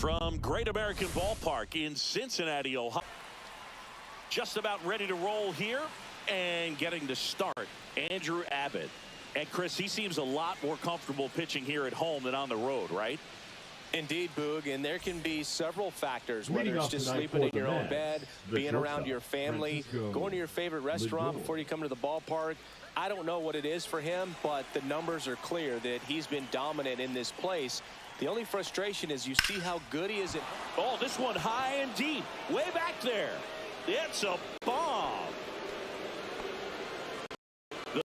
from Great American Ballpark in Cincinnati, Ohio. Just about ready to roll here and getting to start, Andrew Abbott. And Chris, he seems a lot more comfortable pitching here at home than on the road, right? Indeed, Boog, and there can be several factors, whether it's just sleeping in your own bed, being around your family, going to your favorite restaurant before you come to the ballpark. I don't know what it is for him, but the numbers are clear that he's been dominant in this place. The only frustration is you see how good he is at... Oh, this one high and deep, way back there. It's a bomb.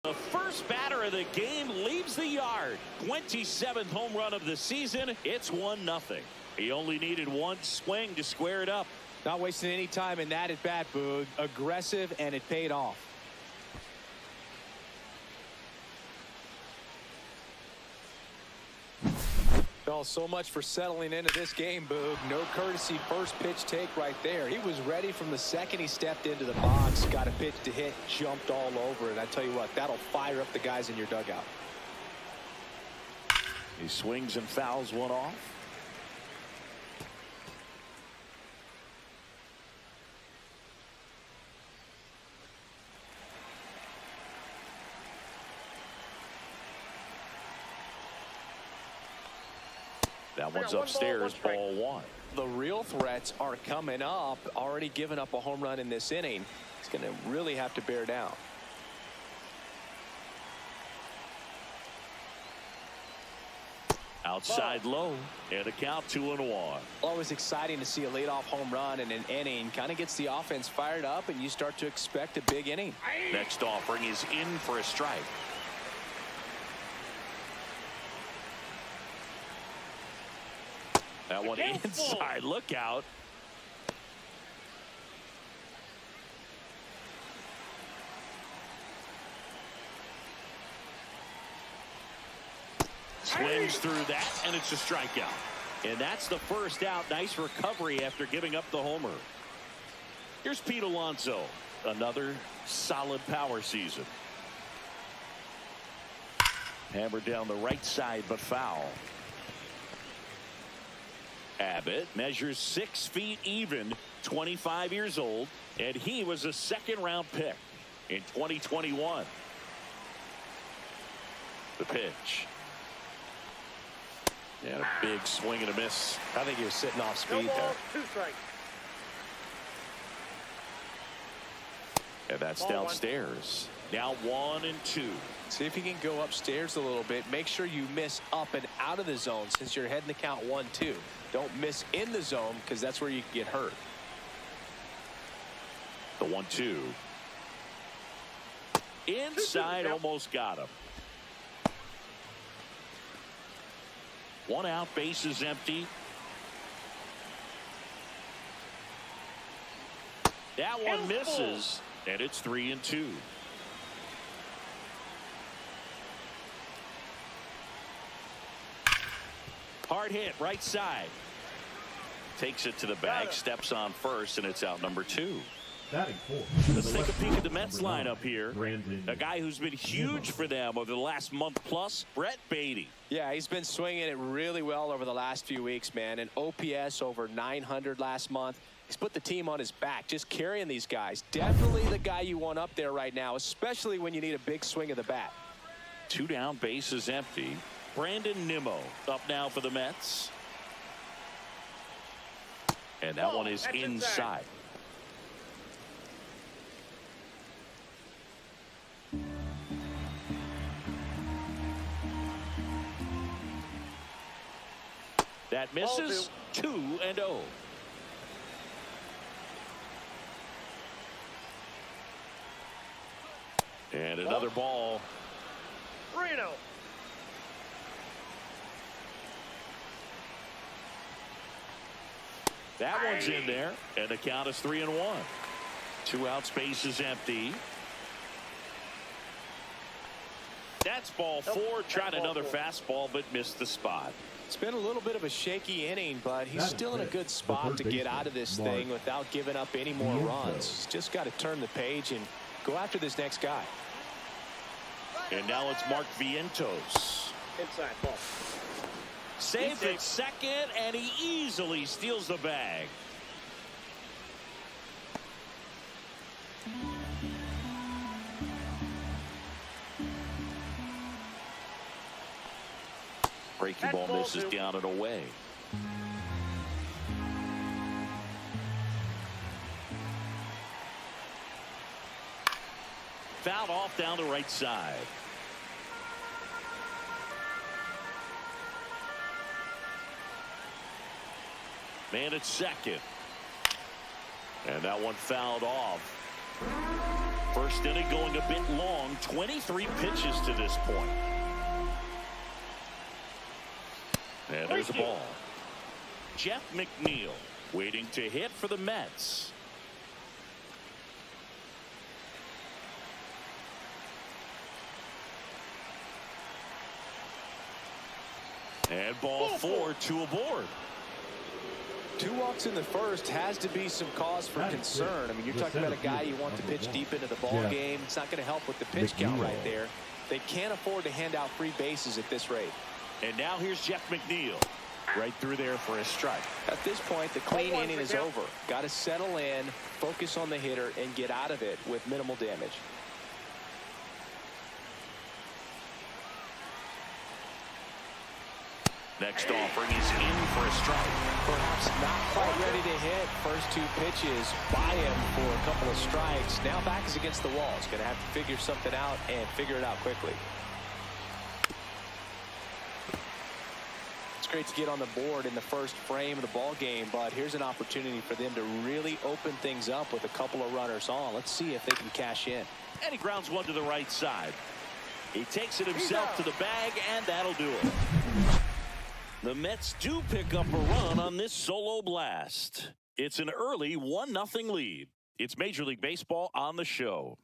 The first batter of the game leaves the yard. 27th home run of the season. It's 1-0. He only needed one swing to square it up. Not wasting any time in that at bat, Boog. Aggressive, and it paid off. Well, so much for settling into this game, Boog. No courtesy first pitch take right there. He was ready from the second he stepped into the box, got a pitch to hit, jumped all over it. I tell you what, that'll fire up the guys in your dugout. He swings and fouls one off. That one's upstairs, ball one. The real threats are coming up. Already given up a home run in this inning. He's going to really have to bear down. Outside low, and a count 2-1. Always exciting to see a leadoff home run in an inning. Kind of gets the offense fired up, and you start to expect a big inning. Next offering is in for a strike. That one inside, look out. Swings through that, and it's a strikeout. And that's the first out. Nice recovery after giving up the homer. Here's Pete Alonso. Another solid power season. Hammered down the right side, but foul. Abbott measures 6 feet even, 25 years old, and he was a second-round pick in 2021. The pitch. And a big swing and a miss. I think he was sitting off speed there. 2 strikes. And that's downstairs. Now 1-2. See if you can go upstairs a little bit. Make sure you miss up and out of the zone since you're heading to count 1-2. Don't miss in the zone because that's where you can get hurt. The 1-2. Inside, almost got him. 1 out, bases empty. That one misses, and it's 3-2. Hard hit, right side. Takes it to the bag, steps on first, and it's out number 2. Let's take a peek at the Mets lineup here. A guy who's been huge for them over the last month plus, Brett Baty. Yeah, he's been swinging it really well over the last few weeks, man. An OPS over 900 last month. He's put the team on his back, just carrying these guys. Definitely the guy you want up there right now, especially when you need a big swing of the bat. 2 down, bases empty. Brandon Nimmo up now for the Mets. And that one is inside. That misses. 2-0. And another ball. 3-0. That one's in there, and the count is 3-1. 2 out, space is empty. That's ball 4. Tried another fastball, but missed the spot. It's been a little bit of a shaky inning, but he's still in a good spot to get out of this thing without giving up any more runs. He's just got to turn the page and go after this next guy. And now it's Mark Vientos. Inside ball. Safe at second, and he easily steals the bag. Breaking ball misses down and away. Fouled off down the right side. Man at second. And that one fouled off. First inning going a bit long. 23 pitches to this point. And there's the ball. Jeff McNeil waiting to hit for the Mets. And ball 4, 2 aboard. 2 walks in the first has to be some cause for concern. I mean, you're talking about a guy you want to pitch deep into the ball game. It's not going to help with the pitch count right there. They can't afford to hand out free bases at this rate. And now here's Jeff McNeil. Right through there for a strike. At this point, the clean inning is over. Got to settle in, focus on the hitter, and get out of it with minimal damage. Next offering is in for a strike. Perhaps not quite ready to hit. First 2 pitches by him for a couple of strikes. Now back is against the wall. He's going to have to figure something out and figure it out quickly. It's great to get on the board in the first frame of the ball game, but here's an opportunity for them to really open things up with a couple of runners on. Let's see if they can cash in. And he grounds one to the right side. He takes it himself to the bag, and that'll do it. The Mets do pick up a run on this solo blast. It's an early 1-0 lead. It's Major League Baseball on the show.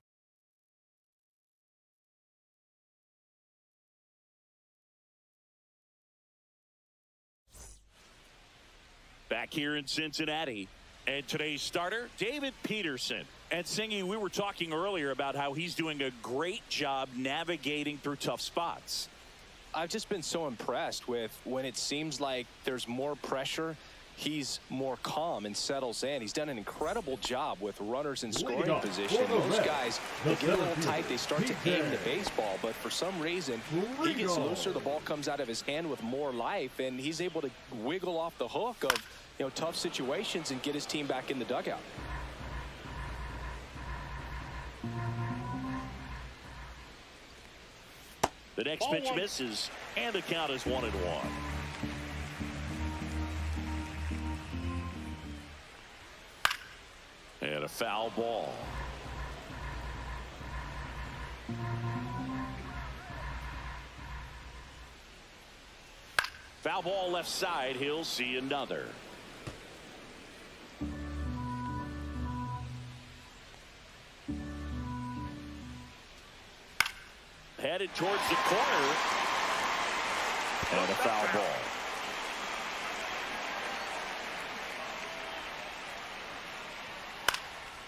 Back here in Cincinnati, and today's starter, David Peterson. And Singy, we were talking earlier about how he's doing a great job navigating through tough spots. I've just been so impressed with when it seems like there's more pressure, he's more calm and settles in. He's done an incredible job with runners in scoring position. Most guys, they get a little tight, they start to aim the baseball, but for some reason, he gets looser, the ball comes out of his hand with more life, and he's able to wiggle off the hook of tough situations and get his team back in the dugout. The next pitch misses, and the count is 1-1. And a foul ball. Foul ball left side. He'll see another. Headed towards the corner. And a foul ball.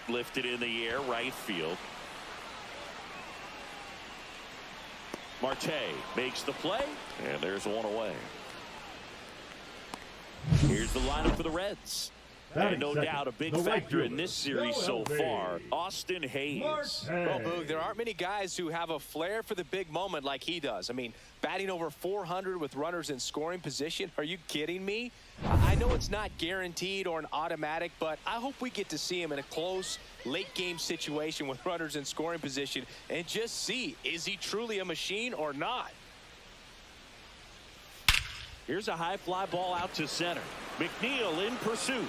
Lifted in the air, right field. Marte makes the play, and there's one away. Here's the lineup for the Reds. And no doubt a big factor in this series so far, Austin Hayes. Well, Boog, there aren't many guys who have a flair for the big moment like he does. I mean, batting over 400 with runners in scoring position. Are you kidding me? I know it's not guaranteed or an automatic, but I hope we get to see him in a close, late-game situation with runners in scoring position and just see, is he truly a machine or not? Here's a high fly ball out to center. McNeil in pursuit.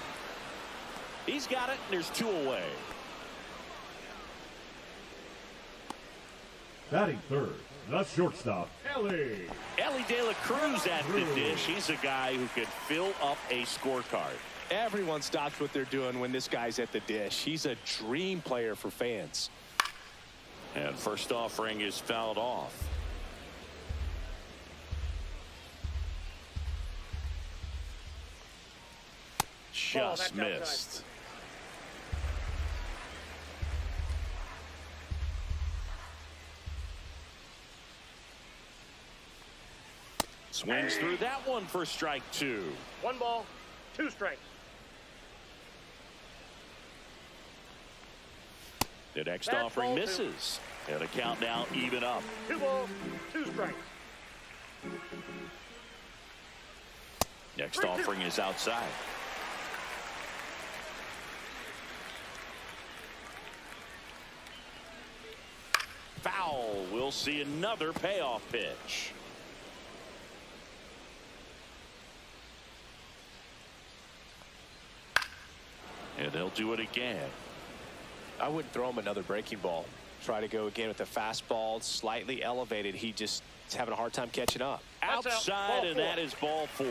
He's got it, and there's 2 away. Batting third, the shortstop, Ellie De La Cruz at the dish. He's a guy who can fill up a scorecard. Everyone stops what they're doing when this guy's at the dish. He's a dream player for fans. And first offering is fouled off. Just missed. Swings through that one for strike 2. 1 ball, 2 strikes. The next Fastball offering misses. And a count now even up. 2 balls, 2 strikes. Next offering is outside. Foul. We'll see another payoff pitch. And they'll do it again. I wouldn't throw him another breaking ball. Try to go again with the fastball, slightly elevated. He just is having a hard time catching up. Outside, and that is ball 4.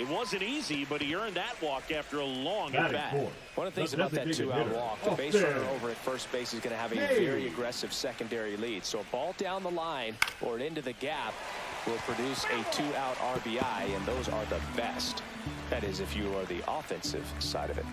It wasn't easy, but he earned that walk after a long at bat. One of the things about that 2-out walk, the base runner over at first base is going to have a very aggressive secondary lead. So a ball down the line or into the gap will produce a 2-out RBI, and those are the best. That is, if you are the offensive side of it.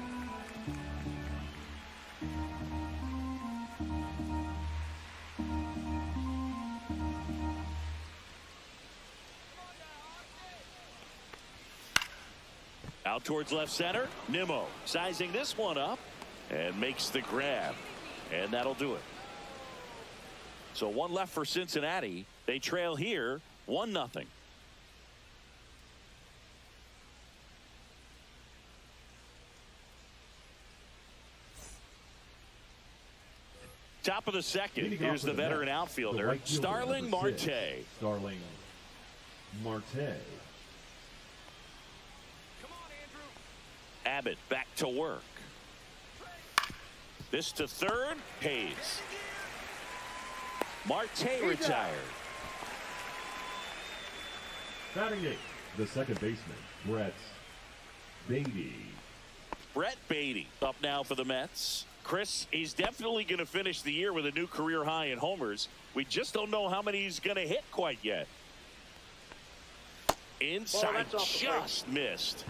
Out towards left center. Nimmo sizing this one up and makes the grab. And that'll do it. So 1 left for Cincinnati. They trail here 1-0. Top of the second. Here's the veteran outfielder, Starling Marte. Starling Marte. Abbott back to work. This to third. Hayes. Marte retired. Batting 8, the second baseman, Brett Beatty. Brett Beatty up now for the Mets. Chris, he's definitely going to finish the year with a new career high in homers. We just don't know how many he's going to hit quite yet. Inside, just missed.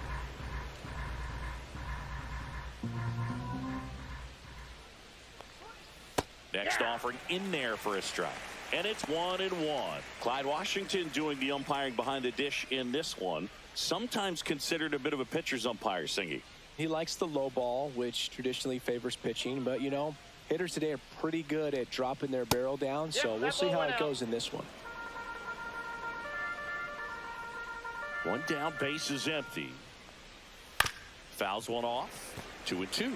Next offering in there for a strike. And it's 1-1. Clyde Washington doing the umpiring behind the dish in this one. Sometimes considered a bit of a pitcher's umpire, Singy. He likes the low ball, which traditionally favors pitching. But, you know, hitters today are pretty good at dropping their barrel down. So we'll see how it goes in this one. 1 down, base is empty. Fouls one off. 2-2.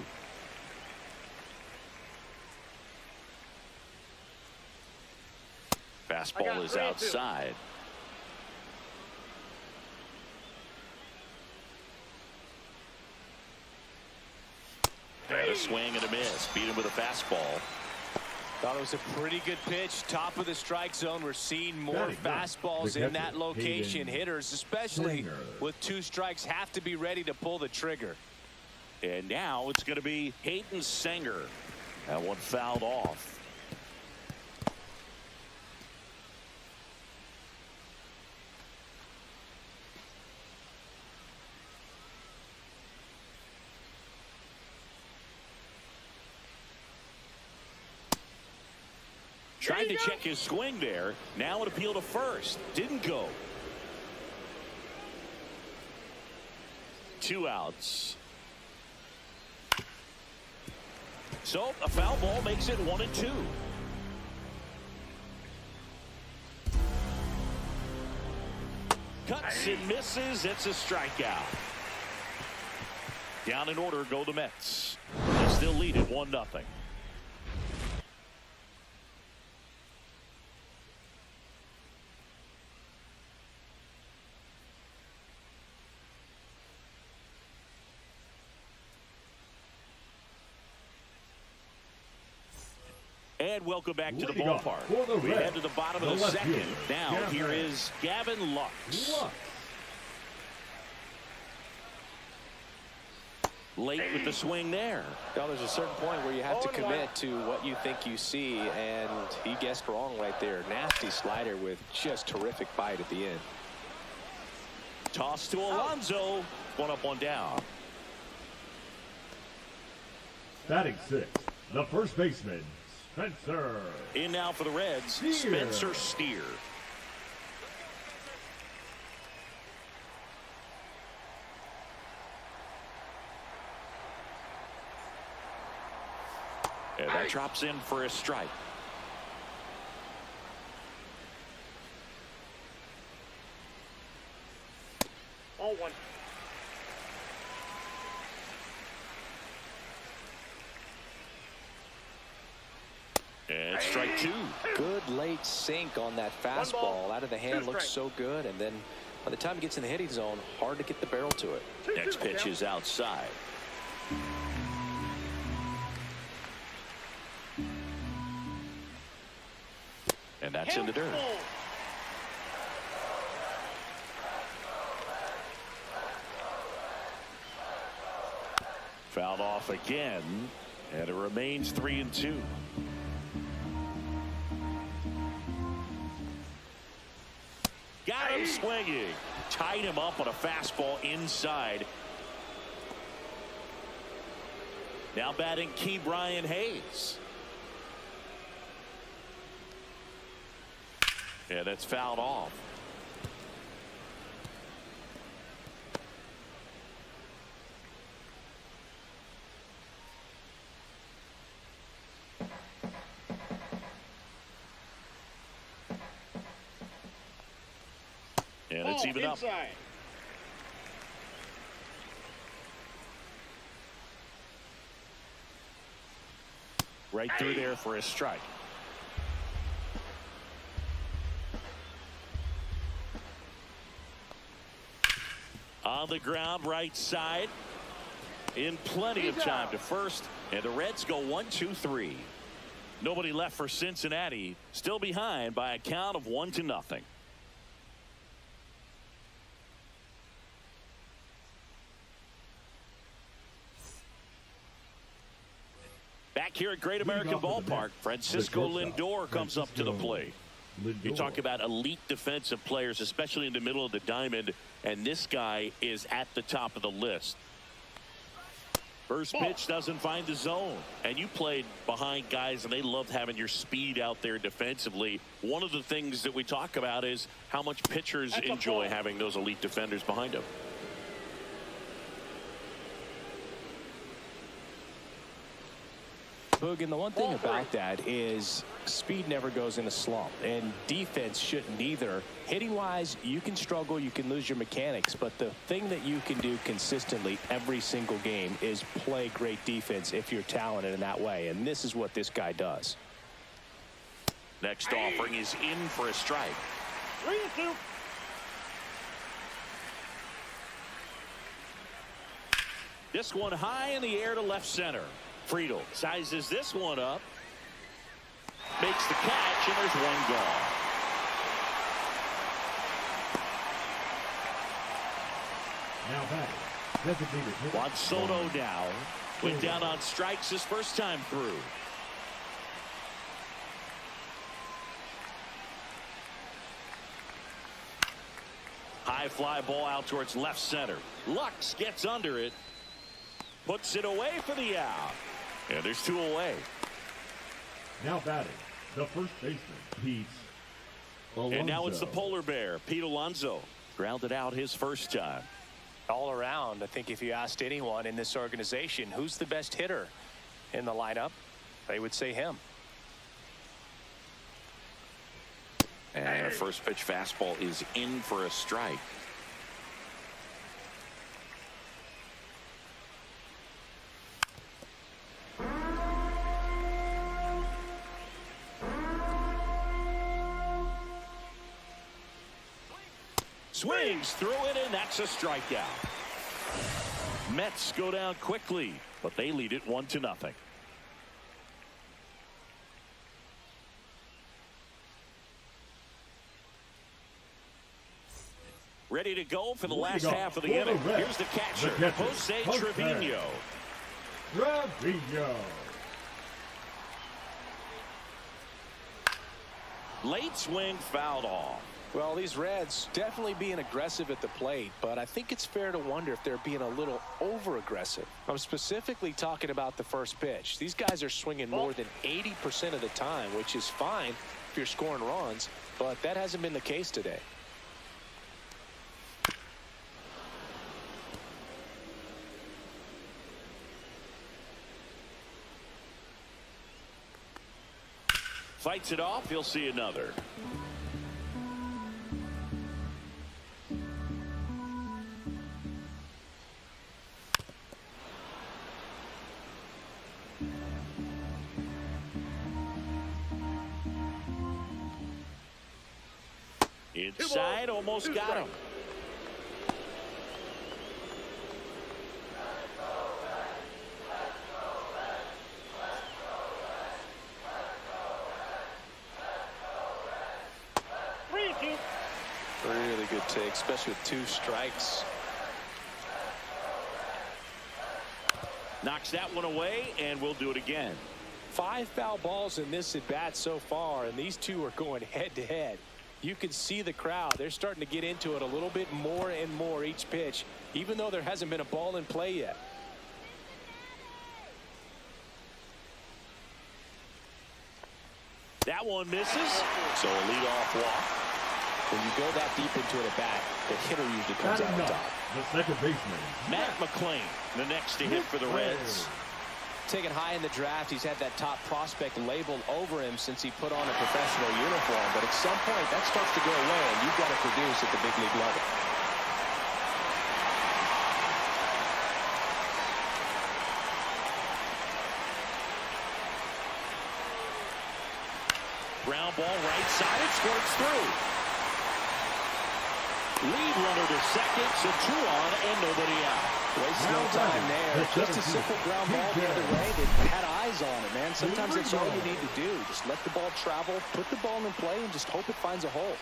Fastball is outside. And a swing and a miss. Beat him with a fastball. Thought it was a pretty good pitch. Top of the strike zone. We're seeing more fastballs in that location. Hitters, especially with 2 strikes, have to be ready to pull the trigger. And now it's going to be Hayden Sanger. That one fouled off. Tried to check his swing there. Now an appeal to first. Didn't go. 2 outs. So a foul ball makes it 1-2. Cuts and misses. It's a strikeout. Down in order go the Mets. They still lead at 1-0. And welcome back to the ballpark. We head to the bottom of the second. Now here is Gavin Lux. Late with the swing there. Well, there's a certain point where you have to commit to what you think you see, and he guessed wrong right there. Nasty slider with just terrific bite at the end. Toss to Alonso. 1 up, 1 down. Batting 6, the first baseman, Spencer. In now for the Reds, Spencer Steer. And that drops in for a strike. All one. And strike two. Good late sink on that fastball. Out of the hand, looks so good. And then by the time it gets in the hitting zone, hard to get the barrel to it. Next pitch is outside. And that's in the dirt. Fouled off again, and it remains 3-2. Got him swinging. Tied him up on a fastball inside. Now batting Key Brian Hayes. Yeah, that's fouled off. And it's even up. Right through there for a strike. On the ground, right side. In plenty of time to first. And the Reds go 1-2-3. Nobody left for Cincinnati. Still behind by a count of 1-0. Back here at Great American Ballpark, Francisco Lindor comes up to the plate. You talk about elite defensive players, especially in the middle of the diamond, and this guy is at the top of the list. First pitch doesn't find the zone, and you played behind guys, and they loved having your speed out there defensively. One of the things that we talk about is how much pitchers enjoy having those elite defenders behind them. Boog, and the one thing about that is speed never goes in a slump, and defense shouldn't either. Hitting wise, you can struggle, you can lose your mechanics, but the thing that you can do consistently every single game is play great defense if you're talented in that way, and this is what this guy does. Next offering is in for a strike. 3-2. This one high in the air to left center. Friedel sizes this one up, makes the catch, and there's one gone. Now back. Designated hitter. Juan Soto now went down on strikes his first time through. High fly ball out towards left center. Lux gets under it, puts it away for the out. And there's two away. Now batting, the first baseman, Pete Alonso. And now it's the polar bear, Pete Alonso. Grounded out his first time. All around, I think if you asked anyone in this organization who's the best hitter in the lineup, they would say him. And a first pitch fastball is in for a strike. Swings through it, and that's a strikeout. Mets go down quickly, but they lead it 1-0. Ready to go for the last half of the inning. Here's the catcher, Jose Trevino. Late swing fouled off. Well, these Reds definitely being aggressive at the plate, but I think it's fair to wonder if they're being a little over-aggressive. I'm specifically talking about the first pitch. These guys are swinging more than 80% of the time, which is fine if you're scoring runs, but that hasn't been the case today. Fights it off. He'll see another. Inside, almost got him. Really good take, especially with 2 strikes. Knocks that one away, and we'll do it again. 5 foul balls in this at bat so far, and these two are going head to head. You can see the crowd. They're starting to get into it a little bit more and more each pitch, even though there hasn't been a ball in play yet. That one misses, so a leadoff walk. When you go that deep into it at bat, the hitter usually comes out on top. The second baseman, Matt McClain, the next to hit for the Reds. Taken high in the draft, he's had that top prospect labeled over him since he put on a professional uniform. But at some point, that starts to go away, and you've got to produce at the big league level. Ground ball right side, it squirts through. Lead runner to second, so 2 on and nobody out. Wastes no time there. Just a simple ground ball the other way. They had eyes on it, man. Sometimes that's all you need to do. Just let the ball travel, put the ball in play, and just hope it finds a hole.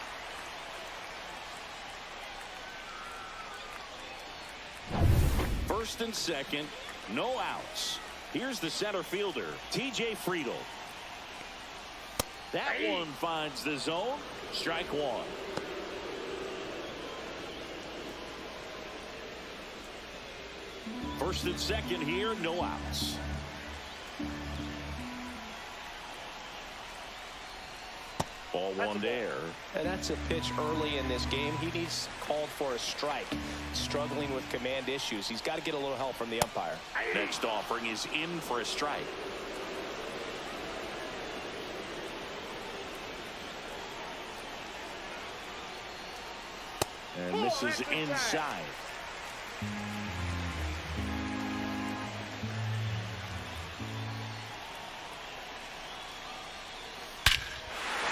First and second, no outs. Here's the center fielder, TJ Friedel. That one finds the zone. Strike 1. First and second here, no outs. Ball 1 there. And that's a pitch early in this game. He needs called for a strike. Struggling with command issues. He's got to get a little help from the umpire. Next offering is in for a strike. And this is inside.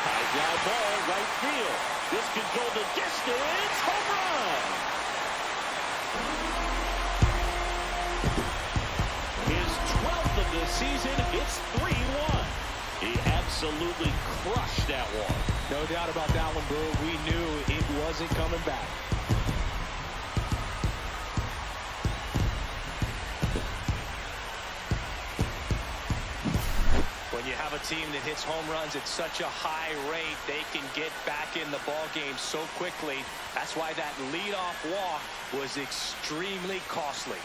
High fly ball, right field. This could go the distance. Home run. His 12th of the season. It's 3-1. He absolutely crushed that one. No doubt about that one, Boo. We knew it wasn't coming back. When you have a team that hits home runs at such a high rate, they can get back in the ball game so quickly. That's why that leadoff walk was extremely costly.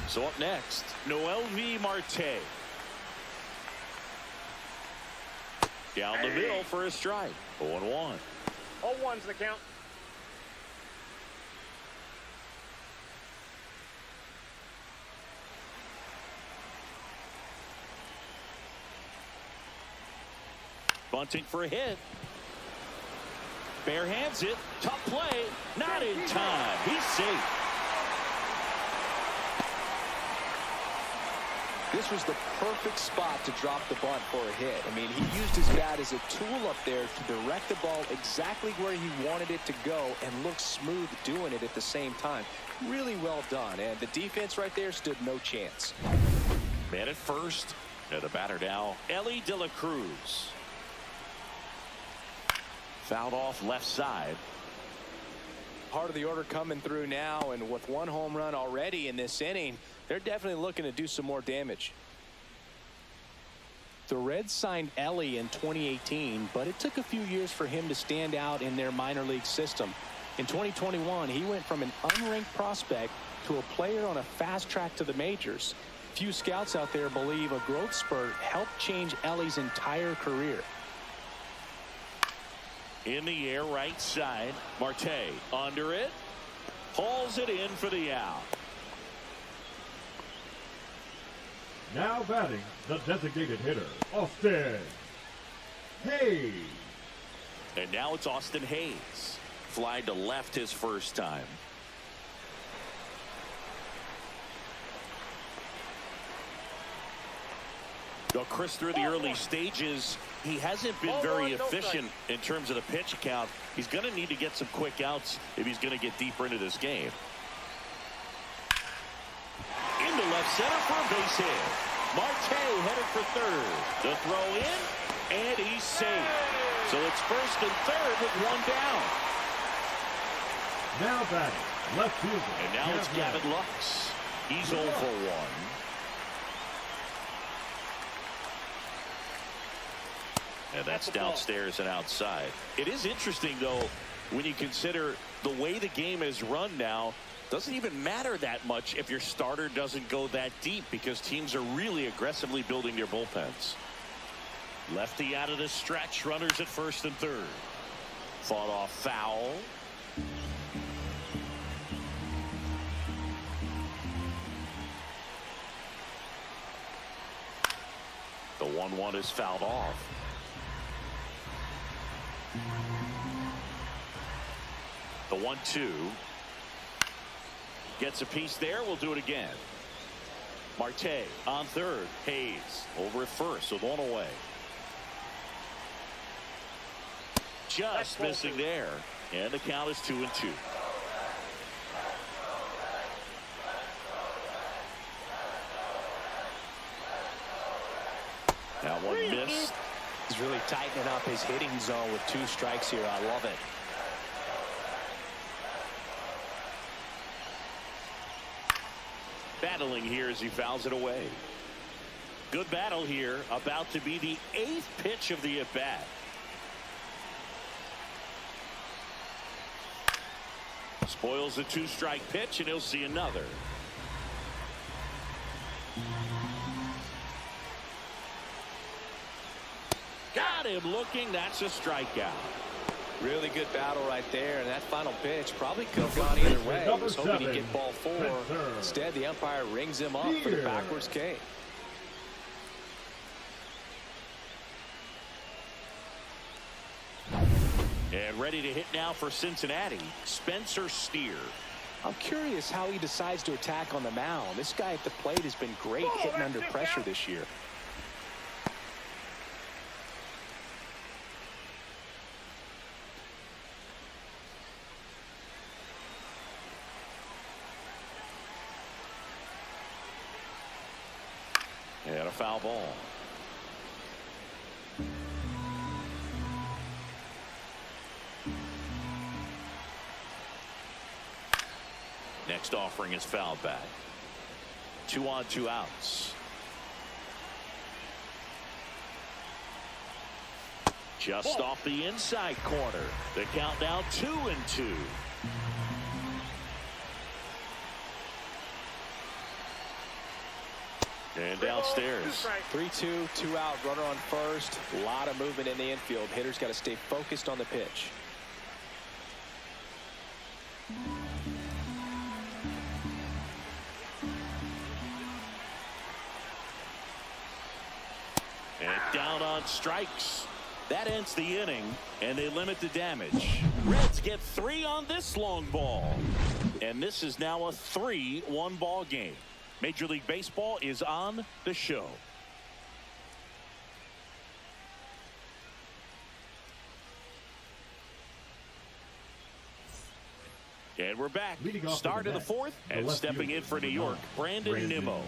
So up next, Mlb Marte. Down the middle for a strike. 0-1. 0-1's the count. Bunting for a hit. Bare hands it. Tough play. Not in time. He's safe. This was the perfect spot to drop the bunt for a hit. I mean, he used his bat as a tool up there to direct the ball exactly where he wanted it to go and look smooth doing it at the same time. Really well done. And the defense right there stood no chance. Man at first. And the batter now, Elly De La Cruz. Fouled off left side. Part of the order coming through now, and with 1 home run already in this inning, they're definitely looking to do some more damage. The Reds signed Elly in 2018, but it took a few years for him to stand out in their minor league system. In 2021, he went from an unranked prospect to a player on a fast track to the majors. Few scouts out there believe a growth spurt helped change Elly's entire career. In the air, right side. Marte under it. Hauls it in for the out. Now batting, the designated hitter, Austin Hayes. And now it's Austin Hayes. Fly to left his first time. Chris, through the early stages, he hasn't been very efficient in terms of the pitch count. He's going to need to get some quick outs if he's going to get deeper into this game. Into left center for a base hit. Marte headed for third. The throw in, and he's safe. So it's first and third with one down. Now batting, left fielder. And now it's Gavin Lux. He's 0 for 1. And that's downstairs and outside. It is interesting, though, when you consider the way the game is run now. Doesn't even matter that much if your starter doesn't go that deep, because teams are really aggressively building their bullpens. Lefty out of the stretch. Runners at first and third. Fought off foul. The 1-1 is fouled off. The 1-2 gets a piece there. We'll do it again. Marte on third. Hayes over at first with one away. Just missing there, and the count is 2-2. That one missed. He's really tightening up his hitting zone with 2 strikes here. I love it. Battling here as he fouls it away. Good battle here. About to be the 8th pitch of the at-bat. Spoils the 2-strike pitch, and he'll see another. Got him looking. That's a strikeout. Really good battle right there, and that final pitch probably could have gone either way. He was hoping he'd get ball 4. Instead, the umpire rings him up for the backwards K. And ready to hit now for Cincinnati, Spencer Steer. I'm curious how he decides to attack on the mound. This guy at the plate has been great hitting under pressure this year. And a foul ball. Next offering is fouled back. 2 on, 2 outs. Just off the inside corner. The count now 2-2. And downstairs. 3-2, 2 out, runner on first. A lot of movement in the infield. Hitter's got to stay focused on the pitch. And down on strikes. That ends the inning, and they limit the damage. Reds get 3 on this long ball. And this is now a 3-1 ball game. Major League Baseball is on the show. And we're back. Start of the 4th, and stepping in for New York, Brandon Nimmo.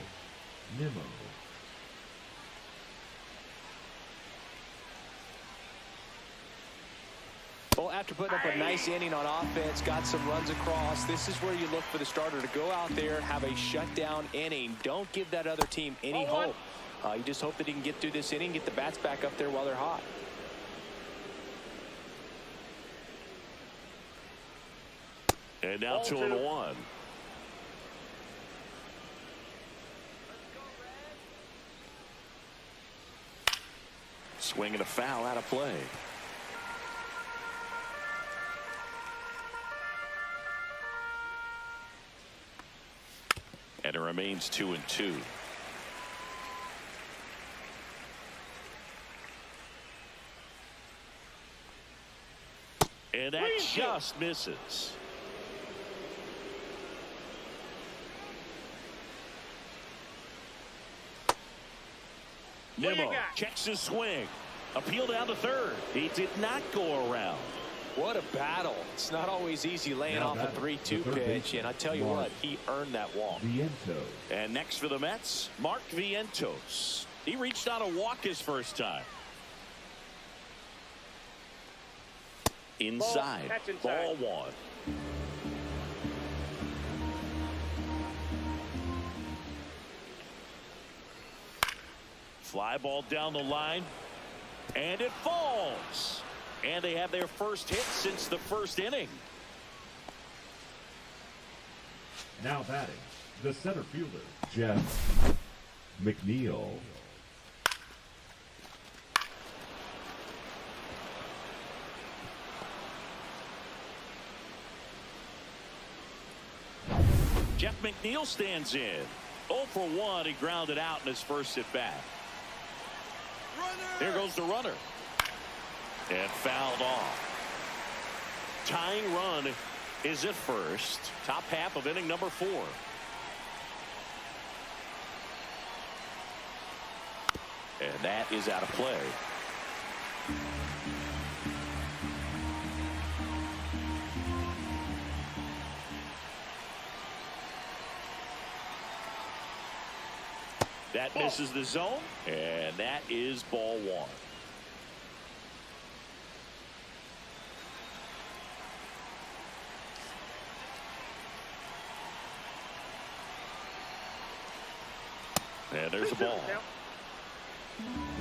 Well, after putting up a nice inning on offense, got some runs across, this is where you look for the starter to go out there, have a shutdown inning. Don't give that other team any hope. You just hope that he can get through this inning, get the bats back up there while they're hot. And now 2-1. Swing and a foul out of play. And it remains 2-2. And that just misses. Nimmo checks his swing. Appeal down to third. He did not go around. What a battle. It's not always easy laying off a 3-2 pitch, and I tell you what, he earned that walk. And next for the Mets, Mark Vientos. He reached on a walk his first time. Inside. Ball one. Fly ball down the line. And it falls. And they have their first hit since the first inning. Now batting, the center fielder, Jeff McNeil. Jeff McNeil stands in. 0 for 1. He grounded out in his first at bat. Here goes the runner. And fouled off. Tying run is at first. Top half of inning number 4. And that is out of play. That misses the zone, and that is ball one. And there's a ball.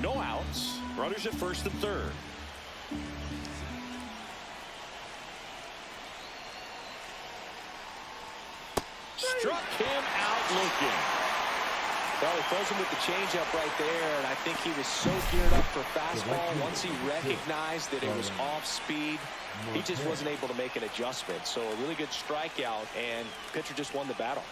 No outs. Runners at first and third. Struck him out looking. Well, he throws him with the changeup right there, and I think he was so geared up for fastball. Once he recognized that it was off speed, he just wasn't able to make an adjustment. So a really good strikeout, and pitcher just won the battle.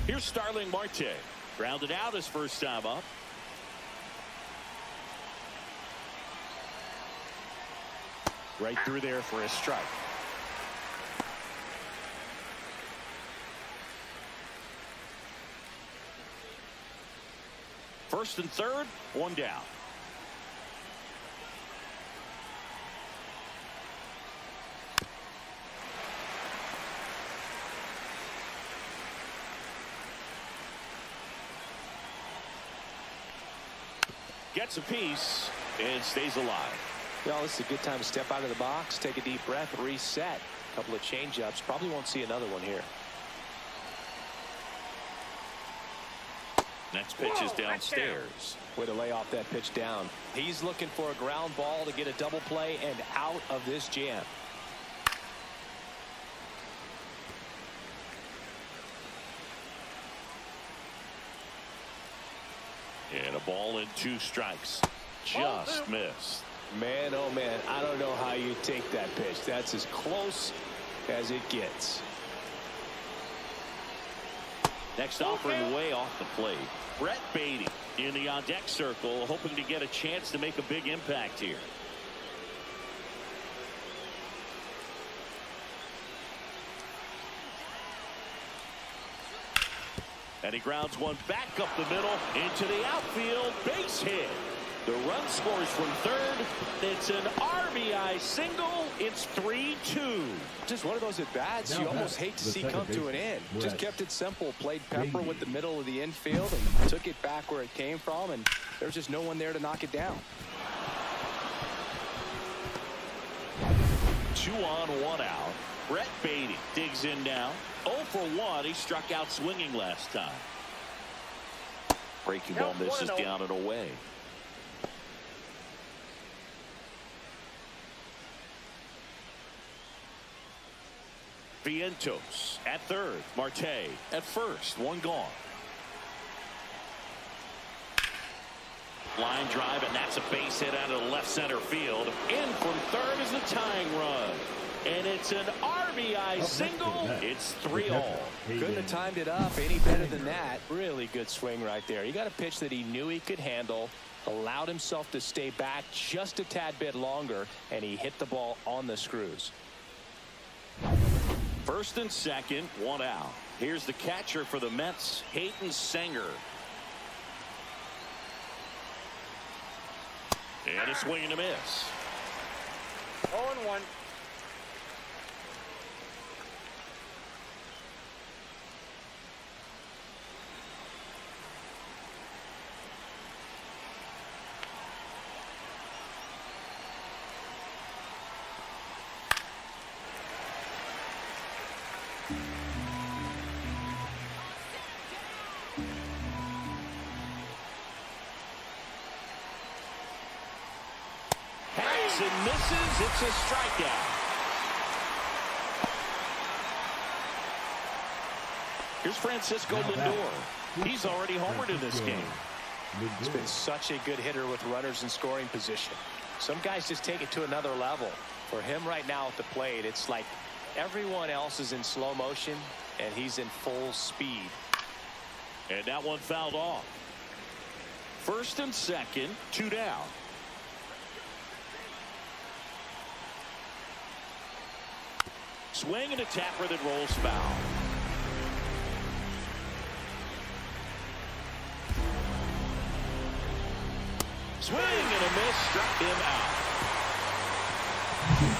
Here's Starling Marte. Grounded out his first time up. Right through there for a strike. First and third, one down. Gets a piece and stays alive. Well, this is a good time to step out of the box, take a deep breath, reset. A couple of change-ups. Probably won't see another one here. Next pitch is downstairs. Way to lay off that pitch down. He's looking for a ground ball to get a double play and out of this jam. And a ball and 2 strikes. Just missed. Man, oh man, I don't know how you take that pitch. That's as close as it gets. Next offering way off the plate. Brett Beatty in the on-deck circle, hoping to get a chance to make a big impact here. And he grounds one back up the middle into the outfield. Base hit. The run scores from third. It's an RBI single. It's 3-2. Just one of those at-bats you almost hate to see come to an end. Just kept it simple. Played Pepper with the middle of the infield and took it back where it came from, and there's just no one there to knock it down. 2 on, 1 out. Brett Beatty digs in now. 0 for 1. He struck out swinging last time. Breaking ball misses down and away. Vientos at third. Marte at first. One gone. Line drive, and that's a base hit out of the left center field. In from third is the tying run. And it's an RBI single. It's 3-all. Couldn't have timed it up any better than that. Really good swing right there. He got a pitch that he knew he could handle, allowed himself to stay back just a tad bit longer, and he hit the ball on the screws. First and second, 1 out. Here's the catcher for the Mets, Hayden Sanger. And a swing and a miss. 0-1. And misses. It's a strikeout. Here's Francisco Lindor. He's already homered in this game. He's been such a good hitter with runners in scoring position. Some guys just take it to another level. For him right now at the plate, it's like everyone else is in slow motion and he's in full speed. And that one fouled off. First and second, 2 down. Swing and a tapper that rolls foul. Swing and a miss, struck him out.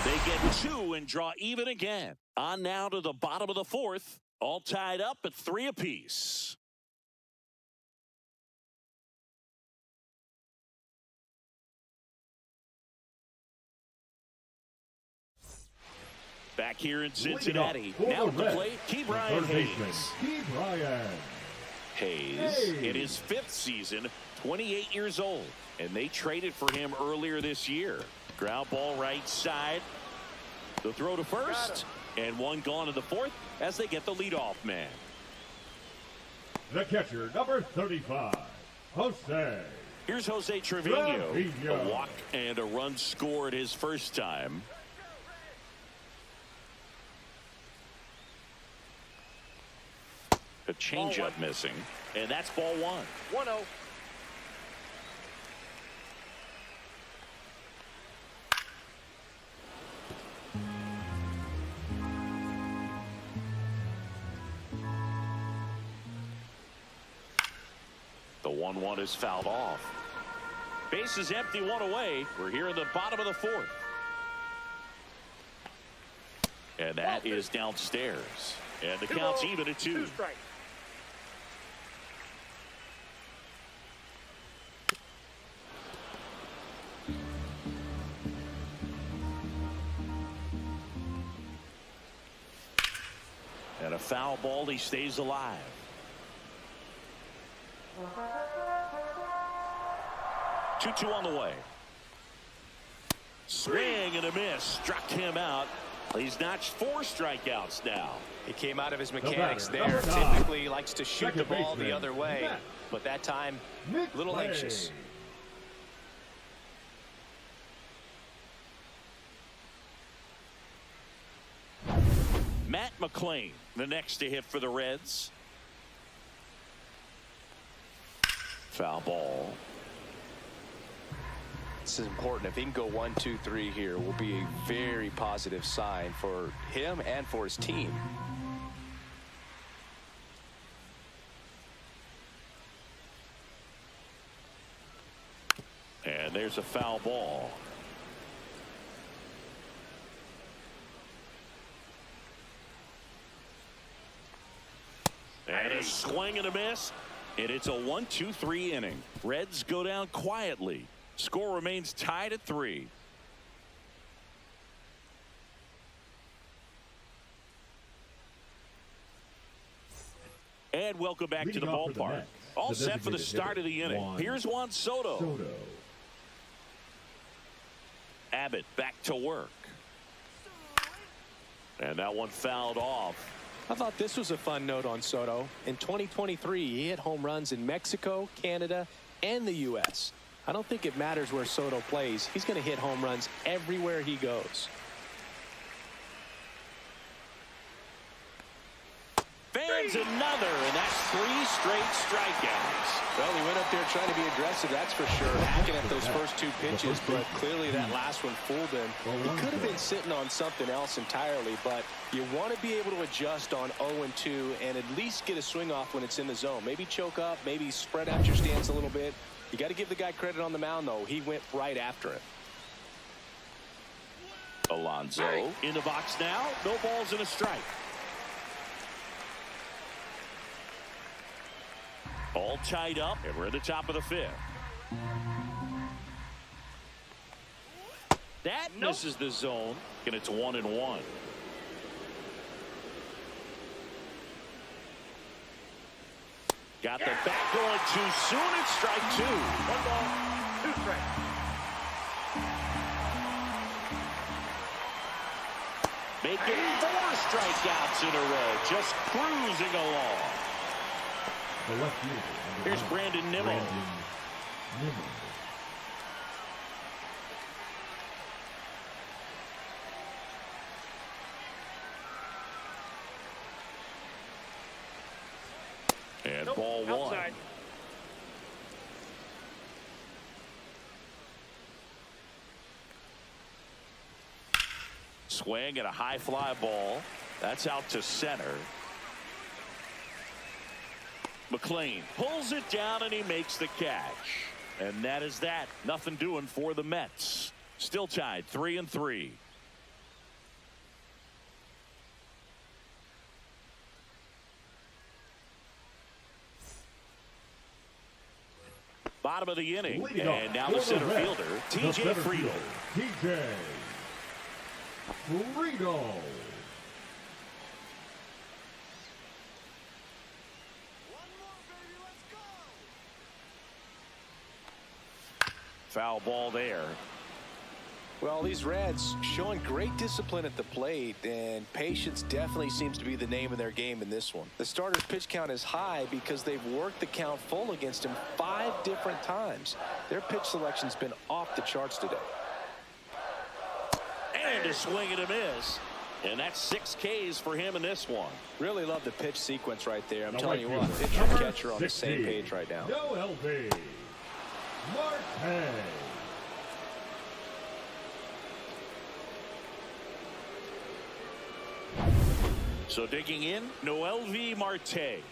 They get 2 and draw even again. On now to the bottom of the 4th. All tied up at 3 apiece. Back here in Cincinnati. Now at the plate, Ke'Bryan Hayes. Hayes in his 5th season, 28 years old. And they traded for him earlier this year. Ground ball right side. The throw to first. And one gone in the 4th as they get the leadoff man. The catcher, number 35, Jose. Here's Jose Trevino. A walk and a run scored his first time. A changeup missing, and that's ball 1. 1-0. The 1-1 is fouled off. Base is empty, 1 away. We're here in the bottom of the 4th. And that is downstairs. And the count's even at 2. 2 strikes. And a foul ball, he stays alive. Two on the way. Swing and a miss. Struck him out. He's notched 4 strikeouts now. He came out of his mechanics there. Typically likes to shoot the ball the other way, but that time a little anxious. Matt McClain, the next to hit for the Reds. Foul ball. This is important. If he can go 1, 2, 3 here, will be a very positive sign for him and for his team. And there's a foul ball. And a swing and a miss. And it's a 1-2-3 inning. Reds go down quietly. Score remains tied at 3. And welcome back to the ballpark. All set for the start of the inning. Here's Juan Soto. Abbott back to work. And that one fouled off. I thought this was a fun note on Soto. In 2023, he hit home runs in Mexico, Canada, and the U.S. I don't think it matters where Soto plays. He's going to hit home runs everywhere he goes. Fans another, and that's 3 straight strikeouts. Well, he went up there trying to be aggressive, that's for sure, hacking at those first 2 pitches, but clearly that last one fooled him. He could have been sitting on something else entirely, but you want to be able to adjust on 0-2 and at least get a swing off when it's in the zone. Maybe choke up, maybe spread out your stance a little bit. You got to give the guy credit on the mound, though. He went right after it. Alonso in the box now. No balls and a strike. All tied up, and we're at the top of the 5th. That misses the zone, and it's 1-1. Got the bat going too soon. It's strike 2. 1 ball, 2 strikes. Making 4 strikeouts in a row, just cruising along. The left fielder. Here's Brandon Nimmo. And ball 1. Outside. Swing at a high fly ball. That's out to center. McLean pulls it down and he makes the catch. And that is that. Nothing doing for the Mets. Still tied 3-3. Bottom of the inning. And now the center fielder, TJ Friedel. TJ Friedel. Foul ball there. Well, these Reds showing great discipline at the plate, and patience definitely seems to be the name of their game in this one. The starter's pitch count is high because they've worked the count full against him 5 different times. Their pitch selection's been off the charts today. And a swing and a miss. And that's 6 Ks for him in this one. Really love the pitch sequence right there. I'm telling you what, pitcher and catcher are on the same page right now. Mlb Marte. So digging in, Mlb Marte.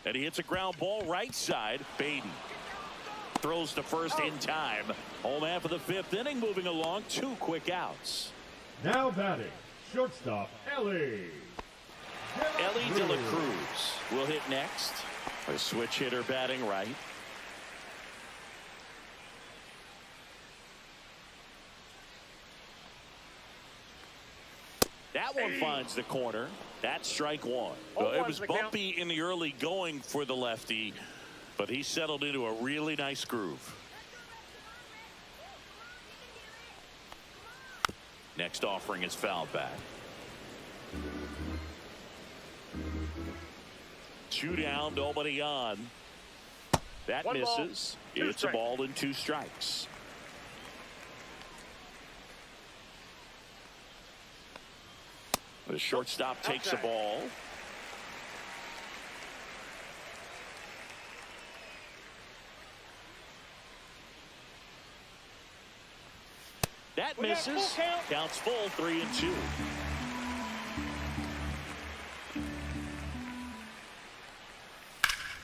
And he hits a ground ball right side. Baden throws to first in time. Home half of the 5th inning, moving along. 2 quick outs. Now batting, shortstop Ellie De La Cruz will hit next. A switch hitter batting right. That one finds the corner. That's strike 1. It was bumpy in the early going for the lefty, but he settled into a really nice groove. Next offering is fouled back. 2 down, nobody on. That 1 misses. ball, 2 It's a ball and 2 strikes. The shortstop takes the ball. That misses. Counts full, 3-2.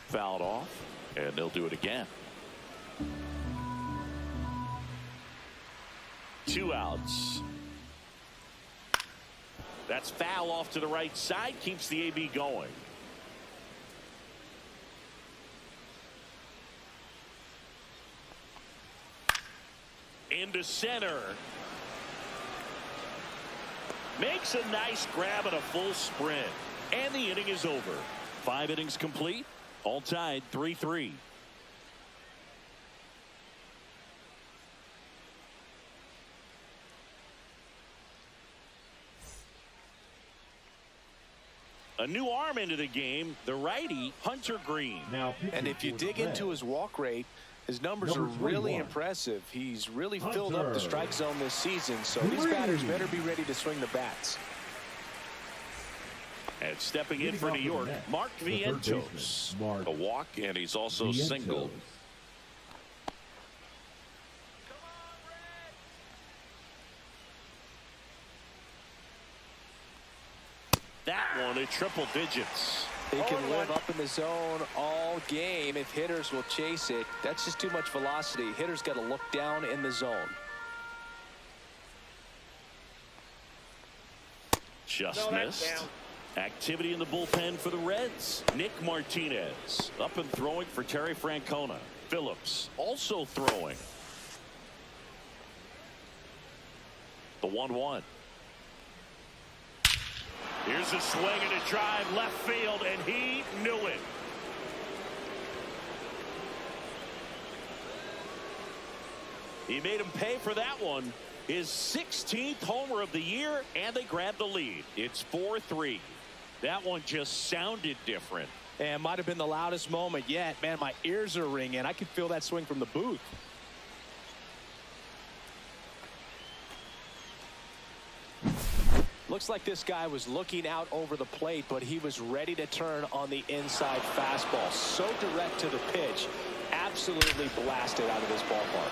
Fouled off, and they'll do it again. 2 outs. That's foul off to the right side, keeps the AB going. Into center. Makes a nice grab and a full sprint. And the inning is over. 5 innings complete. All tied 3-3. A new arm into the game, the righty, Hunter Green. And if you dig into his walk rate, his numbers are really impressive. He's really filled up the strike zone this season, so these batters better be ready to swing the bats. And stepping in for New York, Mark Vientos. A walk, and he's also singled. That one at triple digits. He can live up in the zone all game if hitters will chase it. That's just too much velocity. Hitters got to look down in the zone. Just missed. Activity in the bullpen for the Reds. Nick Martinez up and throwing for Terry Francona. Phillips also throwing. The 1-1. Here's a swing and a drive left field, and he knew it. He made him pay for that one. His 16th homer of the year, and they grabbed the lead. It's 4-3. That one just sounded different. And might have been the loudest moment yet. Man, my ears are ringing. I could feel that swing from the booth. Looks like this guy was looking out over the plate, but he was ready to turn on the inside fastball. So direct to the pitch. Absolutely blasted out of this ballpark.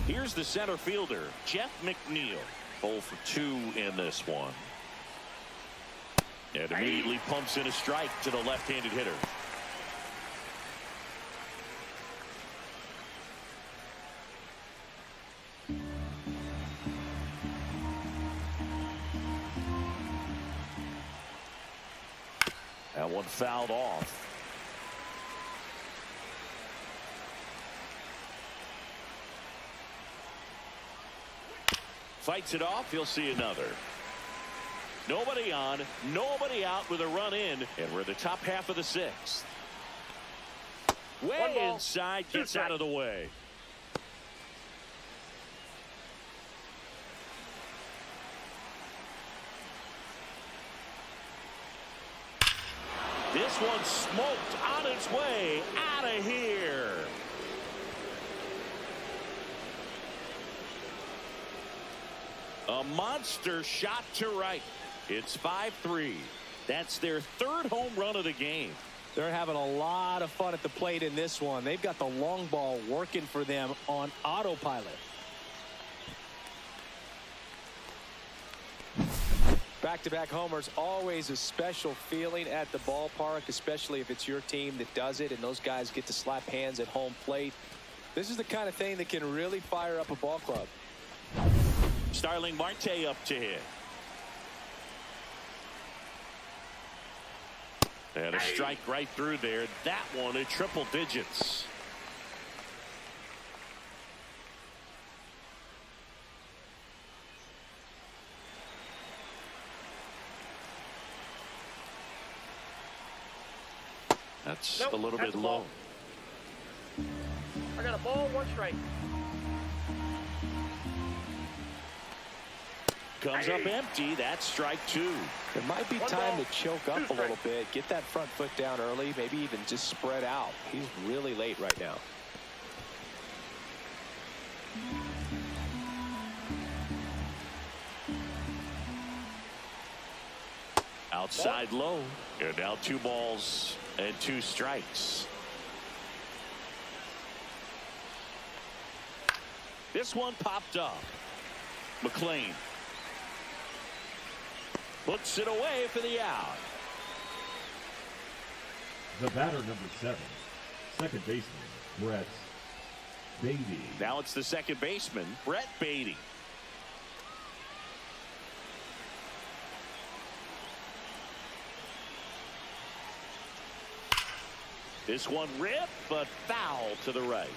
Here's the center fielder, Jeff McNeil. 0 for 2 in this one. And immediately pumps in a strike to the left-handed hitter. That one fouled off. Fights it off. He'll see another. Nobody on, nobody out with a run in, and we're the top half of the 6th. Way inside, gets out of the way. This one smoked on its way out of here. A monster shot to right. It's 5-3. That's their 3rd home run of the game. They're having a lot of fun at the plate in this one. They've got the long ball working for them on autopilot. Back-to-back homers, always a special feeling at the ballpark, especially if it's your team that does it and those guys get to slap hands at home plate. This is the kind of thing that can really fire up a ball club. Starling Marte up to hit. And a strike right through there. That one at triple digits. That's a little bit low. I got a ball, 1 strike. Comes up empty. That's strike 2. It might be time to choke up a little bit. Get that front foot down early. Maybe even just spread out. He's really late right now. Outside low. And now 2 balls and 2 strikes. This one popped up. McLean puts it away for the out. The batter, number 7, second baseman, Brett Beatty. Now it's the second baseman, Brett Beatty. This one ripped, but foul to the right.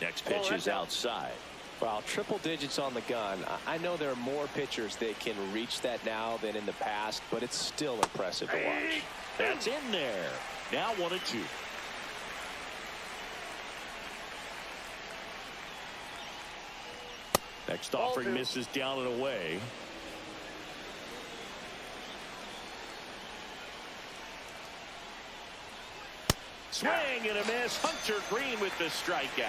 Next pitch is outside. Wow, triple digits on the gun. I know there are more pitchers that can reach that now than in the past, but it's still impressive to watch. That's in there. Now 1-2. Next offering misses down and away. Swing and a miss. Hunter Green with the strikeout.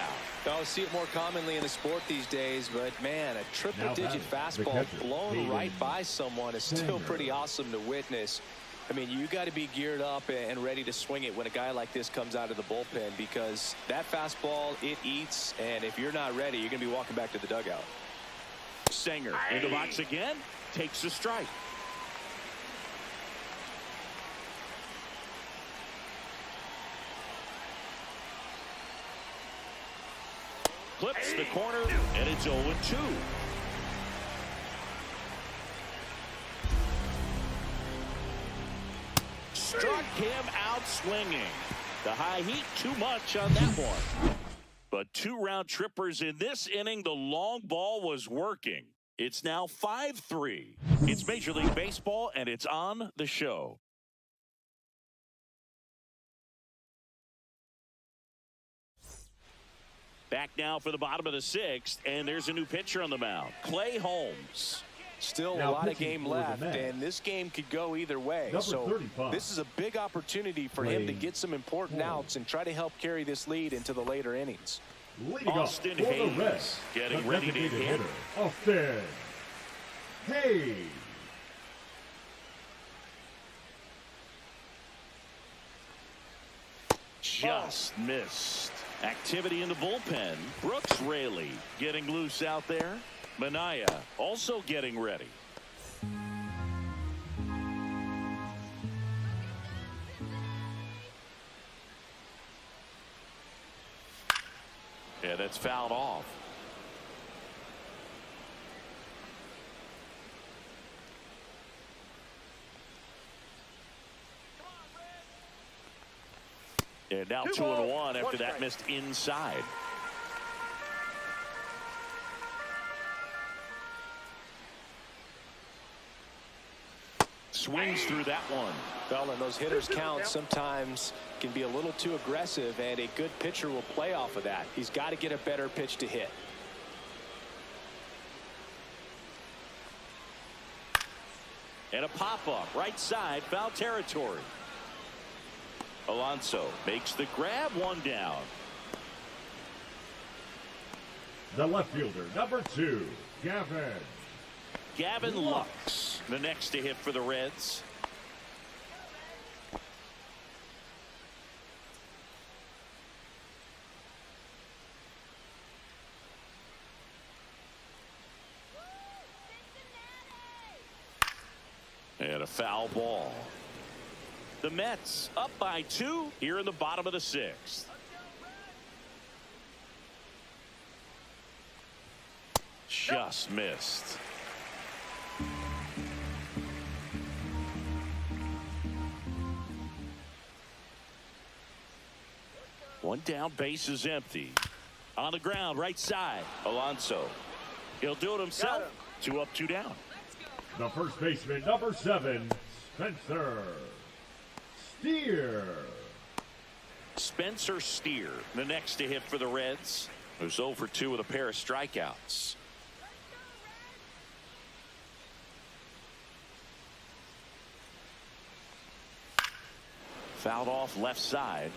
I'll see it more commonly in the sport these days, but man, a triple-digit fastball blown right by someone is still pretty awesome to witness. I mean, you got to be geared up and ready to swing it when a guy like this comes out of the bullpen, because that fastball, it eats, and if you're not ready, you're going to be walking back to the dugout. Sanger in the box again, takes a strike. Clips the corner, and it's 0-2. Struck him out swinging. The high heat, too much on that one. But 2 round trippers in this inning. The long ball was working. It's now 5-3. It's Major League Baseball, and it's on the show. Back now for the bottom of the 6th, and there's a new pitcher on the mound, Clay Holmes. Still a lot of game left, and this game could go either way. So this is a big opportunity for him to get some important outs and try to help carry this lead into the later innings. Austin Hayes getting ready to hit. Austin Hayes. Just missed. Activity in the bullpen. Brooks Raley getting loose out there. Manaya also getting ready. Yeah, that's fouled off. And now 2-1 after that missed inside. Swings through that one. Well, and those hitters count sometimes can be a little too aggressive, and a good pitcher will play off of that. He's got to get a better pitch to hit. And a pop-up right side, foul territory. Alonso makes the grab, 1 down. The left fielder, number 2, Gavin Lux, the next to hit for the Reds. And a foul ball. The Mets up by 2 here in the bottom of the 6th. Just missed. One down, base is empty. On the ground, right side, Alonso. He'll do it himself. 2 up, 2 down. The first baseman, number 7, Spencer Steer. Spencer Steer, the next to hit for the Reds, who's 0 for 2 with a pair of strikeouts. Fouled off left side.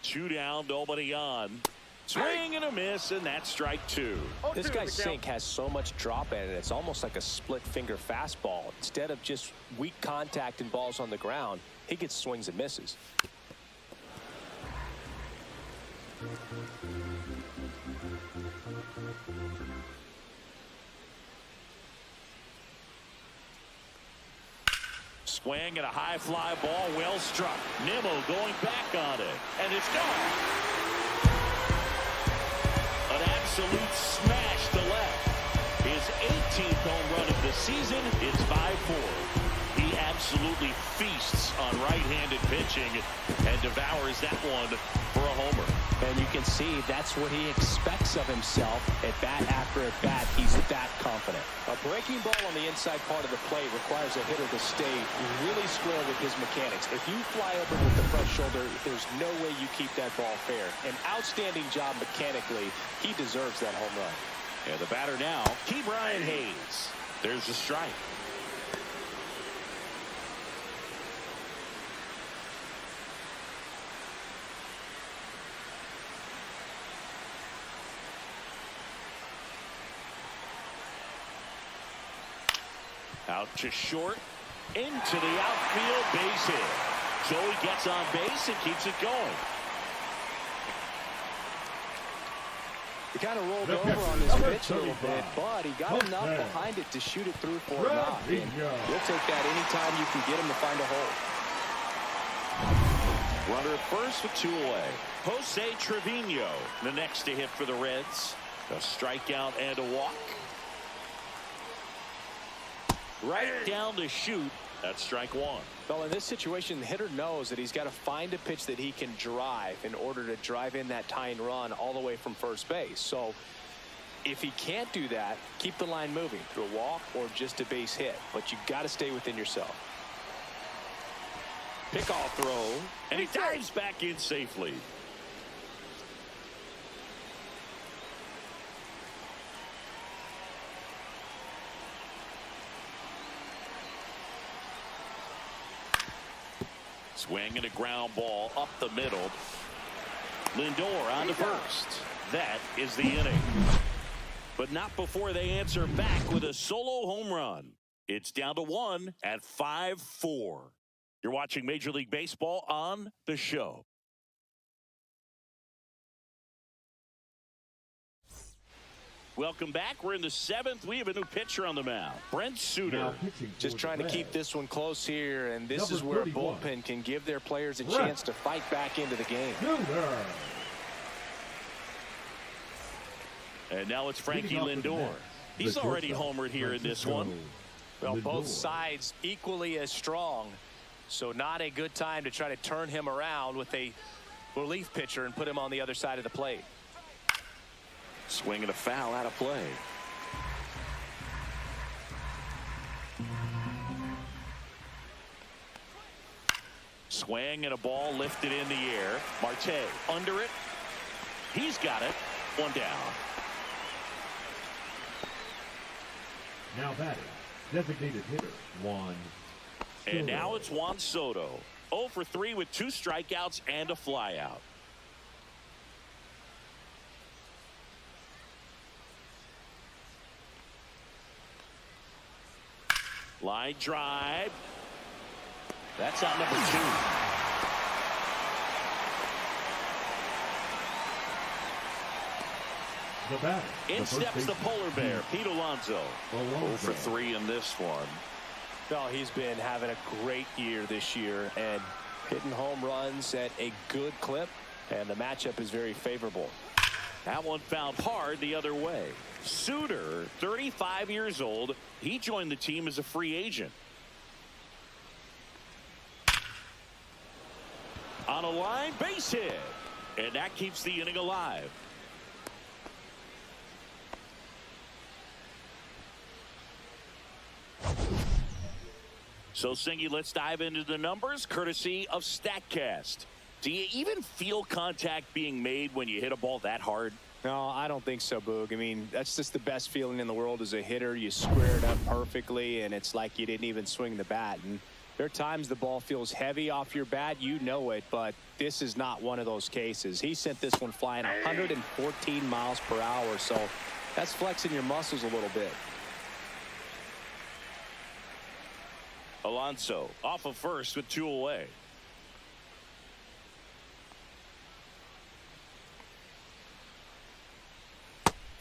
Two down, nobody on. Swing and a miss, and that's strike 2. This guy's sink has so much drop in it. It's almost like a split finger fastball. Instead of just weak contact and balls on the ground, he gets swings and misses. Swing and a high fly ball, well struck. Nimmo going back on it, and it's gone. An absolute smash to left. His 18th home run of the season. It's 5-4. He absolutely feasts on right-handed pitching and devours that one for a homer. And you can see that's what he expects of himself at bat after at bat. He's that confident. A breaking ball on the inside part of the plate requires a hitter to stay really square with his mechanics. If you fly over with the front shoulder, there's no way you keep that ball fair. An outstanding job mechanically. He deserves that home run. And the batter now, Brian Hayes. There's a strike. Out to short, into the outfield, base hit. Joey gets on base and keeps it going. He kind of rolled over on his pitch a little bit, but he got enough behind it to shoot it through for a knock. And you'll take that anytime you can get him to find a hole. Runner at first with 2 away. Jose Trevino, the next to hit for the Reds. A strikeout and a walk. Right down to shoot. That's strike 1. Well, in this situation, the hitter knows that he's got to find a pitch that he can drive in order to drive in that tying run all the way from first base. So if he can't do that, keep the line moving through a walk or just a base hit. But you've got to stay within yourself. Pickoff throw, and he dives back in safely. Swing and a ground ball up the middle. Lindor on to first. That is the inning. But not before they answer back with a solo home run. It's down to 1 at 5-4. You're watching Major League Baseball on The Show. Welcome back. We're in the 7th. We have a new pitcher on the mound, Brent Suter. Just trying to keep this one close here, and this is where a bullpen can give their players a chance to fight back into the game. And now it's Frankie Lindor. He's already homered here in this one. Well, both sides equally as strong, so not a good time to try to turn him around with a relief pitcher and put him on the other side of the plate. Swing and a foul out of play. Swing and a ball lifted in the air. Marte under it. He's got it. 1 down. Now batting, designated hitter, Juan Soto. And now it's Juan Soto. 0 for 3 with 2 strikeouts and a flyout. Line drive. That's out number 2. The batter. In steps the polar bear, Pete Alonso. 0 for 3 in this one. Well, he's been having a great year this year and hitting home runs at a good clip, and the matchup is very favorable. That one found hard the other way. Suter, 35 years old. He joined the team as a free agent. On a line, base hit. And that keeps the inning alive. So, Singy, let's dive into the numbers, courtesy of StatCast. Do you even feel contact being made when you hit a ball that hard? No, I don't think so, Boog. I mean, that's just the best feeling in the world as a hitter. You square it up perfectly, and it's like you didn't even swing the bat. And there are times the ball feels heavy off your bat. You know it, but this is not one of those cases. He sent this one flying 114 miles per hour, so that's flexing your muscles a little bit. Alonso off of first with 2 away.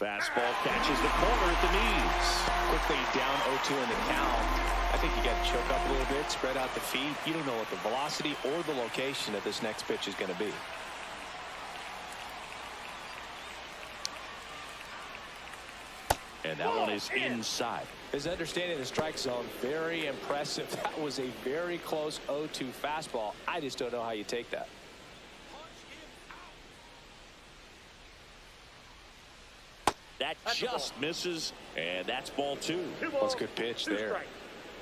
Fastball catches the corner at the knees. Quickly down 0-2 in the count. I think you got to choke up a little bit, spread out the feet. You don't know what the velocity or the location of this next pitch is going to be. And that one is inside. His understanding of the strike zone, very impressive. That was a very close 0-2 fastball. I just don't know how you take that. That just misses, and that's ball 2. That's a good pitch there.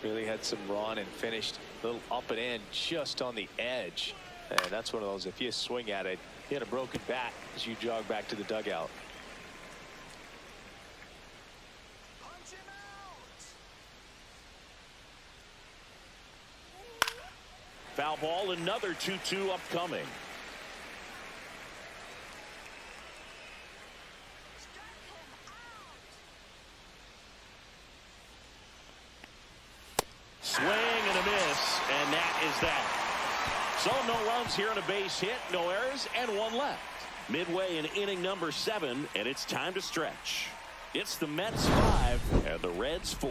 Really had some run and finished a little up and in just on the edge. And that's one of those, if you swing at it, you had a broken bat as you jog back to the dugout. Foul ball, another 2-2 upcoming. Swing and a miss, and that is that. So no runs here on a base hit, no errors, and one left. Midway in inning number 7, and it's time to stretch. It's the Mets 5 and the Reds 4.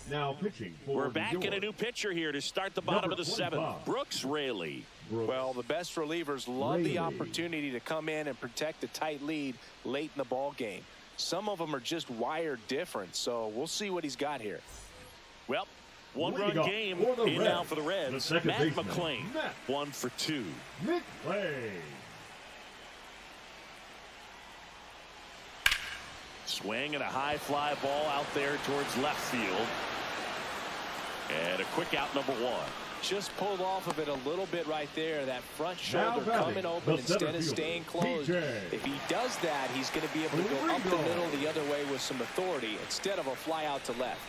Now pitching for We're back in a new pitcher here to start the bottom of the 7th. Brooks Raley. Well, the best relievers love the opportunity to come in and protect a tight lead late in the ball game. Some of them are just wired different, so we'll see what he's got here. Well, one-run game in now for the Reds. Matt McClain, 1 for 2. McClain. Swing and a high fly ball out there towards left field. And a quick out, number 1. Just pulled off of it a little bit right there. That front shoulder coming open instead of staying closed. If he does that, he's going to be able to go up the middle the other way with some authority instead of a fly out to left.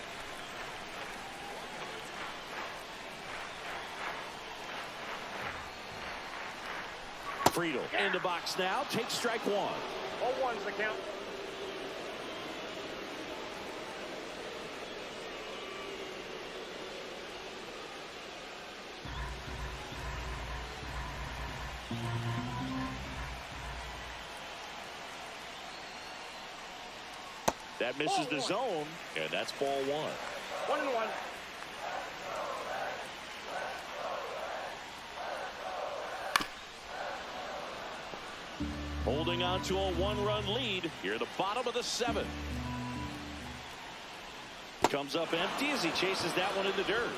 Friedel in the box now. Takes strike 1. 0-1's the count. That misses the zone, and that's ball 1. 1-1. Holding on to a 1-run lead here at the bottom of the 7th. Comes up empty as he chases that one in the dirt.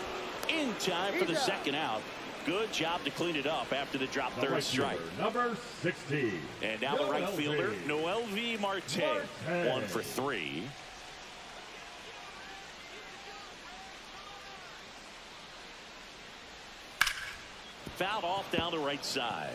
In time for the second out. Good job to clean it up after the drop third strike. Number 16. And now the right fielder, Mlb Marte, 1 for 3. Fouled off down the right side.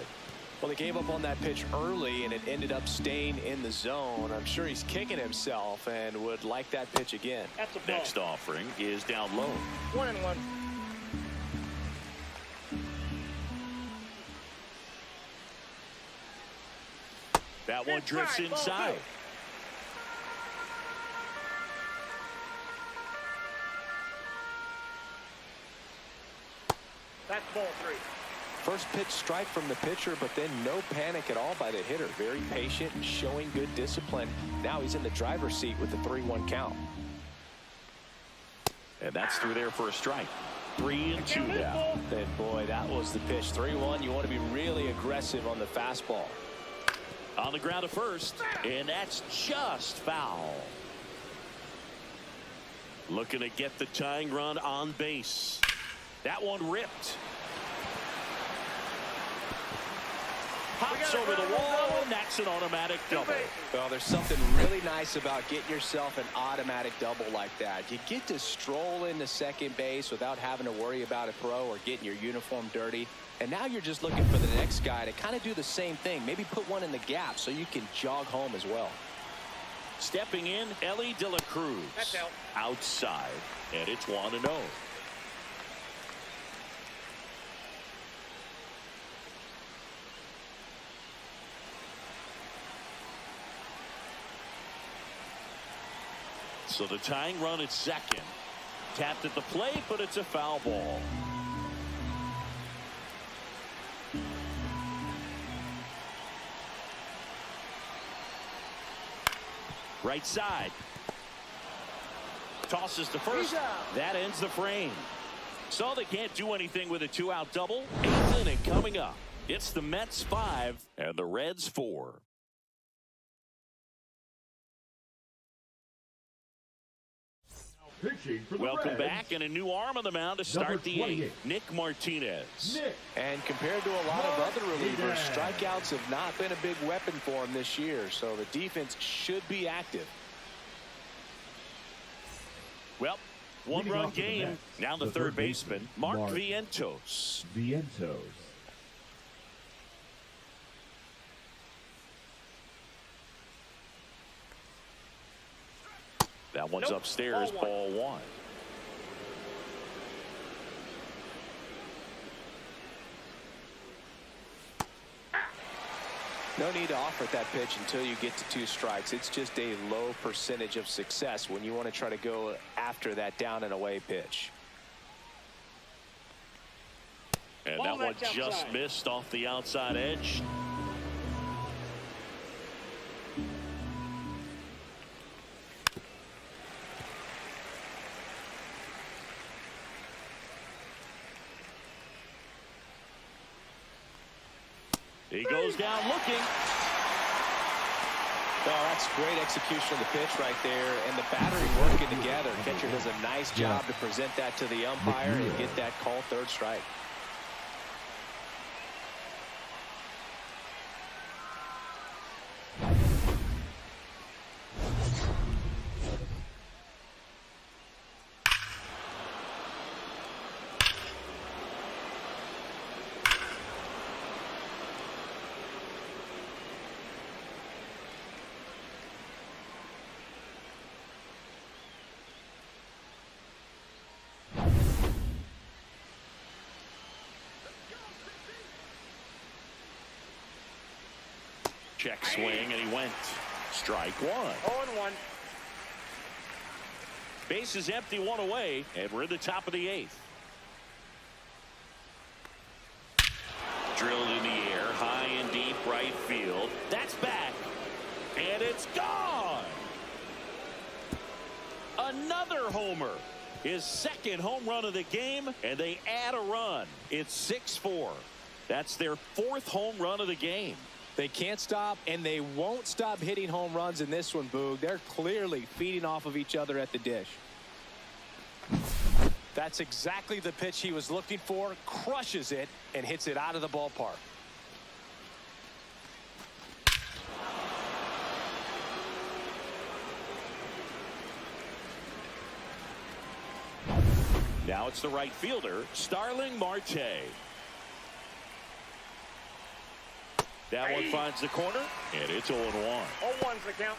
Well, they gave up on that pitch early, and it ended up staying in the zone. I'm sure he's kicking himself and would like that pitch again. That's a ball. Next offering is down low. 1-1. That one drifts inside. That's ball 3. First pitch strike from the pitcher, but then no panic at all by the hitter. Very patient and showing good discipline. Now he's in the driver's seat with the 3-1 count. And that's through there for a strike. 3-2 now. And boy, that was the pitch. 3-1. You want to be really aggressive on the fastball. On the ground at first, and that's just foul. Looking to get the tying run on base. That one ripped. Pops over the wall, and that's an automatic double. Well, there's something really nice about getting yourself an automatic double like that. You get to stroll into second base without having to worry about a throw or getting your uniform dirty. And now you're just looking for the next guy to kind of do the same thing. Maybe put one in the gap so you can jog home as well. Stepping in, Ellie De La Cruz. That's out. Outside, and it's 1-0. So the tying run at second. Tapped at the plate, but it's a foul ball. Right side. tosses to first. That ends the frame. So they can't do anything with a 2-out double. 8th inning coming up. It's the Mets 5 and the Reds 4. Welcome back, and a new arm on the mound to start the 8th. Nick Martinez. And compared to a lot of other relievers, strikeouts have not been a big weapon for him this year, so the defense should be active. Well, one-run game. Now the third baseman, Mark Vientos. That one's upstairs, ball 1. No need to offer that pitch until you get to 2 strikes. It's just a low percentage of success when you want to try to go after that down and away pitch. And that one just missed off the outside edge. He goes down looking. Oh, that's great execution of the pitch right there. And the battery working together. Catcher does a nice job to present that to the umpire and get that call, 3rd strike. Check swing, and he went. Strike 1. 0-1. Base is empty, 1 away, and we're in the top of the 8th. Drilled in the air, high and deep right field. That's back, and it's gone. Another homer. His 2nd home run of the game, and they add a run. It's 6-4. That's their 4th home run of the game. They can't stop, and they won't stop hitting home runs in this one, Boog. They're clearly feeding off of each other at the dish. That's exactly the pitch he was looking for. Crushes it and hits it out of the ballpark. Now it's the right fielder, Starling Marte. That one finds the corner, and it's 0-1. 0-1's the count.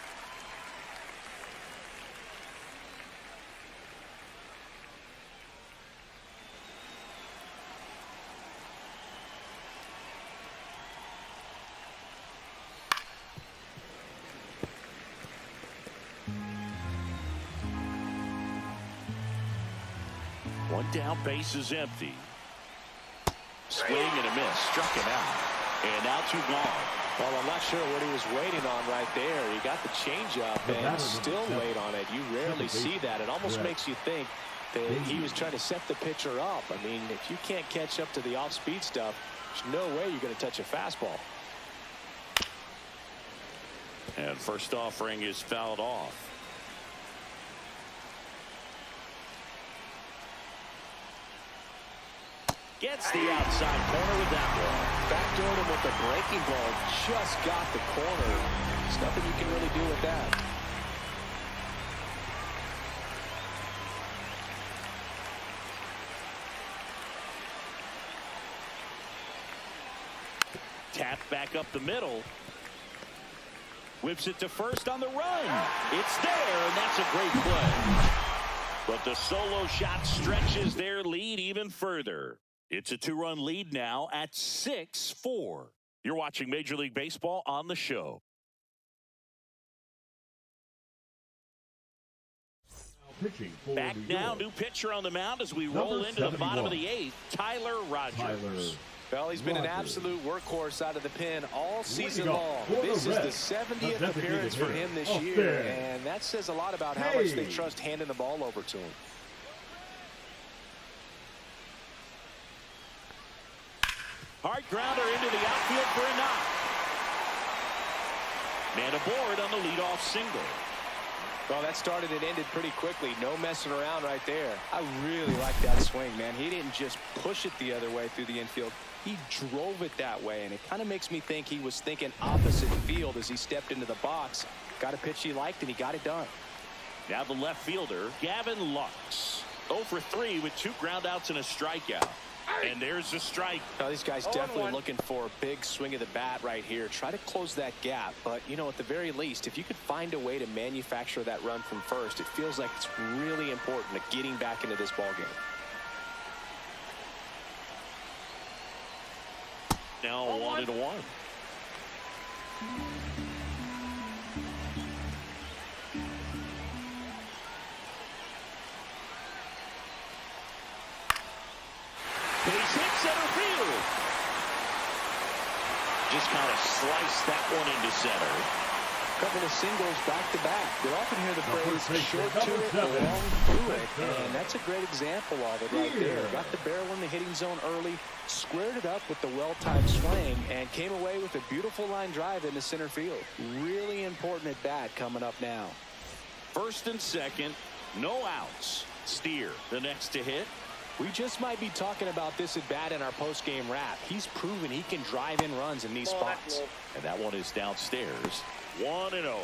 One down, base is empty. Swing and a miss, struck him out. And now 2 gone. Well, I'm not sure what he was waiting on right there. He got the changeup and still wait on it. You rarely see that. It almost makes you think that he was trying to set the pitcher up. I mean, if you can't catch up to the off-speed stuff, there's no way you're going to touch a fastball. And first offering is fouled off. Gets the outside corner with that one. Backdoored him with the breaking ball. Just got the corner. There's nothing you can really do with that. Tapped back up the middle. Whips it to first on the run. It's there, and that's a great play. But the solo shot stretches their lead even further. It's a 2-run lead now at 6-4. You're watching Major League Baseball on the show. Back now, new pitcher on the mound as we roll into the bottom of the 8th, Tyler Rogers. Well, he's been an absolute workhorse out of the pen all season long. This is the 70th appearance for him this year, and that says a lot about how much they trust handing the ball over to him. Hard grounder into the outfield for a knock. Man aboard on the leadoff single. Well, that started and ended pretty quickly. No messing around right there. I really like that swing, man. He didn't just push it the other way through the infield. He drove it that way, and it kind of makes me think he was thinking opposite field as he stepped into the box. Got a pitch he liked, and he got it done. Now the left fielder, Gavin Lux. 0 for 3 with 2 groundouts and a strikeout. And there's the strike. Now, these guys definitely looking for a big swing of the bat right here. Try to close that gap. But, you know, at the very least, if you could find a way to manufacture that run from first, it feels like it's really important to getting back into this ballgame. Now 1-1. Base hit center field. Just kind of sliced that one into center. Couple of singles back to back. You often hear the phrase short to it, long through it, and that's a great example of it right there. Got the barrel in the hitting zone early, squared it up with the well-timed swing, and came away with a beautiful line drive into center field. Really important at bat coming up now. First and second, no outs. Steer the next to hit. We just might be talking about this at bat in our post-game wrap. He's proven he can drive in runs in these spots. And that one is downstairs. 1-0.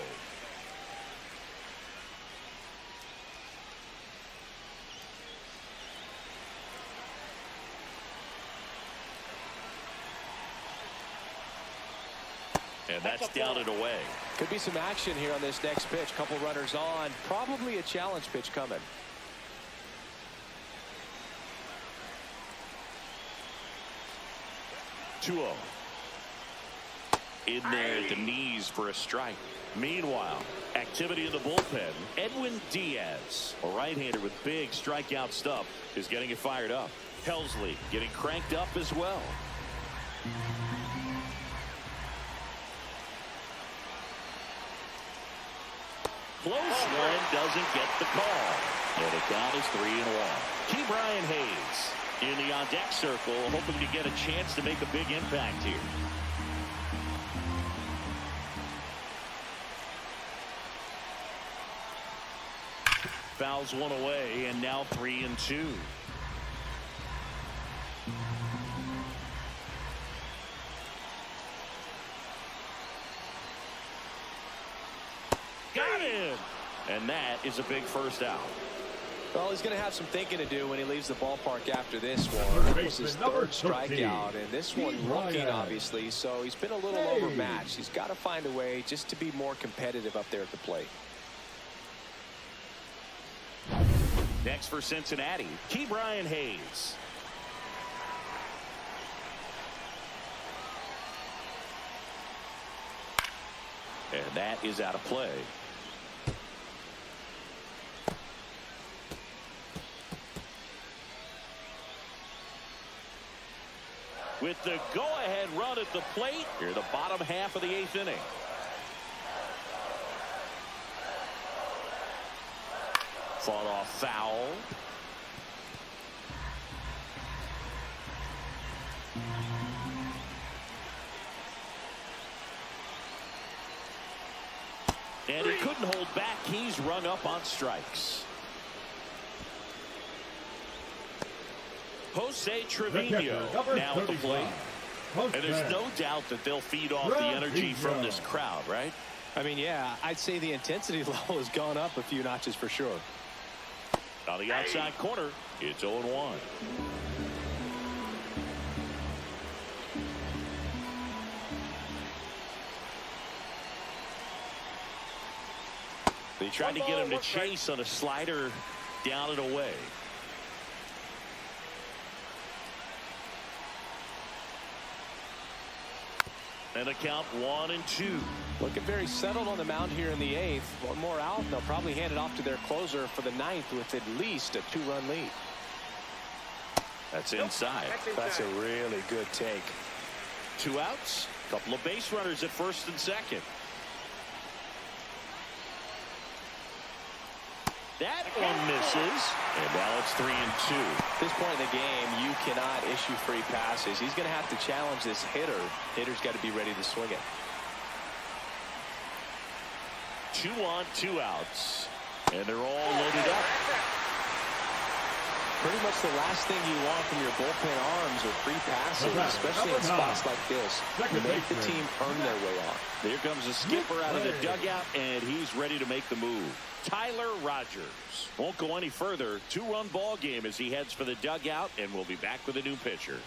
And that's down and away. Could be some action here on this next pitch. Couple runners on. Probably a challenge pitch coming. 2-0. In there at the knees for a strike. Meanwhile, activity in the bullpen. Edwin Diaz, a right-hander with big strikeout stuff, is getting it fired up. Helsley getting cranked up as well. Close one, doesn't get the call. And the count is 3-1. Key Brian Hayes in the on-deck circle, hoping to get a chance to make a big impact here. Fouls one away, and now 3-2. Got him! And that is a big first out. Well, he's going to have some thinking to do when he leaves the ballpark after this one. This is his third strikeout, and this one looking, obviously, so he's been a little overmatched. He's got to find a way just to be more competitive up there at the plate. Next for Cincinnati, Key Brian Hayes. And that is out of play. With the go-ahead run at the plate, here the bottom half of the 8th inning. Fought off foul. And he couldn't hold back. He's rung up on strikes. Jose Trevino now at the plate. And there's no doubt that they'll feed off the energy from this crowd, right? I mean, yeah, I'd say the intensity level has gone up a few notches for sure. On the outside corner, it's 0-1. They tried to get him to chase on a slider down and away. And a count 1-2. Looking very settled on the mound here in the 8th. One more out, and they'll probably hand it off to their closer for the 9th with at least a 2-run lead. That's inside. That's a really good take. 2 outs. Couple of base runners at first and second. That one misses. And now it's 3-2. At this point in the game, you cannot issue free passes. He's going to have to challenge this hitter. Hitter's got to be ready to swing it. 2 on, 2 outs. And they're all loaded up. Pretty much the last thing you want from your bullpen arms are free passes, especially in spots like this. Make the team earn their way on. There comes a skipper out of the dugout, and he's ready to make the move. Tyler Rogers won't go any further. 2-run ball game as he heads for the dugout, and we'll be back with a new pitcher.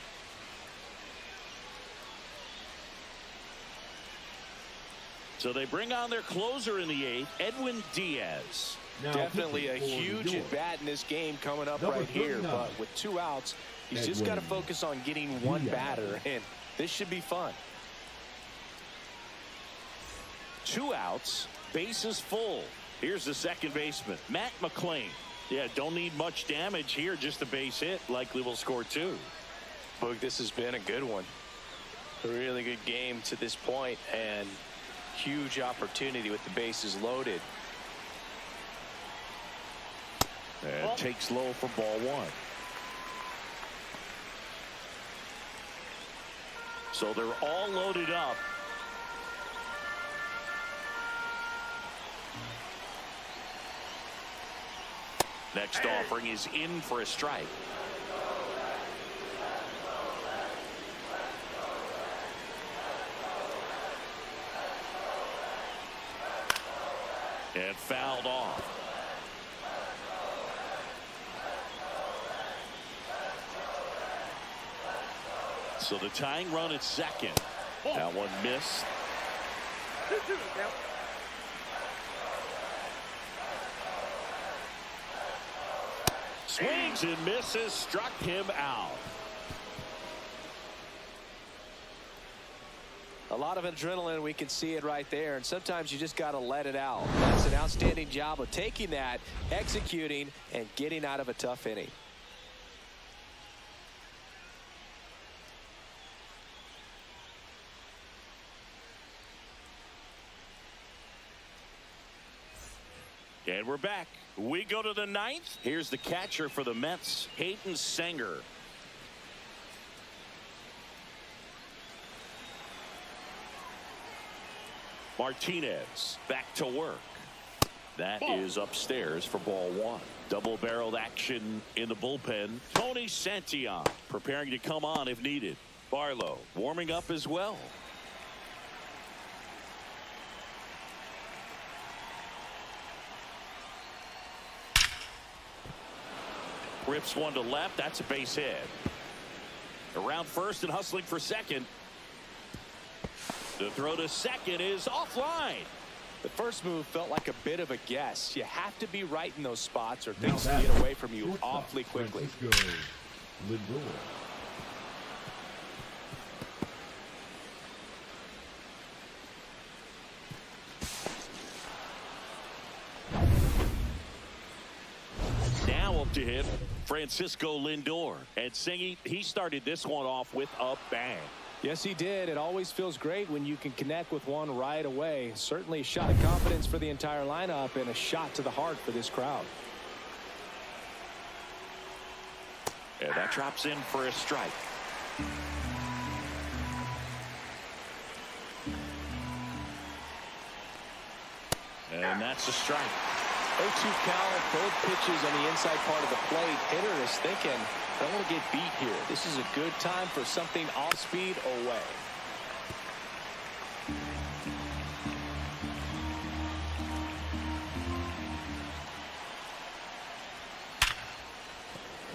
So they bring on their closer in the 8th, Edwin Diaz. Now Definitely a huge at-bat in this game coming up right here, but with 2 outs, he's just got to focus on getting one batter, and this should be fun. 2 outs, bases full. Here's the second baseman, Matt McClain. Yeah, don't need much damage here, just a base hit. Likely will score 2. Boog, this has been a good one. A really good game to this point, and huge opportunity with the bases loaded. And takes low for ball 1. So they're all loaded up. Next offering is in for a strike. And fouled off. So the tying run at second. That one missed. Swings and misses, struck him out. A lot of adrenaline, we can see it right there, and sometimes you just got to let it out. That's an outstanding job of taking that, executing, and getting out of a tough inning. And we're back. We go to the 9th. Here's the catcher for the Mets, Hayden Sanger. Martinez back to work. That is upstairs for ball 1. Double-barreled action in the bullpen. Tony Santillan preparing to come on if needed. Barlow warming up as well. Rips one to left. That's a base hit. Around first and hustling for second. The throw to second is offline. The first move felt like a bit of a guess. You have to be right in those spots or things can get away from you awfully quickly. Now up to him, Francisco Lindor. And Singy, he started this one off with a bang. Yes, he did. It always feels great when you can connect with one right away. Certainly a shot of confidence for the entire lineup and a shot to the heart for this crowd. And that drops in for a strike. And that's a strike. 0-2 count, both pitches on the inside part of the plate. Hitter is thinking, I don't want to get beat here. This is a good time for something off speed away.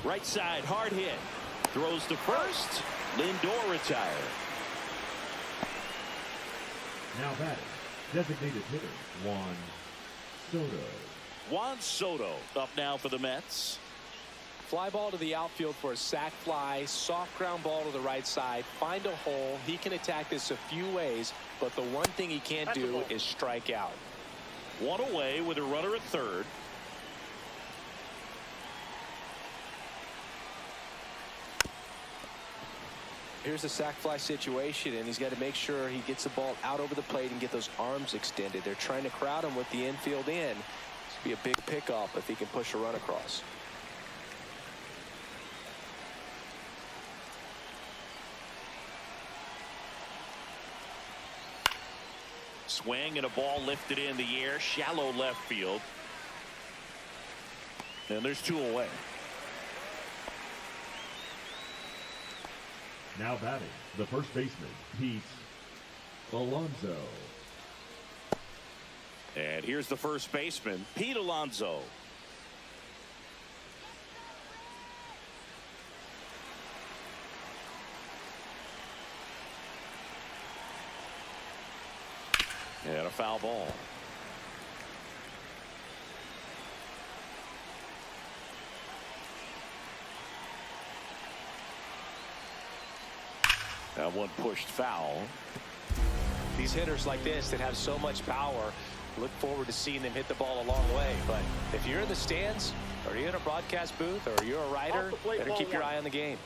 Right side, hard hit. Throws to first. Lindor retired. Now batting, designated hitter, Juan Soto. Juan Soto up now for the Mets. Fly ball to the outfield for a sac fly. Soft ground ball to the right side. Find a hole. He can attack this a few ways, but the one thing he can't do is strike out. One away with a runner at third. Here's the sac fly situation, and he's got to make sure he gets the ball out over the plate and get those arms extended. They're trying to crowd him with the infield in. This would be a big pickup if he can push a run across. Swing and a ball lifted in the air, shallow left field. And there's 2 away. Now batting, the first baseman, Pete Alonso. And here's the first baseman, Pete Alonso. And a foul ball. That one pushed foul. These hitters like this that have so much power, look forward to seeing them hit the ball a long way. But if you're in the stands, or you're in a broadcast booth, or you're a writer, better keep your eye on the game.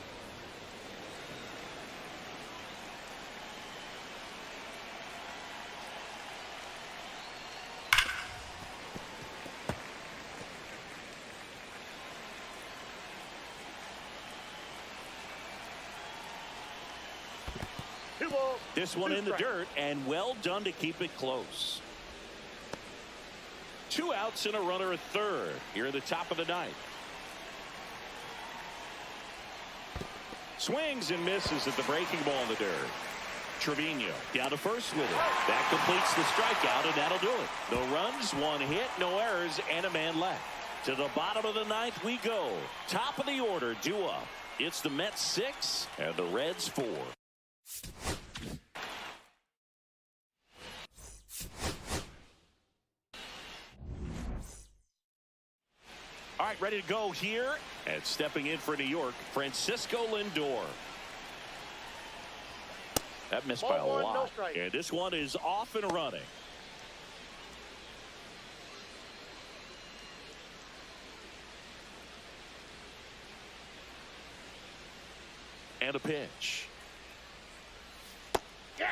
This one in the dirt, and well done to keep it close. 2 outs and a runner at third here at the top of the 9th. Swings and misses at the breaking ball in the dirt. Trevino down to first with it. That completes the strikeout, and that'll do it. No runs, 1 hit, no errors, and a man left. To the bottom of the 9th we go. Top of the order, due up. It's the Mets 6 and the Reds 4. All right, ready to go here. And stepping in for New York, Francisco Lindor. That missed by a lot. And this one is off and running. And a pitch. Yeah.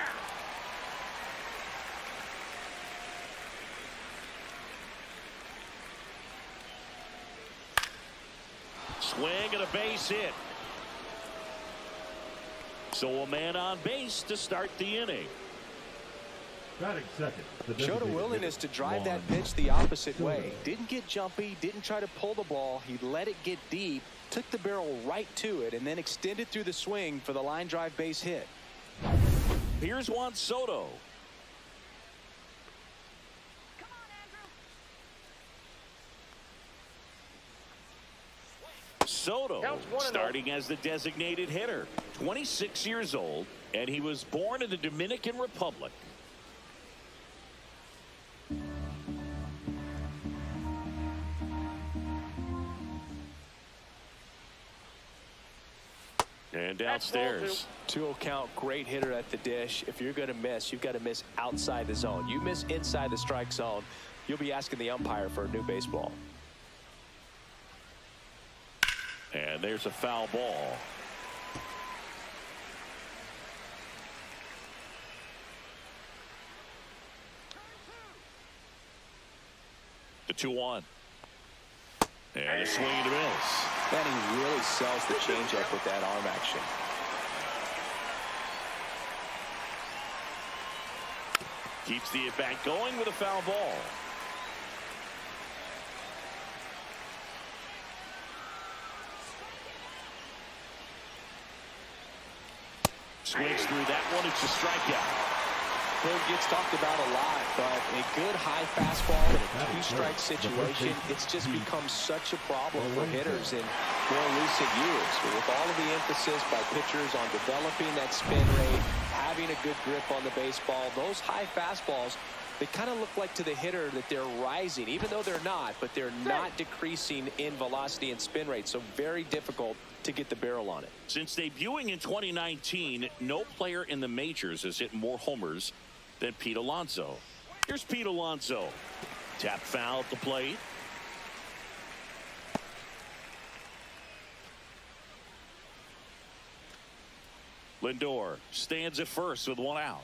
Swing and a base hit. So a man on base to start the inning. Batting second. Showed a willingness to drive that pitch the opposite way. Didn't get jumpy, didn't try to pull the ball. He let it get deep, took the barrel right to it, and then extended through the swing for the line drive base hit. Here's Juan Soto. Soto starting as the designated hitter, 26 years old, and he was born in the Dominican Republic. And downstairs. 2-0 count, great hitter at the dish. If you're going to miss, you've got to miss outside the zone. You miss inside the strike zone, you'll be asking the umpire for a new baseball. And there's a foul ball. The 2-1. And a swing and a miss. Man, he really sells the changeup with that arm action. Keeps the at-bat going with a foul ball. Swings through that one. It's a strikeout. Well, it gets talked about a lot, but a good high fastball in a 2-strike situation, it's just become such a problem for hitters in more recent years. With all of the emphasis by pitchers on developing that spin rate, having a good grip on the baseball, those high fastballs, they kind of look like to the hitter that they're rising, even though they're not, but they're not decreasing in velocity and spin rate, so very difficult to get the barrel on it. Since debuting in 2019, no player in the majors has hit more homers than Pete Alonso. Here's Pete Alonso. Tap foul at the plate. Lindor stands at first with one out.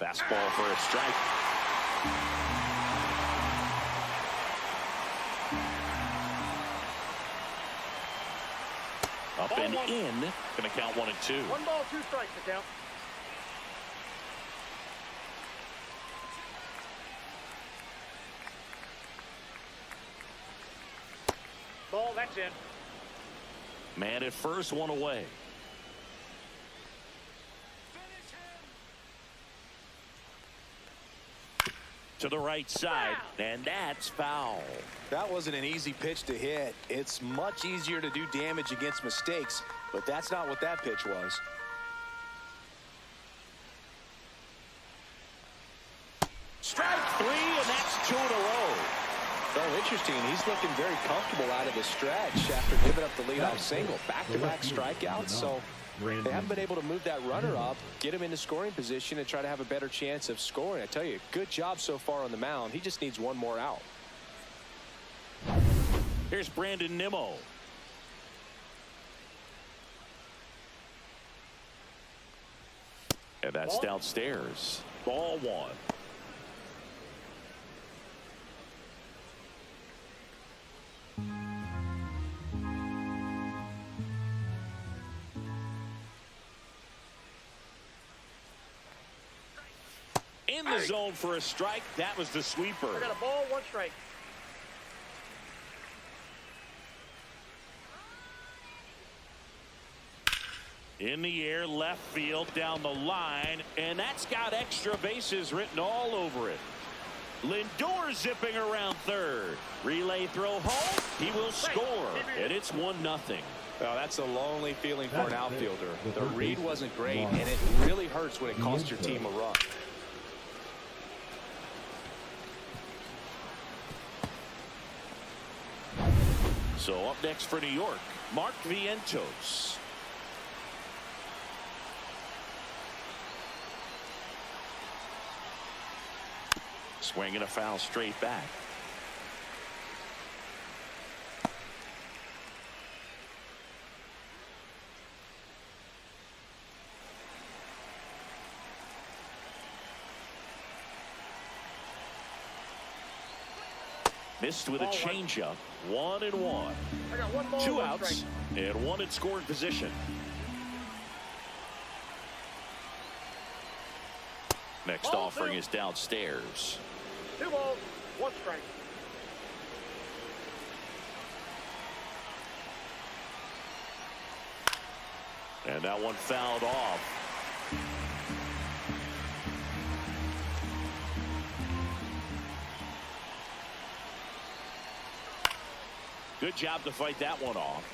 Fastball for a strike. Up and in. Going to count 1-2. 1 ball, 2 strikes to count. Ball, that's in. Man at first, one away. To the right side, and that's foul. That wasn't an easy pitch to hit. It's much easier to do damage against mistakes, but that's not what that pitch was. Strike 3, and that's 2 in a row. Oh, interesting. He's looking very comfortable out of the stretch after giving up the leadoff single. Back-to-back strikeouts, so they haven't been able to move that runner up, get him into scoring position, and try to have a better chance of scoring. I tell you, good job so far on the mound. He just needs one more out. Here's Brandon Nimmo. And that's downstairs. Ball 1. In the zone for a strike. That was the sweeper. I got a ball, 1 strike. In the air, left field, down the line, and that's got extra bases written all over it. Lindor zipping around third. Relay throw home. He will score, and it's 1-0. Well, that's a lonely feeling for an outfielder. The read wasn't great, and it really hurts when it costs your team a run. So up next for New York, Mark Vientos. Swinging a foul straight back. Missed with a changeup. 1-1. I got 1 ball, 2 1 outs strike. and 1 in scoring position. Next Ball offering 2. is downstairs. 2 balls, 1 strike. And that one fouled off. Good job to fight that one off.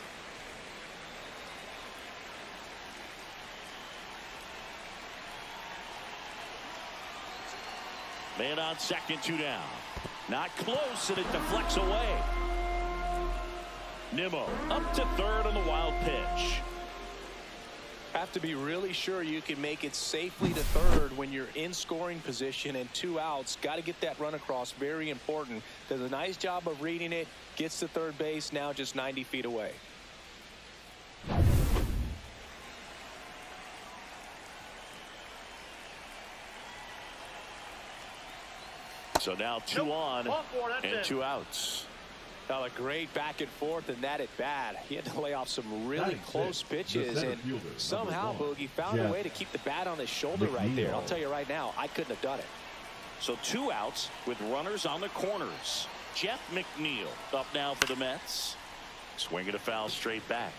Man on second, 2 down. Not close, and it deflects away. Nimmo up to third on the wild pitch. Have to be really sure you can make it safely to third when you're in scoring position and 2 outs. Got to get that run across. Very important. Does a nice job of reading it. Gets to third base, now just 90 feet away. So now 2 on and 2 outs. Now a great back and forth, and that at bat. He had to lay off some really close pitches, and somehow Boogie found a way to keep the bat on his shoulder right there. I'll tell you right now, I couldn't have done it. So 2 outs with runners on the corners. Jeff McNeil up now for the Mets. Swinging a foul straight back.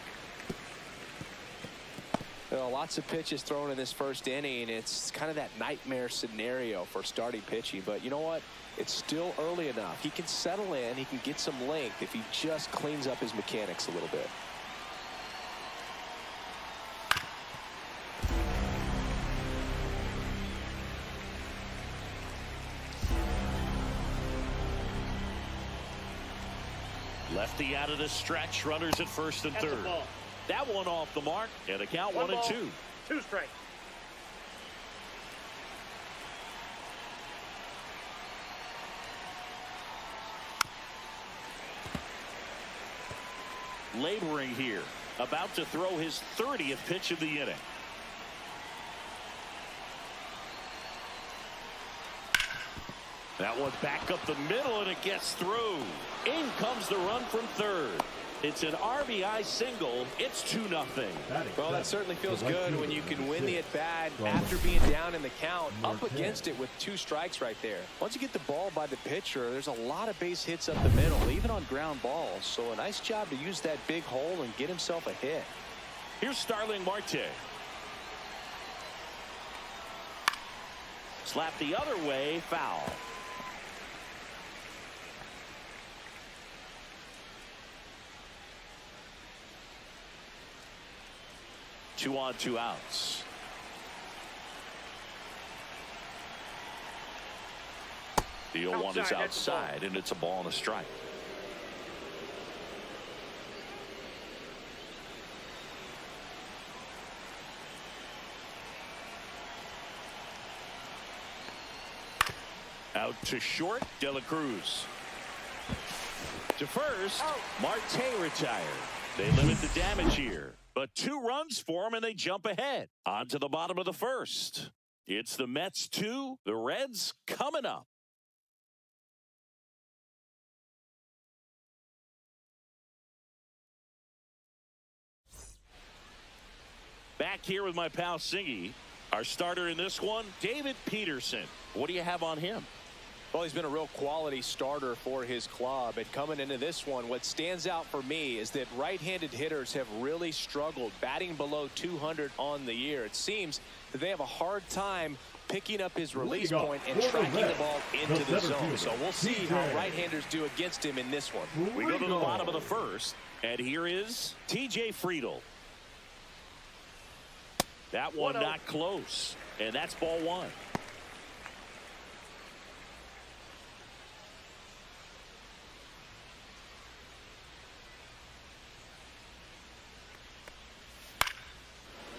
Well, lots of pitches thrown in this first inning. It's kind of that nightmare scenario for starting pitching. But you know what? It's still early enough. He can settle in. He can get some length if he just cleans up his mechanics a little bit. Lefty out of the stretch. Runners at first and third. That one off the mark, and a count 1-2. 2 strikes. laboring here. About to throw his 30th pitch of the inning. That one back up the middle, and it gets through. In comes the run from third. It's an RBI single. It's 2-0. Well, that certainly feels good when you can win the at-bat after being down in the count, up against it with 2 strikes right there. Once you get the ball by the pitcher, there's a lot of base hits up the middle, even on ground balls. So a nice job to use that big hole and get himself a hit. Here's Starling Marte. Slap the other way, foul. 2 on, 2 outs. The 0-1 is outside, and it's a ball and a strike. Out to short, De La Cruz. To first, Marte retired. They limit the damage here. But 2 runs for him, and they jump ahead. On to the bottom of the first. It's the Mets 2, the Reds coming up. Back here with my pal Singy. Our starter in this one, David Peterson. What do you have on him? Well, he's been a real quality starter for his club. And coming into this one, what stands out for me is that right-handed hitters have really struggled, batting below 200 on the year. It seems that they have a hard time picking up his release point and tracking the ball into the zone. So we'll see how right-handers do against him in this one. We go to the bottom of the first, and here is T.J. Friedl. That one not close, and that's ball 1.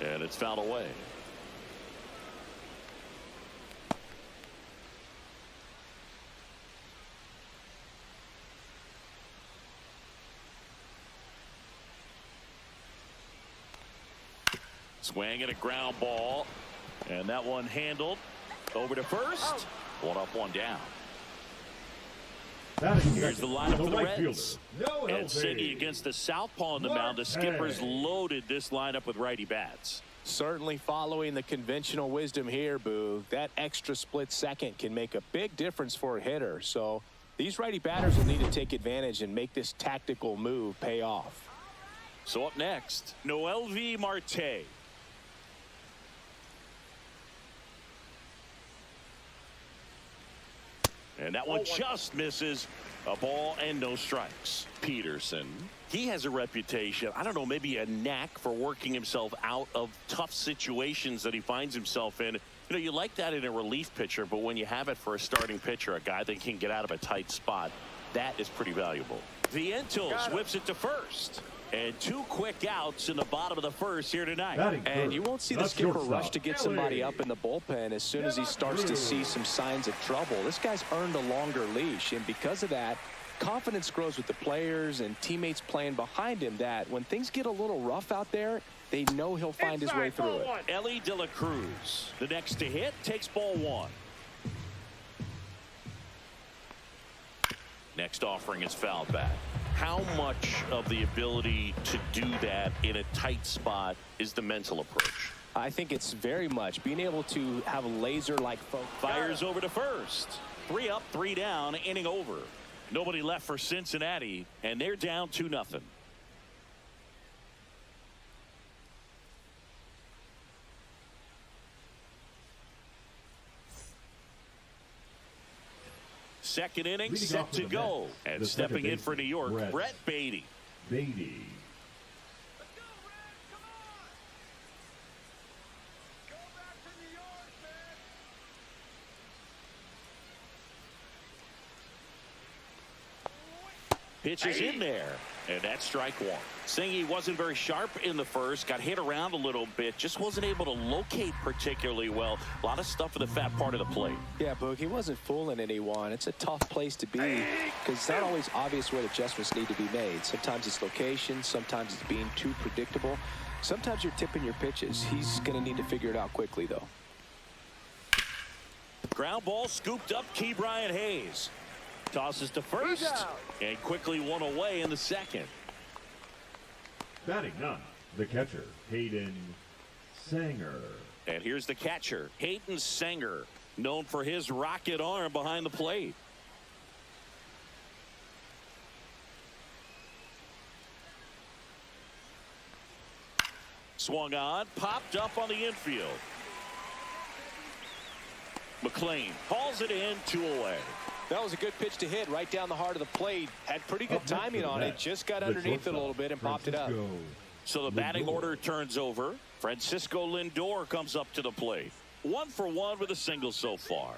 And it's fouled away. Swing and a ground ball. And that one handled. Over to first. 1 up, 1 down. Here's the lineup for the Reds. And Singy against the southpaw on the mound. The Skippers loaded this lineup with righty bats. Certainly following the conventional wisdom here, Boog. That extra split second can make a big difference for a hitter. So these righty batters will need to take advantage and make this tactical move pay off. So up next, Mlb Marte. And that one just misses. A ball and no strikes. Peterson, he has a reputation, I don't know, maybe a knack for working himself out of tough situations that he finds himself in. You know, you like that in a relief pitcher, but when you have it for a starting pitcher, a guy that can get out of a tight spot, that is pretty valuable. Vientos whips it to first. And 2 quick outs in the bottom of the first here tonight. And you won't see the skipper rush to get somebody up in the bullpen as soon as he starts to see some signs of trouble. This guy's earned a longer leash, and because of that, confidence grows with the players and teammates playing behind him, that when things get a little rough out there, they know he'll find his way through it. Ellie De La Cruz, the next to hit, takes ball 1. Next offering is fouled back. How much of the ability to do that in a tight spot is the mental approach? I think it's very much being able to have a laser-like focus. Fires over to first. 3 up, 3 down, inning over. Nobody left for Cincinnati, and they're down 2-0. Second inning set to go. And stepping in for New York, Brett Beatty. Pitch is in there. And that's strike one. Singy wasn't very sharp in the first, got hit around a little bit, just wasn't able to locate particularly well. A lot of stuff in the fat part of the plate. Yeah, Boog, he wasn't fooling anyone. It's a tough place to be because it's not always obvious what adjustments need to be made. Sometimes it's location, sometimes it's being too predictable. Sometimes you're tipping your pitches. He's going to need to figure it out quickly, though. Ground ball scooped up, Key Brian Hayes. Tosses to first and quickly one away in the second. Batting none, the catcher, Hayden Sanger. And here's the catcher, Hayden Sanger, known for his rocket arm behind the plate. Swung on, popped up on the infield. McLean hauls it in, 2 away. That was a good pitch to hit right down the heart of the plate. Had pretty good timing on it. Just got underneath it a little bit and popped it up. So the batting order turns over. Francisco Lindor comes up to the plate. 1 for 1 with a single so far.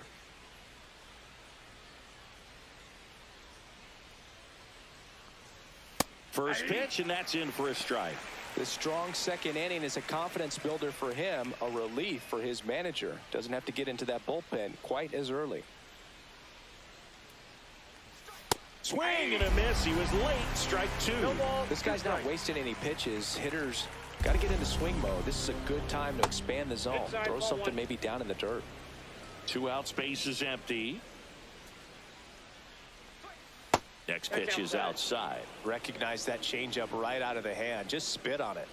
First pitch, and that's in for a strike. The strong second inning is a confidence builder for him, a relief for his manager. Doesn't have to get into that bullpen quite as early. Swing and a miss. He was late. Strike 2. This guy's not wasting any pitches. Hitters got to get into swing mode. This is a good time to expand the zone. Throw something maybe down in the dirt. 2 outs, base is empty. Next pitch is outside. Recognize that changeup right out of the hand. Just spit on it.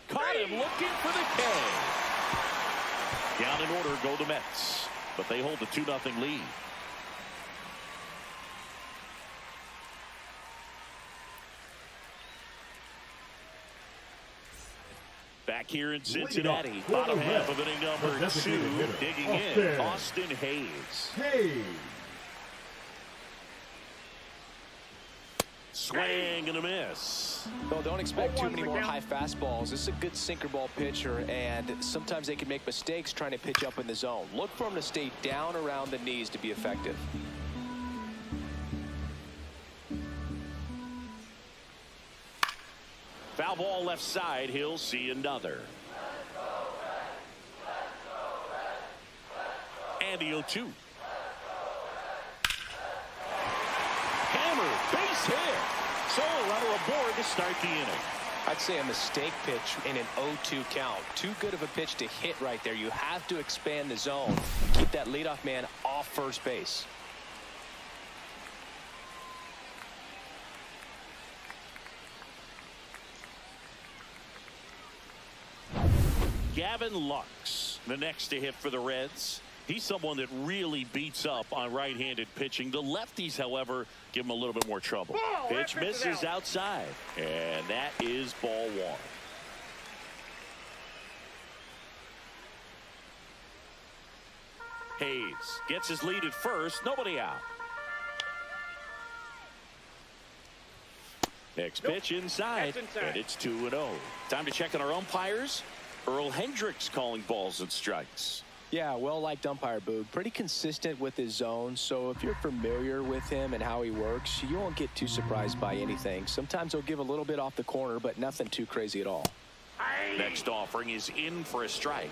Caught him looking for the K. Down in order go the Mets, but they hold the 2-0 lead. Back here in Cincinnati, bottom half of inning number 2, digging in, Austin Hayes. Swing and a miss. Well, don't expect too many more high fastballs. This is a good sinker ball pitcher, and sometimes they can make mistakes trying to pitch up in the zone. Look for him to stay down around the knees to be effective. Foul ball left side. He'll see another. And the 0-2. Hammer, base hit. So a runner aboard to start the inning. I'd say a mistake pitch in an 0-2 count. Too good of a pitch to hit right there. You have to expand the zone. Keep that leadoff man off first base. Gavin Lux, the next to hit for the Reds. He's someone that really beats up on right-handed pitching. The lefties, however, give him a little bit more trouble. Pitch misses outside, and that is ball 1. Hayes gets his lead at first. Nobody out. Next pitch inside, and it's 2-0. Time to check on our umpires. Earl Hendricks calling balls and strikes. Yeah, well-liked umpire, Boog. Pretty consistent with his zone, so if you're familiar with him and how he works, you won't get too surprised by anything. Sometimes he'll give a little bit off the corner, but nothing too crazy at all. Next offering is in for a strike.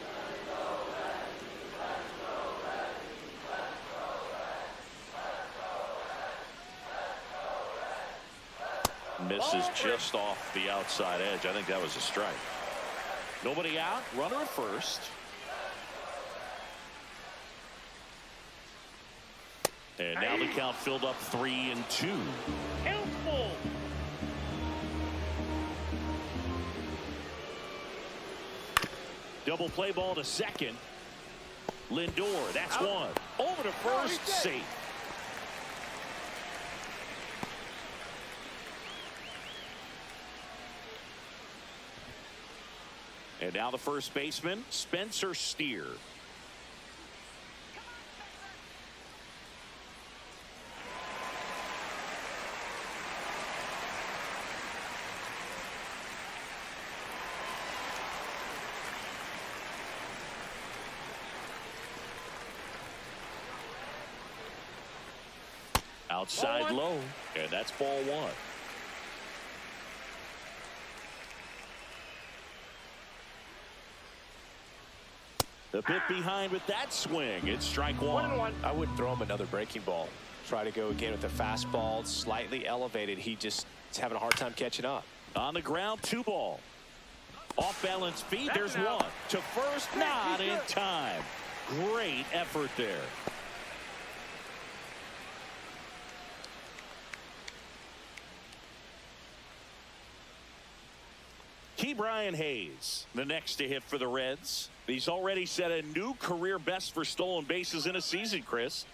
Misses just off the outside edge. I think that was a strike. Nobody out. Runner at first. And now the count filled up 3-2. Helpful. Double play ball to second. Lindor, that's one. Over to first, safe. And now the first baseman, Spencer Steer. Outside low, and that's ball one. The bit behind with that swing. It's strike one. I wouldn't throw him another breaking ball. Try to go again with the fastball, slightly elevated. He just is having a hard time catching up. On the ground, 2 ball. Off balance feet, there's one. To first, not in time. Great effort there. Brian Hayes, the next to hit for the Reds. He's already set a new career best for stolen bases in a season, Chris.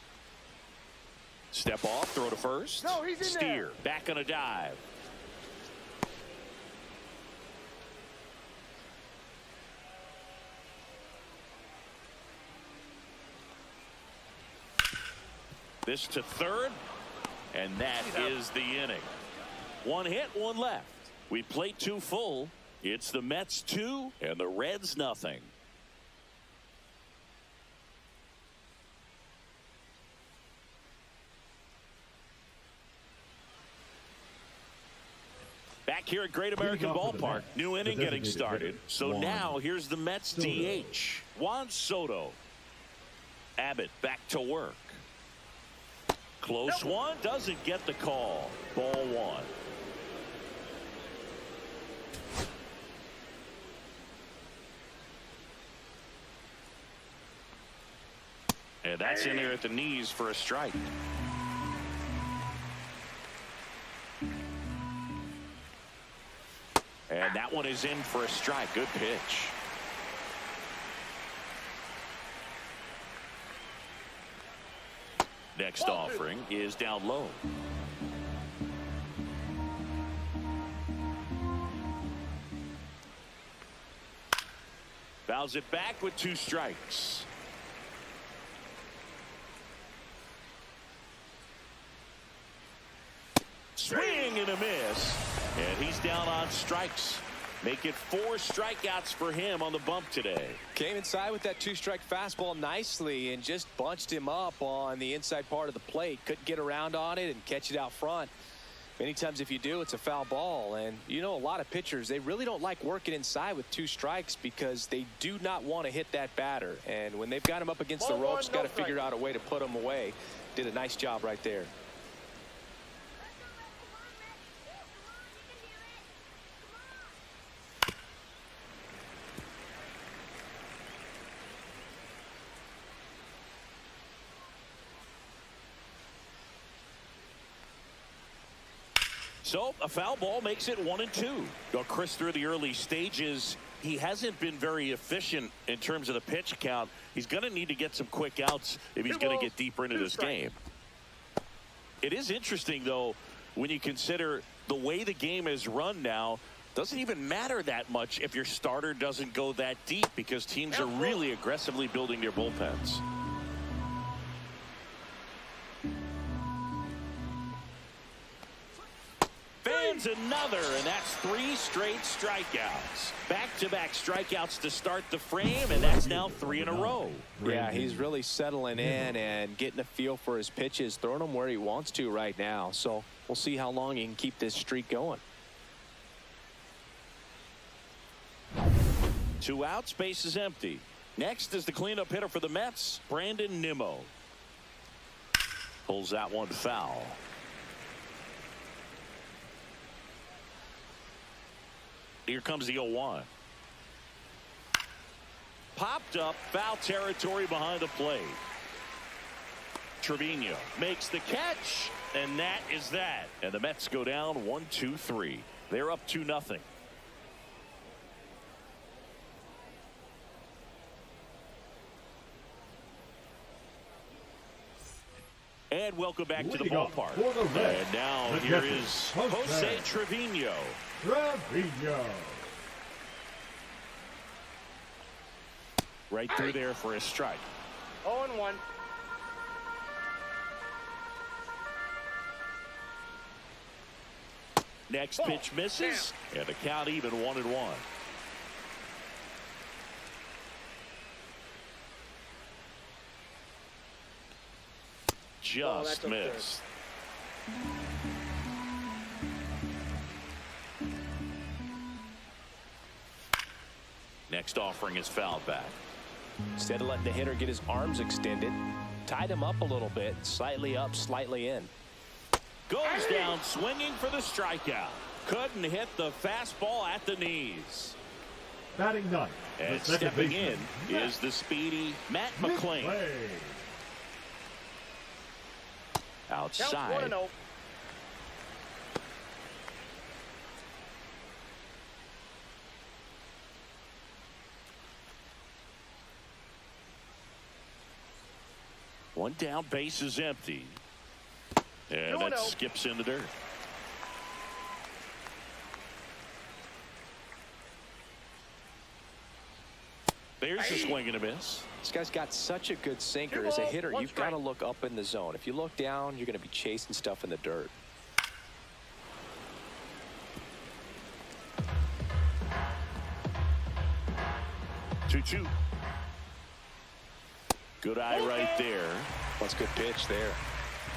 Step off, throw to first. No, he's in Steer, there. back on a dive. This to third, and that is the inning. 1 hit, 1 left. We played 2 full. It's the Mets 2 and the Reds nothing. Back here at Great American Ballpark, new inning getting started. So now here's the Mets DH, Juan Soto. Abbott back to work. Close one, doesn't get the call. Ball 1. And that's in there at the knees for a strike. And that one is in for a strike. Good pitch. Next offering is down low. Fouls it back with 2 strikes. Swing and a miss. And he's down on strikes. Make it 4 strikeouts for him on the bump today. Came inside with that 2-strike fastball nicely and just bunched him up on the inside part of the plate. Couldn't get around on it and catch it out front. Many times if you do, it's a foul ball. And you know, a lot of pitchers, they really don't like working inside with 2 strikes because they do not want to hit that batter. And when they've got him up against the ropes, got to figure out a way to put him away. Did a nice job right there. So a foul ball makes it 1-2. Well, Chris, through the early stages, he hasn't been very efficient in terms of the pitch count. He's going to need to get some quick outs if he's going to get deeper into this game. It is interesting, though, when you consider the way the game is run now. Doesn't even matter that much if your starter doesn't go that deep because teams are really aggressively building their bullpens. Another, and that's 3 straight strikeouts. Back-to-back strikeouts to start the frame, and that's now 3 in a row. Yeah, he's really settling in and getting a feel for his pitches, throwing them where he wants to right now. So we'll see how long he can keep this streak going. 2 outs, base is empty. Next is the cleanup hitter for the Mets, Brandon Nimmo. Pulls that one foul. Here comes the 0-1. Popped up, foul territory behind the plate. Trevino makes the catch, and that is that. And the Mets go down 1-2-3. They're up 2-0. And welcome back to the ballpark. And now here is Jose Trevino. Right through there for a strike. 0-1. Next pitch misses, and the count even 1-1. Just missed. Next offering is fouled back. Instead of letting the hitter get his arms extended, tied him up a little bit, slightly up, slightly in. Goes down swinging for the strikeout. Couldn't hit the fastball at the knees. Batting ninth. And stepping in is the speedy Matt McClain. Outside. One down, base is empty. And that skips in the dirt. There's a swing and a miss. This guy's got such a good sinker. As a hitter, you've got to look up in the zone. If you look down, you're going to be chasing stuff in the dirt. Two. Good eye right there. That's a good pitch there.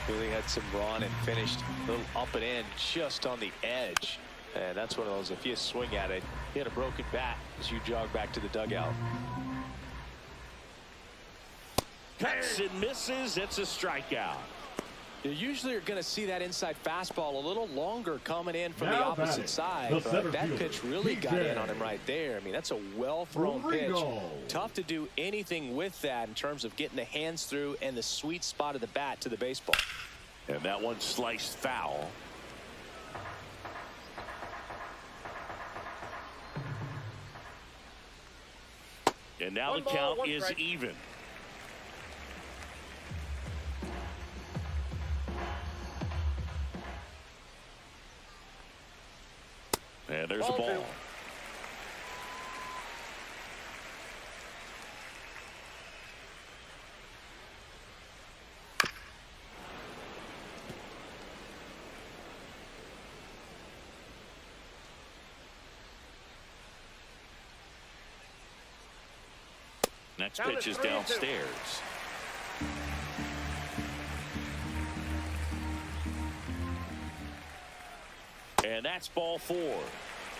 Really had some run and finished a little up and in just on the edge. And that's one of those, if you swing at it, you hit a broken bat as you jog back to the dugout. Cuts and misses. It's a strikeout. You usually are going to see that inside fastball a little longer coming in from the opposite side. But that pitch really got in on him right there. I mean, that's a well-thrown pitch. Tough to do anything with that in terms of getting the hands through and the sweet spot of the bat to the baseball. And that one sliced foul. And now the count is even. And there's a ball. Next pitch is downstairs. And that's ball 4.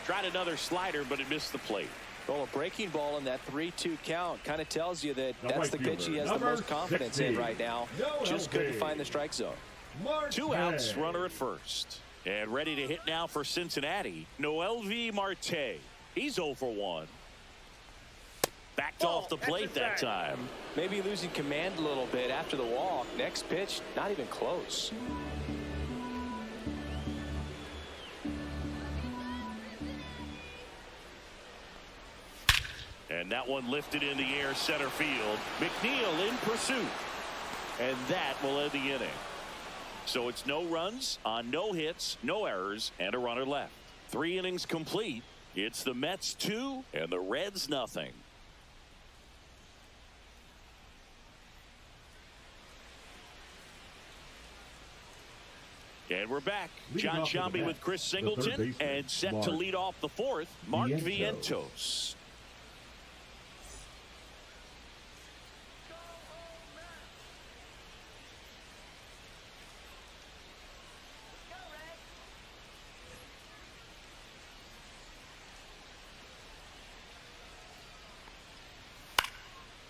Tried another slider, but it missed the plate. Well, a breaking ball in that 3-2 count kind of tells you that that's the pitch he has the most confidence in right now. Just couldn't find the strike zone. 2 outs, runner at first. And ready to hit now for Cincinnati, Mlb Marte. He's 0 for 1. Backed off the plate that time. Maybe losing command a little bit after the walk. Next pitch, not even close. And that one lifted in the air, center field. McNeil in pursuit. And that will end the inning. So it's no runs on no hits, no errors, and a runner left. 3 innings complete. It's the Mets 2 and the Reds nothing. And we're back. John Shambi with Chris Singleton, and set to lead off the 4th, Mark Vientos.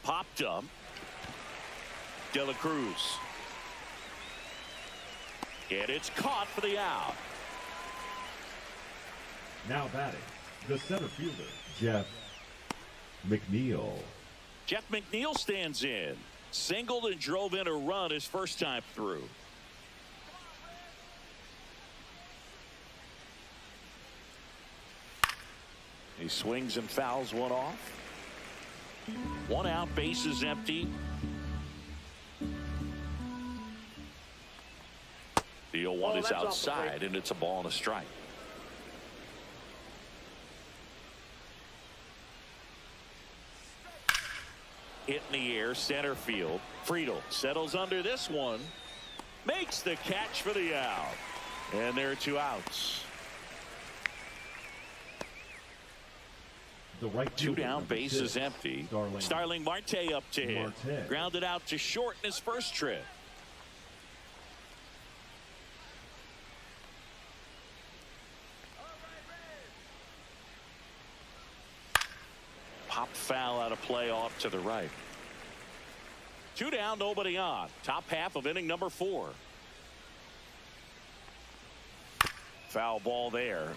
Popped up. De La Cruz. And it's caught for the out. Now batting, the center fielder, Jeff McNeil. Jeff McNeil stands in. Singled and drove in a run his first time through. He swings and fouls one off. 1 out, base is empty. The 0-1 is outside, and it's a ball and a strike. Hit in the air, center field. Friedel settles under this one. Makes the catch for the out. And there are 2 outs. The right 2 down, base is empty. Starling Marte up to hit. Grounded out to short in his first trip. pop foul out of play off to the right. 2 down, nobody on. Top half of inning number 4. Foul ball there.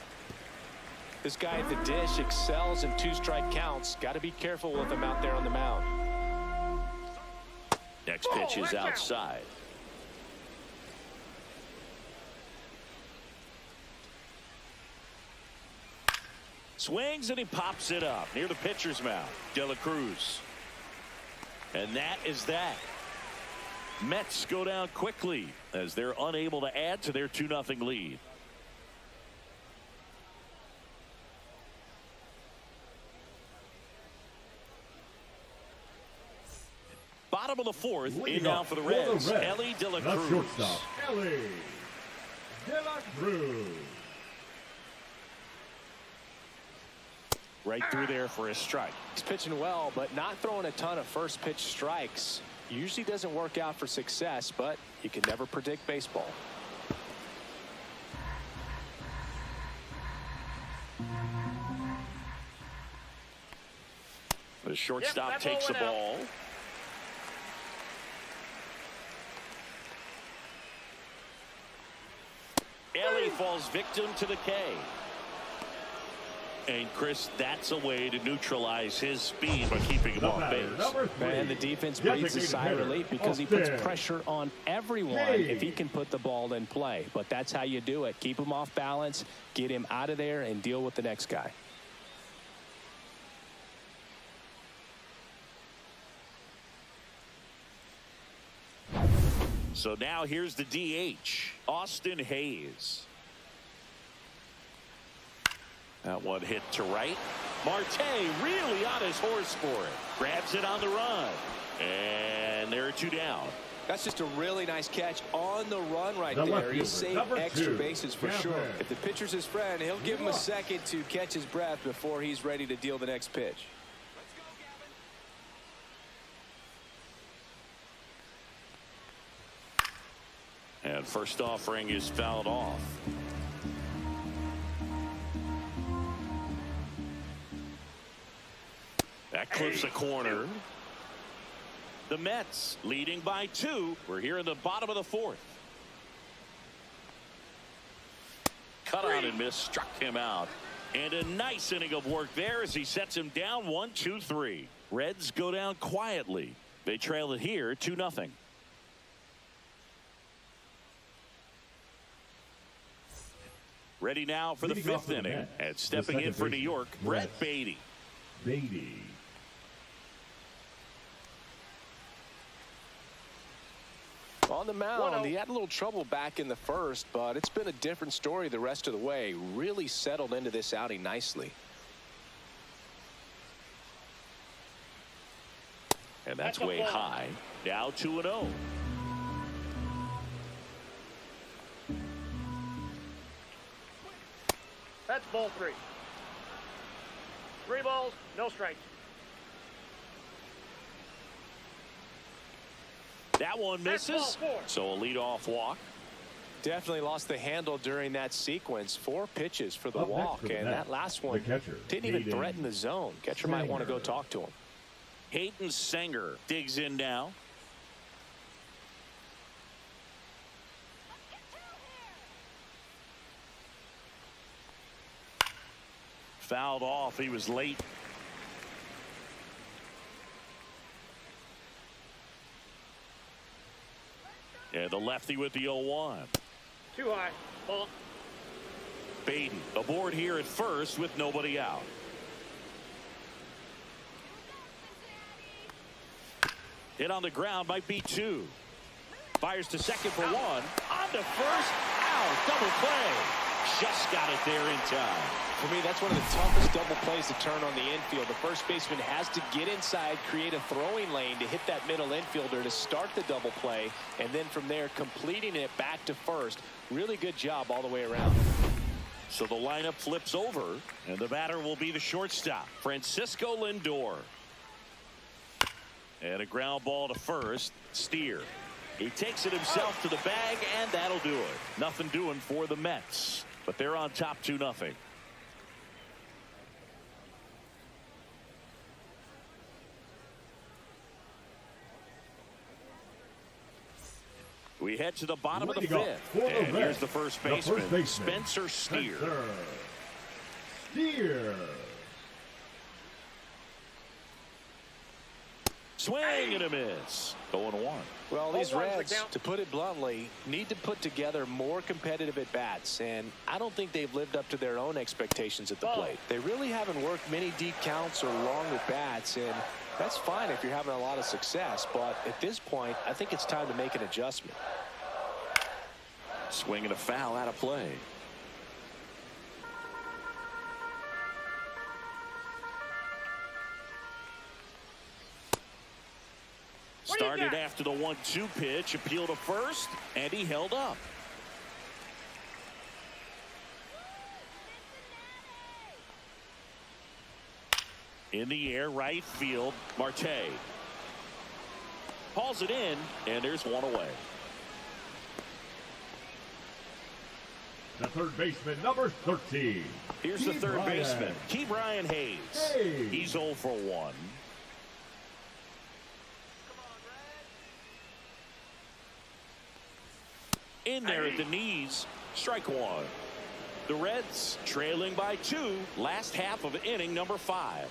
This guy at the dish excels in 2-strike counts. Got to be careful with him out there on the mound. Next pitch is outside. Swings and he pops it up near the pitcher's mound. De La Cruz. And that is that. Mets go down quickly as they're unable to add to their 2-0 lead. Bottom of the 4th, in now for the Reds, Ellie De La Cruz. Shortstop, Ellie De La Cruz. Right through there for a strike. He's pitching well, but not throwing a ton of first pitch strikes. Usually doesn't work out for success, but you can never predict baseball. The shortstop takes the ball. Ellie falls victim to the K. And Chris, that's a way to neutralize his speed by keeping him off base. And the defense breathes a sigh of relief because he puts pressure on everyone if he can put the ball in play. But that's how you do it. Keep him off balance, get him out of there, and deal with the next guy. So now here's the DH, Austin Hayes. That one hit to right. Marte really on his horse for it. Grabs it on the run. And there are 2 down. That's just a really nice catch on the run right there. He saved extra bases for sure. If the pitcher's his friend, he'll give him a second to catch his breath before he's ready to deal the next pitch. And first offering is fouled off. That clips a corner. The Mets leading by 2. We're here in the bottom of the 4th. Cut on and miss, struck him out. And a nice inning of work there as he sets him down 1-2-3. Reds go down quietly. They trail it here 2-0. Ready now for the 5th inning. And stepping in for New York, Brett Beatty. On the mound, he had a little trouble back in the first, but it's been a different story the rest of the way. Really settled into this outing nicely. And that's way high. Now 2-0. That's ball 3. 3 balls, no strikes. That one misses. So a leadoff walk. Definitely lost the handle during that sequence. 4 pitches for the walk, and that last one didn't even threaten the zone. Catcher might want to go talk to him. Hayden Sanger digs in now. Fouled off. He was late. And the lefty with the 0-1. Too high. Ball. Beatty aboard here at first with nobody out. Hit on the ground, might be 2. Fires to second for 1. On to first. Out. Double play. Just got it there in time. For me, that's one of the toughest double plays to turn on the infield. The first baseman has to get inside, create a throwing lane to hit that middle infielder to start the double play, and then from there completing it back to first. Really good job all the way around. So the lineup flips over, and the batter will be the shortstop, Francisco Lindor. And a ground ball to first. Steer. He takes it himself to the bag, and that'll do it. Nothing doing for the Mets, but they're on top 2-0. We head to the bottom of the Leading off fifth. for the And Reds, here's the first baseman, Spencer Steer. Steer. Swing and a miss. 0-1. Well, these Reds, to put it bluntly, need to put together more competitive at-bats, and I don't think they've lived up to their own expectations at the plate. They really haven't worked many deep counts or long at-bats, and that's fine if you're having a lot of success, but at this point, I think it's time to make an adjustment. Swing and a foul out of play. Started after the 1-2 pitch, appeal to first, and he held up. In the air, right field, Marte. Hauls it in, and there's one away. The third baseman, number 13. Here's the third baseman, Ke'Bryan Hayes. He's 0 for 1. In there at the knees, strike one. The Reds trailing by 2, last half of inning number 5.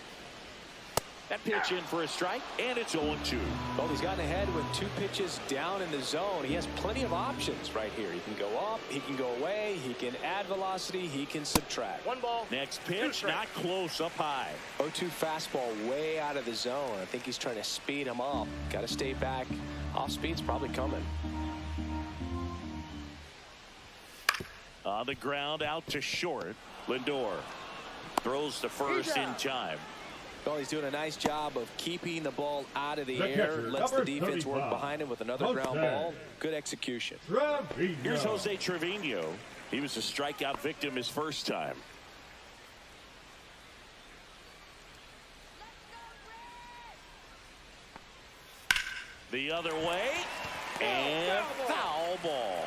That pitch in for a strike, and it's 0-2. Well, he's gotten ahead with 2 pitches down in the zone. He has plenty of options right here. He can go up, he can go away, he can add velocity, he can subtract. 1 ball. Next pitch, not close, up high. 0-2 fastball way out of the zone. I think he's trying to speed him up. Got to stay back. Off speed's probably coming. On the ground, out to short. Lindor throws to first in time. Well, he's doing a nice job of keeping the ball out of the The air. catcher, Lets the number defense work 35, behind him with another ground ball. Good execution. Trevino. Here's Jose Trevino. He was a strikeout victim his first time. The other way, and foul ball.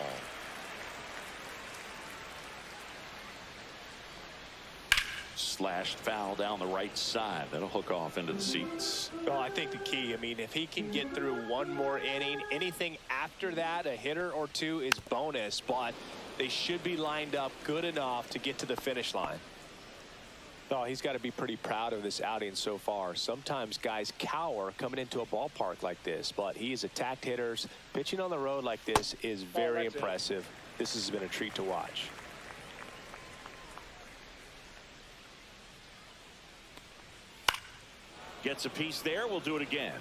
Slashed foul down the right side. That'll hook off into the seats. Well, I think the key, I mean, if he can get through one more inning, anything after that, a hitter or 2 is bonus, but they should be lined up good enough to get to the finish line. Oh, he's got to be pretty proud of this outing so far. Sometimes guys cower coming into a ballpark like this, but he has attacked hitters. Pitching on the road like this is very impressive. This has been a treat to watch. Gets a piece there. We'll do it again.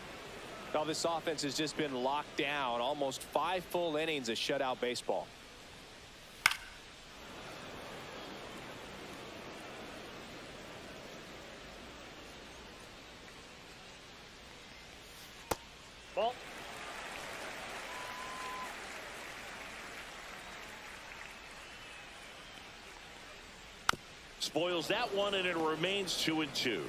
Now this offense has just been locked down. Almost 5 full innings of shutout baseball. Ball. Spoils that one, and it remains 2-2.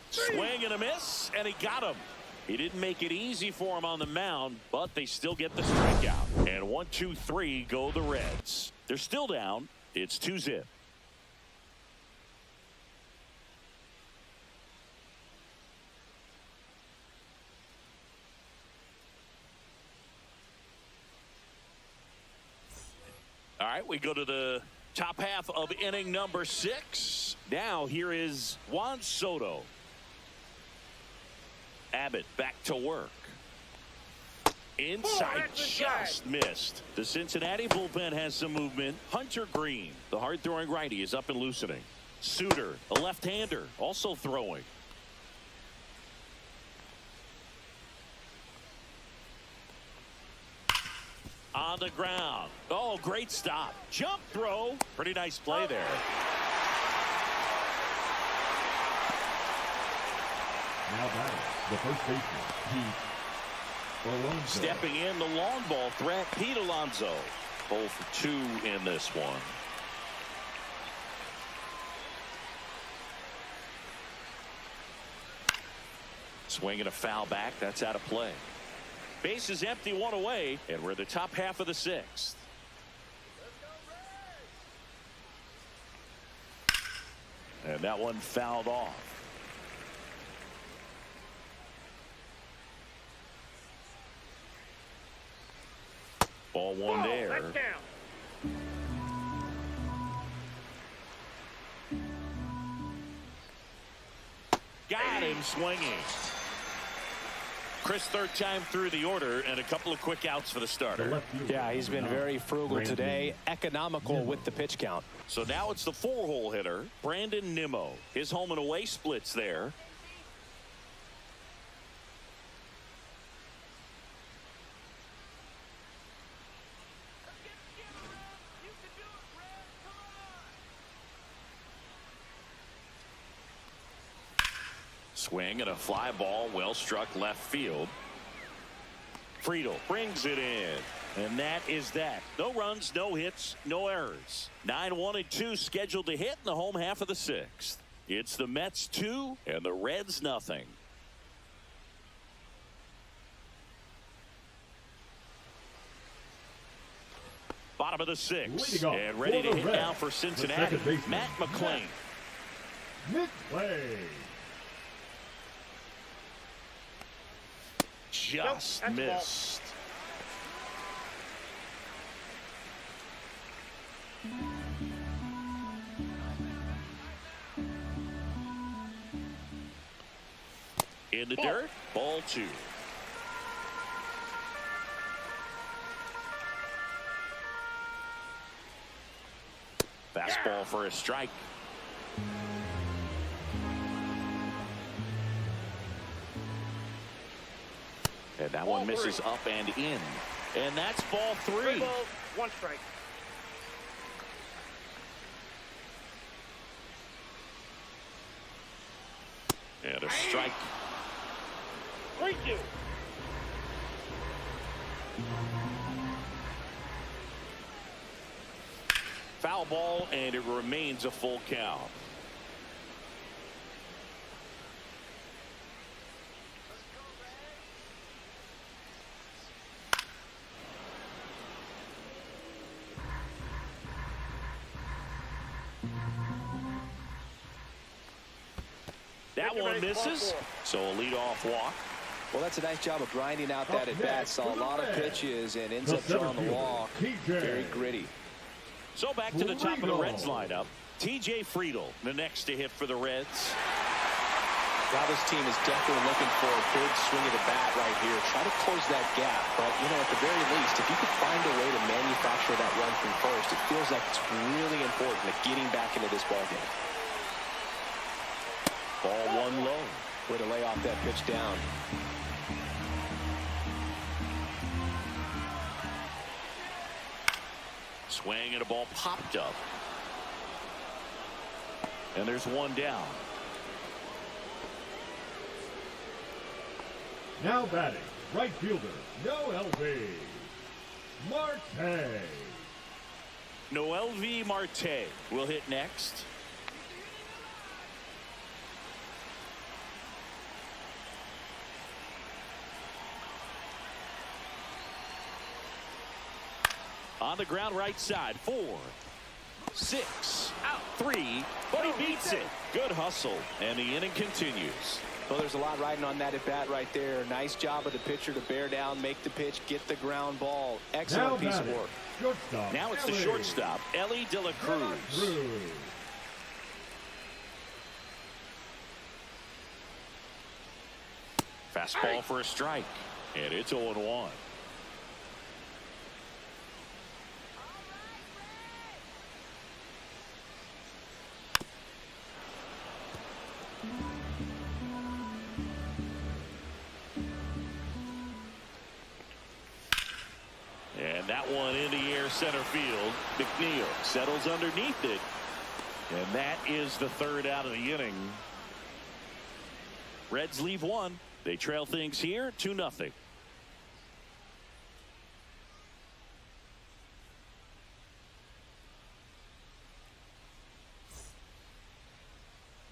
Swing and a miss, and he got him. He didn't make it easy for him on the mound, but they still get the strikeout. And 1-2-3 go the Reds. They're still down. It's 2-0. All right, we go to the top half of inning number 6. Now here is Juan Soto. Abbott back to work. Inside, just missed. The Cincinnati bullpen has some movement. Hunter Green, the hard-throwing righty, is up and loosening. Suter, a left-hander, also throwing. On the ground. Oh, great stop. Jump throw. Pretty nice play there. Now batting, the first baseman, Pete Alonso. Stepping in, the long ball threat, Pete Alonso. 0 for 2 in this one. Swinging a foul back. That's out of play. Base is empty, 1 away, and we're the top half of the 6th. And that one fouled off. Ball one there. That's down. Got him swinging. Chris, third time through the order, and a couple of quick outs for the starter. Yeah, he's been very frugal today, economical with the pitch count. So now it's the 4-hole hitter, Brandon Nimmo. His home and away splits there. Swing and a fly ball, well struck left field. Friedel brings it in, and that is that. No runs, no hits, no errors. 9-1-2 scheduled to hit in the home half of the 6th. It's the Mets 2 and the Reds nothing. Bottom of the 6th, and ready to hit now for Cincinnati, Matt McClain. Just missed. In the dirt, ball 2. Fastball for a strike. And that one misses up and in. And that's ball 3. 3 balls, 1 strike. And a strike. 3-2. Foul ball, and it remains a full count. That one misses, so a leadoff walk. Well, that's a nice job of grinding out that at bat. Saw a lot of pitches and ends up drawing the walk. Very gritty. So back to the top of the Reds lineup. TJ Friedel, the next to hit for the Reds. Now this team is definitely looking for a big swing of the bat right here. Try to close that gap. But, you know, at the very least, if you could find a way to manufacture that run from first, it feels like it's really important at getting back into this ballgame. Ball 1 low. Way to lay off that pitch down. Swing and a ball popped up. And there's one down. Now batting, right fielder, Mlb Marte. Mlb Marte will hit next. On the ground right side, 4, 6, out 3, but he beats it. Good hustle, and the inning continues. Well, there's a lot riding on that at bat right there. Nice job of the pitcher to bear down, make the pitch, get the ground ball. Excellent piece of work. Shortstop, now it's the shortstop, Ellie De La Cruz. Fastball for a strike, and it's 0-1. And that one in the air center field. McNeil settles underneath it. And that is the third out of the inning. Reds leave 1. They trail things here 2-0.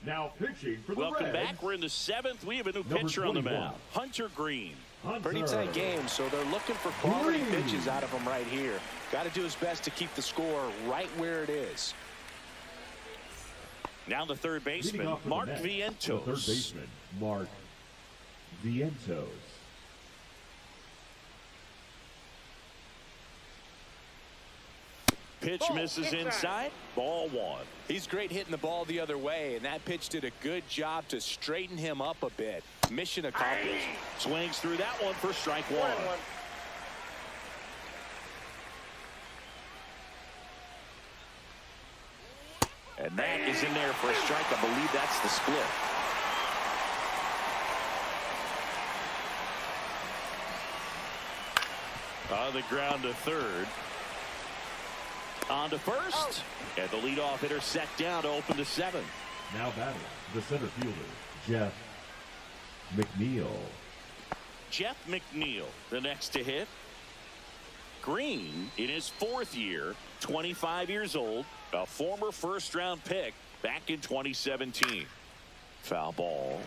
Now pitching for the Welcome Reds. back. We're in the 7th. We have a new pitcher on the mound. Hunter Green. Pretty tight game, so they're looking for quality pitches out of him right here. Got to do his best to keep the score right where it is. Now the third baseman, Mark Vientos. The third baseman, Mark Vientos. pitch misses inside. Ball one. He's great hitting the ball the other way, and that pitch did a good job to straighten him up a bit. Mission accomplished. Swings through that one for strike one. And that is in there for a strike. I believe that's the split. On the ground to third. On to first. And the leadoff hitter set down to open to 7. Now batting, the center fielder, Jeff McNeil. Jeff McNeil, the next to hit. Green, in his 4th year, 25 years old, a former first-round pick back in 2017. Foul ball.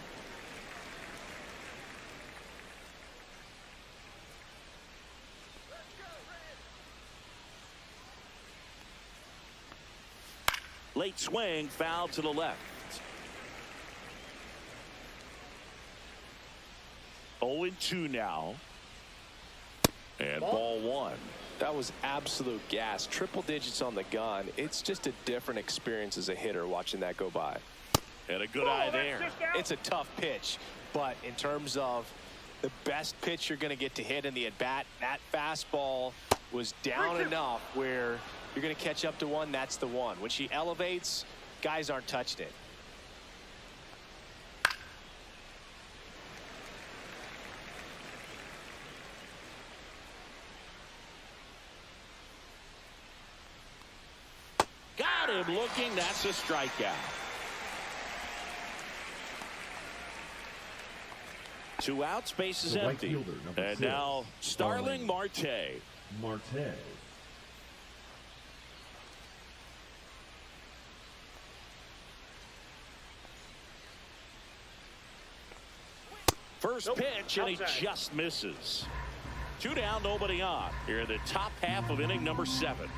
Late swing, foul to the left. 0-2 now. And ball one. That was absolute gas. Triple digits on the gun. It's just a different experience as a hitter watching that go by. And a good eye there. It's a tough pitch, but in terms of the best pitch you're going to get to hit in the at-bat, that fastball was down enough where you're going to catch up to one. That's the one. When she elevates, guys aren't touching it. Got him looking. That's a strikeout. 2 outs, base is empty. And now Starling Marte. First pitch, and he just misses. 2 down, nobody on. Here in the top half of inning number 7.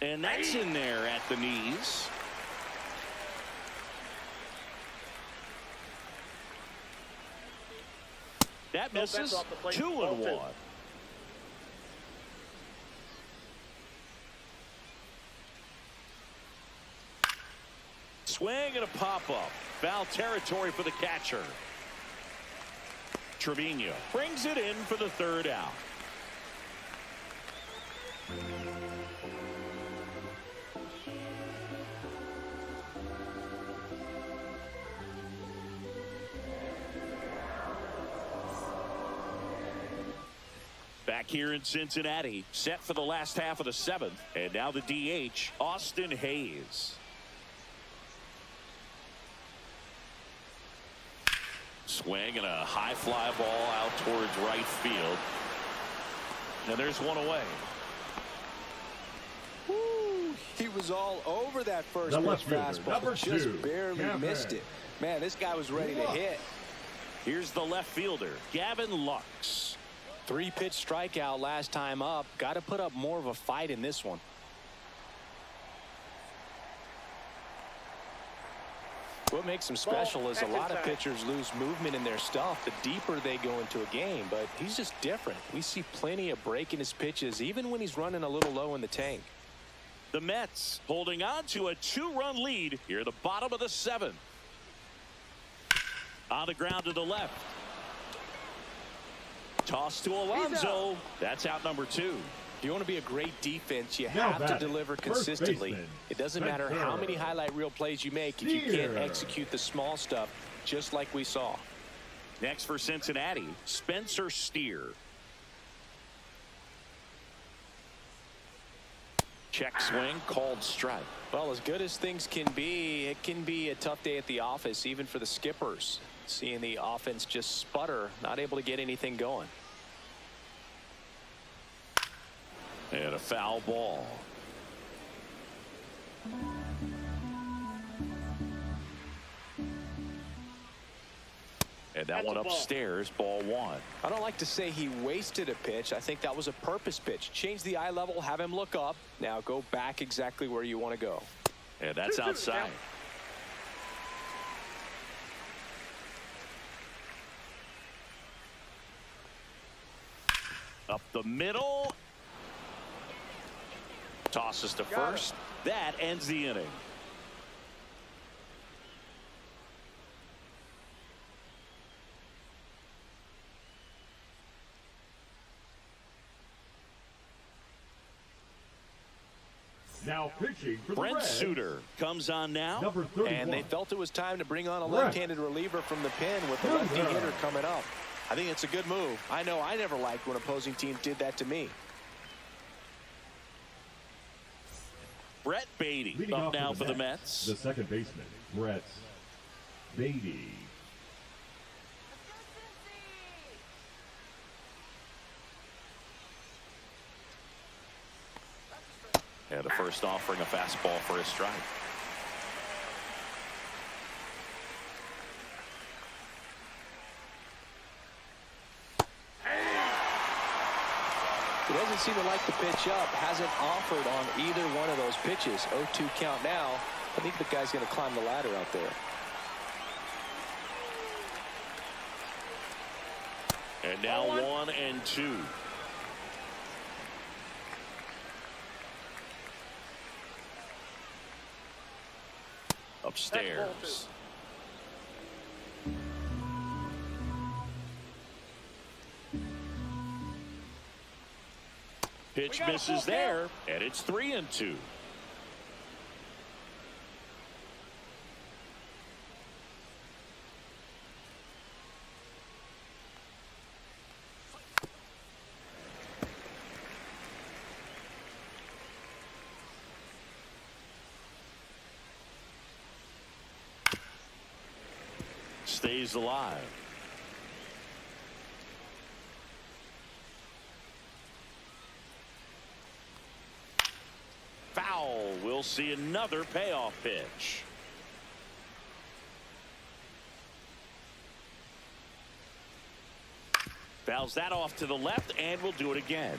And that's in there at the knees. That misses. 2-1. Swing and a pop-up. Foul territory for the catcher. Trevino brings it in for the 3rd out. Back here in Cincinnati, set for the last half of the 7th. And now the DH, Austin Hayes. Swing and a high fly ball out towards right field. And there's one away. Woo, he was all over that first pitch fastball. Just barely missed it. Man, this guy was ready to hit. Here's the left fielder, Gavin Lux. 3-pitch strikeout last time up. Got to put up more of a fight in this one. What makes him special is a lot of pitchers lose movement in their stuff the deeper they go into a game, but he's just different. We see plenty of break in his pitches, even when he's running a little low in the tank. The Mets holding on to a 2-run lead here at the bottom of the 7th. On the ground to the left. Toss to Alonso. That's out number 2. If you want to be a great defense, you have to deliver consistently. It doesn't matter how many highlight reel plays you make if you can't execute the small stuff, just like we saw. Next for Cincinnati, Spencer Steer. Check swing, called strike. Well, as good as things can be, it can be a tough day at the office, even for the skippers. Seeing the offense just sputter, not able to get anything going. And a foul ball. And that one upstairs, ball 1. I don't like to say he wasted a pitch. I think that was a purpose pitch. Change the eye level, have him look up. Now go back exactly where you want to go. And that's outside. Up the middle. tosses to first. That ends the inning. Now pitching for the Brent Reds, Suter comes on now. number 31. And they felt it was time to bring on a left-handed reliever from the pen with a lefty hitter coming up. I think it's a good move. I know I never liked when opposing teams did that to me. Brett Beatty Leading up off now for the Mets. The second baseman, Brett Beatty. And the first offering a fastball for a strike. He doesn't seem to like the pitch up. Hasn't offered on either one of those pitches. 0-2 count now. I think the guy's going to climb the ladder out there. And now 1-2. Upstairs. Pitch misses there, and it's 3-2. Stays alive. Foul. We'll see another payoff pitch. Fouls that off to the left, and we'll do it again.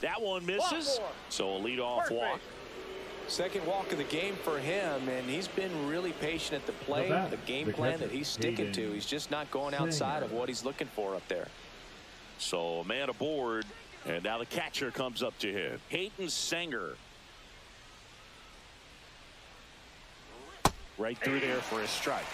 That one misses, so a leadoff walk. Second walk of the game for him, and he's been really patient at the plate. The game plan that he's sticking to. He's just not going outside of what he's looking for up there. So a man aboard, and now the catcher comes up to him. Hayden Sanger. Right through there for a strike.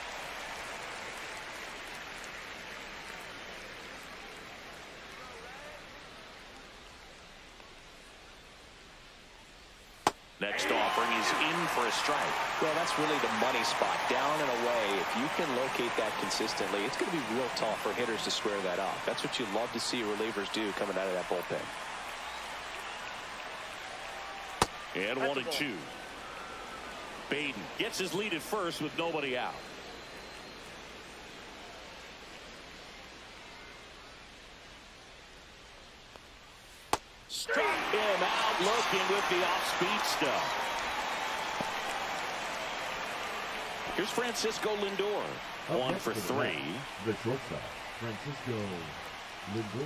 Next offering is in for a strike. Well, that's really the money spot, down and away. If you can locate that consistently, it's going to be real tough for hitters to square that off. That's what you love to see relievers do coming out of that bullpen. And 1-2. Baden gets his lead at first with nobody out. Struck him out looking with the off-speed stuff. Here's Francisco Lindor. 1 for 3. The shortstop, Francisco Lindor.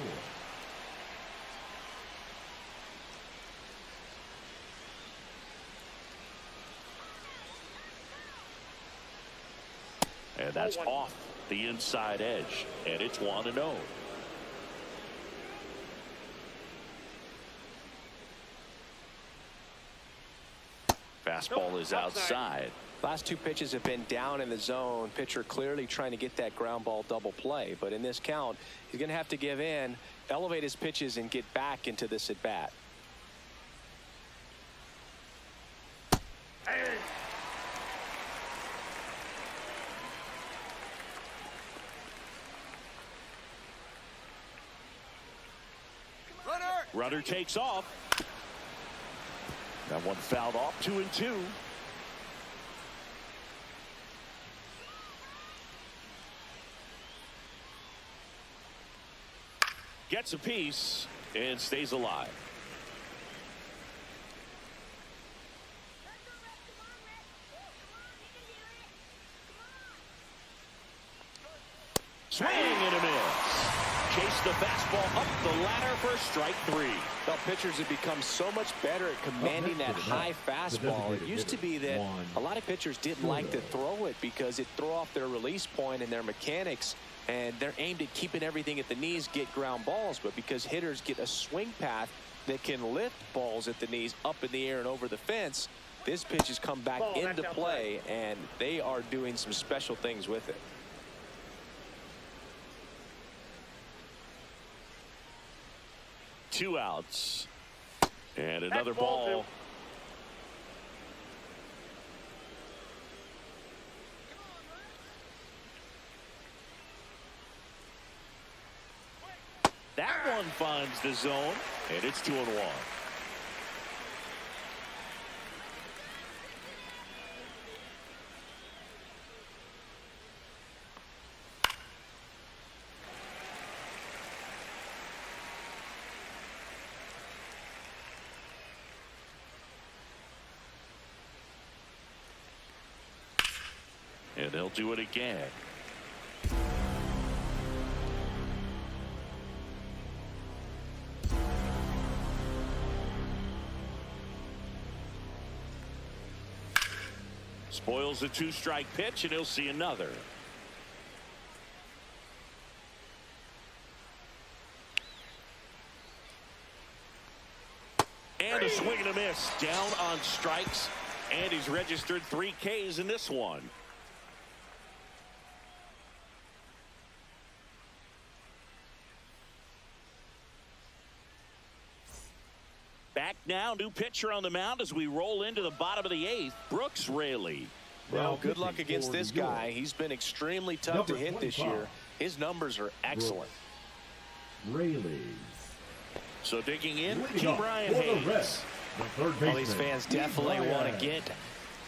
And that's off the inside edge. And it's 1-0. Fastball is outside. Last two pitches have been down in the zone. Pitcher clearly trying to get that ground ball double play. But in this count, he's going to have to give in, elevate his pitches, and get back into this at bat. Runner takes off. That one fouled off. 2-2. Gets a piece and stays alive. Swing and a miss. Chase the fastball up the ladder for strike 3. Well, pitchers have become so much better at commanding that high fastball. It used to be that a lot of pitchers didn't like to throw it because it threw off their release point and their mechanics. and they're aimed at keeping everything at the knees, get ground balls, but because hitters get a swing path that can lift balls at the knees up in the air and over the fence, this pitch has come back into play, and they are doing some special things with it. Two outs. And another ball. That one finds the zone, and it's 2-1. And they'll do it again. Spoils a 2-strike pitch, and he'll see another. And a swing and a miss. Down on strikes, and he's registered 3 Ks in this one. Back now, new pitcher on the mound as we roll into the bottom of the 8th, Brooks Raley. Well, good luck against this guy. He's been extremely tough to hit this year. His numbers are excellent. Raley. So digging in, G. Brian Hayes. All these fans definitely want to get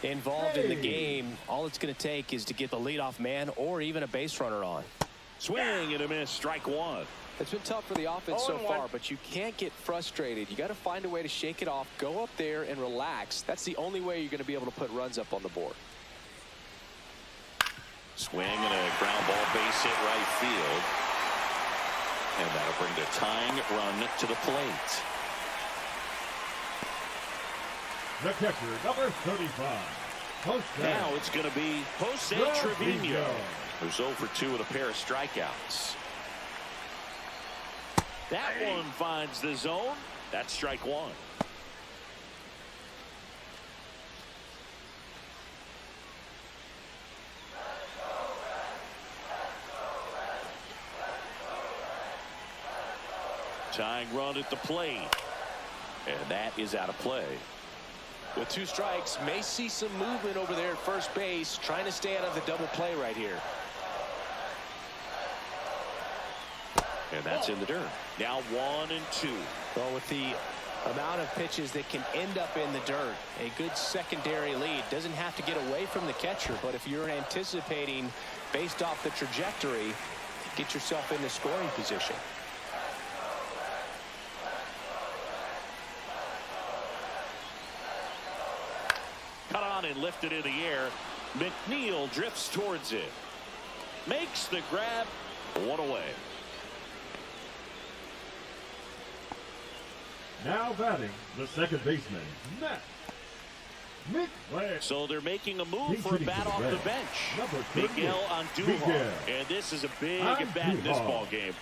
involved in the game. All it's going to take is to get the leadoff man or even a base runner on. Swing and a miss, strike 1. It's been tough for the offense so far, but you can't get frustrated. You got to find a way to shake it off, go up there and relax. That's the only way you're going to be able to put runs up on the board. Swing and a ground ball, base hit right field. And that'll bring the tying run to the plate. The catcher, number 35. Now it's going to be Jose Trevino, who's 0 for 2 with a pair of strikeouts. That one finds the zone. That's strike 1. Tying run at the plate. And that is out of play. With 2 strikes, may see some movement over there at first base, trying to stay out of the double play right here. And that's in the dirt. Now 1 and 2. Well, with the amount of pitches that can end up in the dirt, a good secondary lead. Doesn't have to get away from the catcher, but if you're anticipating based off the trajectory, get yourself in the scoring position. Cut on and lifted in the air. McNeil drifts towards it. Makes the grab. 1 away. Now batting, the second baseman, Matt. So they're making a move for a bat off the bench. Miguel Andujar. And this is a big at bat in this ball game.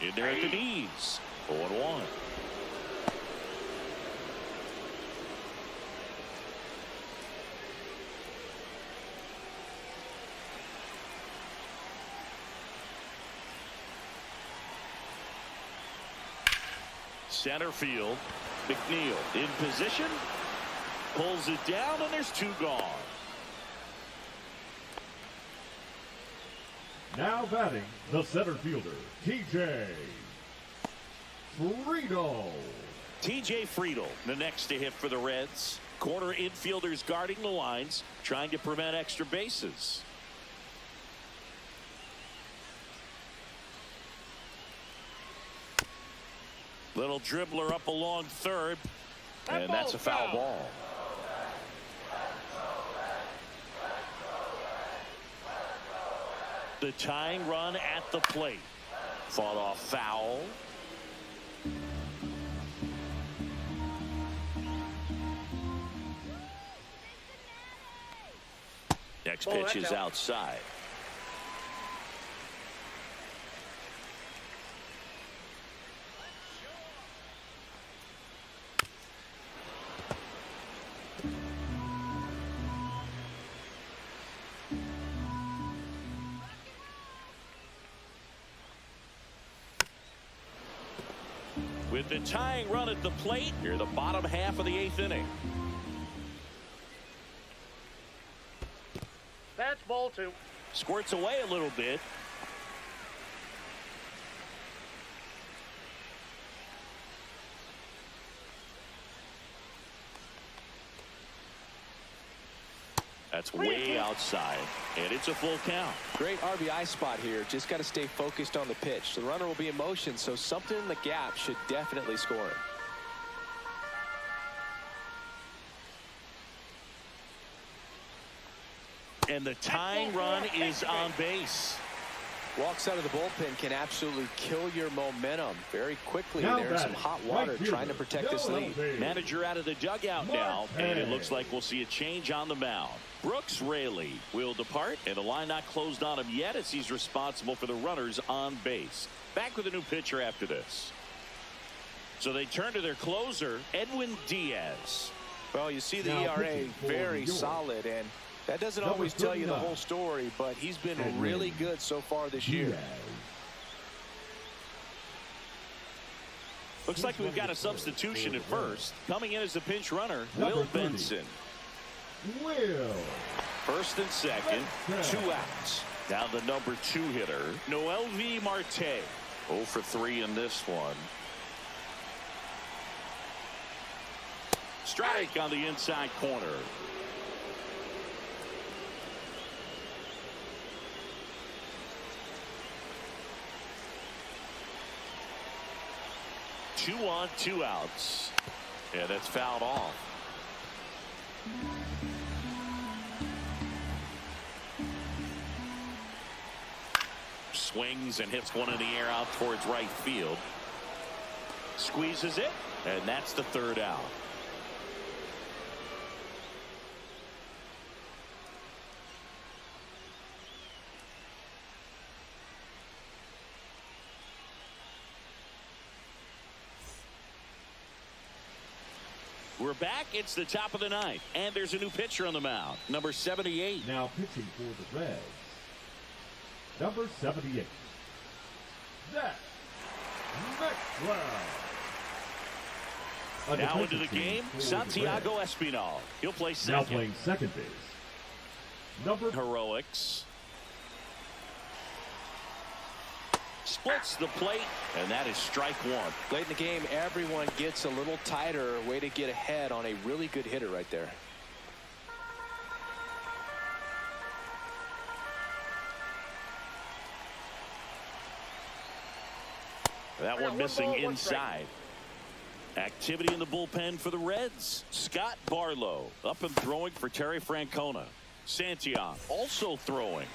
In there at the knees. 0-1. Center field. McNeil in position. Pulls it down, and there's 2 gone. Now batting, the center fielder, TJ Friedel. TJ Friedel, the next to hit for the Reds. Corner infielders guarding the lines, trying to prevent extra bases. Little dribbler up along third, and that's a foul ball. The tying run at the plate. Fought off foul. Next pitch is outside. With the tying run at the plate, here the bottom half of the 8th inning. That's ball 2. Squirts away a little bit. That's way outside, and it's a full count. Great RBI spot here. Just got to stay focused on the pitch. The runner will be in motion, so something in the gap should definitely score him. And the tying run is on base. Walks out of the bullpen can absolutely kill your momentum very quickly. Now There's some hot water trying to protect this lead. Manager out of the dugout now, and it looks like we'll see a change on the mound. Brooks Raley will depart, and the line not closed on him yet as he's responsible for the runners on base. Back with a new pitcher after this. So they turn to their closer, Edwin Diaz. Well, you see the ERA very solid, and that doesn't always tell you the whole story, but he's been really good so far this year. Looks like we've got a substitution at first. Coming in as a pinch runner, Will Benson. First and second, 2 outs. Now the number 2 hitter, Mlb Marte. 0 for 3 in this one. Strike on the inside corner. Two on, 2 outs. And that's fouled off. Swings and hits one in the air out towards right field. Squeezes it, and that's the 3rd out. We're back. It's the top of the 9th, and there's a new pitcher on the mound, number 78. Now pitching for the Reds, number 78. Zach McLeod. Now into the game, Santiago Espinal. He'll play second. Now playing second base, number Heroics. Splits the plate, and that is strike 1. Late in the game, everyone gets a little tighter. Way to get ahead on a really good hitter right there. That one missing inside. Activity in the bullpen for the Reds. Scott Barlow up and throwing for Terry Francona. Santiago also throwing.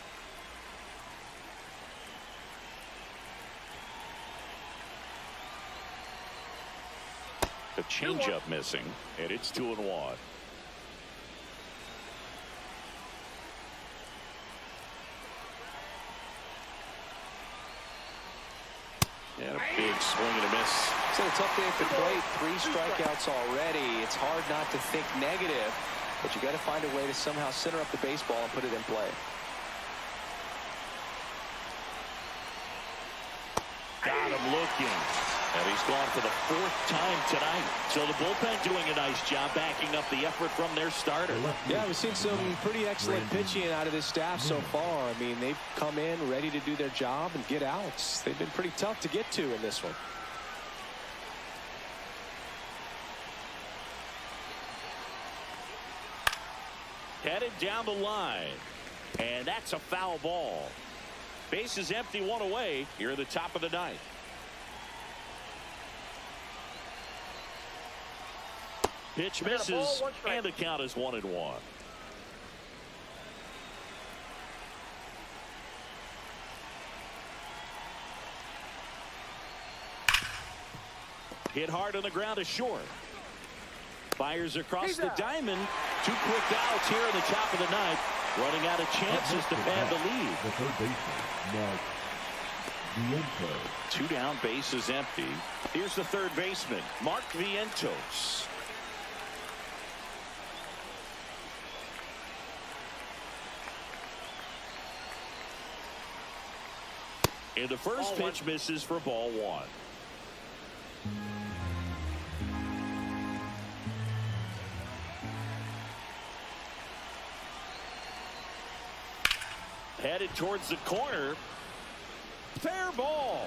A changeup missing, and it's 2-1. And a big swing and a miss. So a tough day at the plate. 3 strikeouts already. It's hard not to think negative, but you got to find a way to somehow center up the baseball and put it in play. Got him looking. And he's gone for the 4th time tonight. So the bullpen doing a nice job backing up the effort from their starter. Yeah, we've seen some pretty excellent pitching out of this staff so far. I mean, they've come in ready to do their job and get outs. They've been pretty tough to get to in this one. Headed down the line. And that's a foul ball. Base is empty, 1 away here at the top of the 9th. Pitch misses, and the count is 1-1. Hit hard on the ground to short. Fires across the diamond. 2 quick outs here in the top of the 9th. Running out of chances to pad the lead. The third baseman, Vientos. 2 down, base is empty. Here's the third baseman, Mark Vientos. And the first pitch misses for ball 1. Headed towards the corner. Fair ball.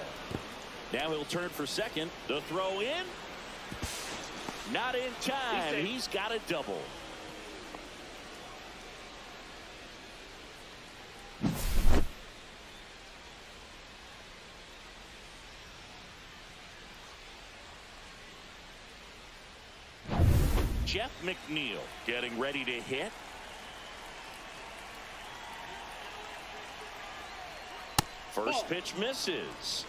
Now he'll turn for second. The throw in. Not in time. He's got a double. Jeff McNeil getting ready to hit. First pitch misses.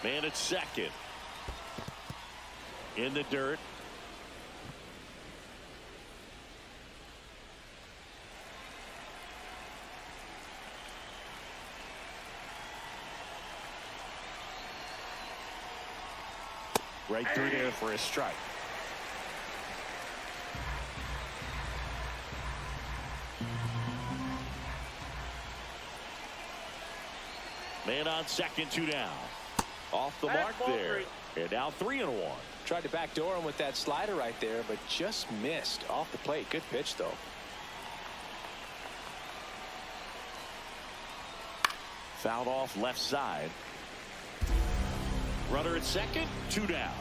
Man at second. In the dirt. Right through there for a strike. Man on second, 2 down. Off the mark there. And now 3-1. Tried to backdoor him with that slider right there, but just missed off the plate. Good pitch, though. Fouled off left side. Runner at second, 2 down.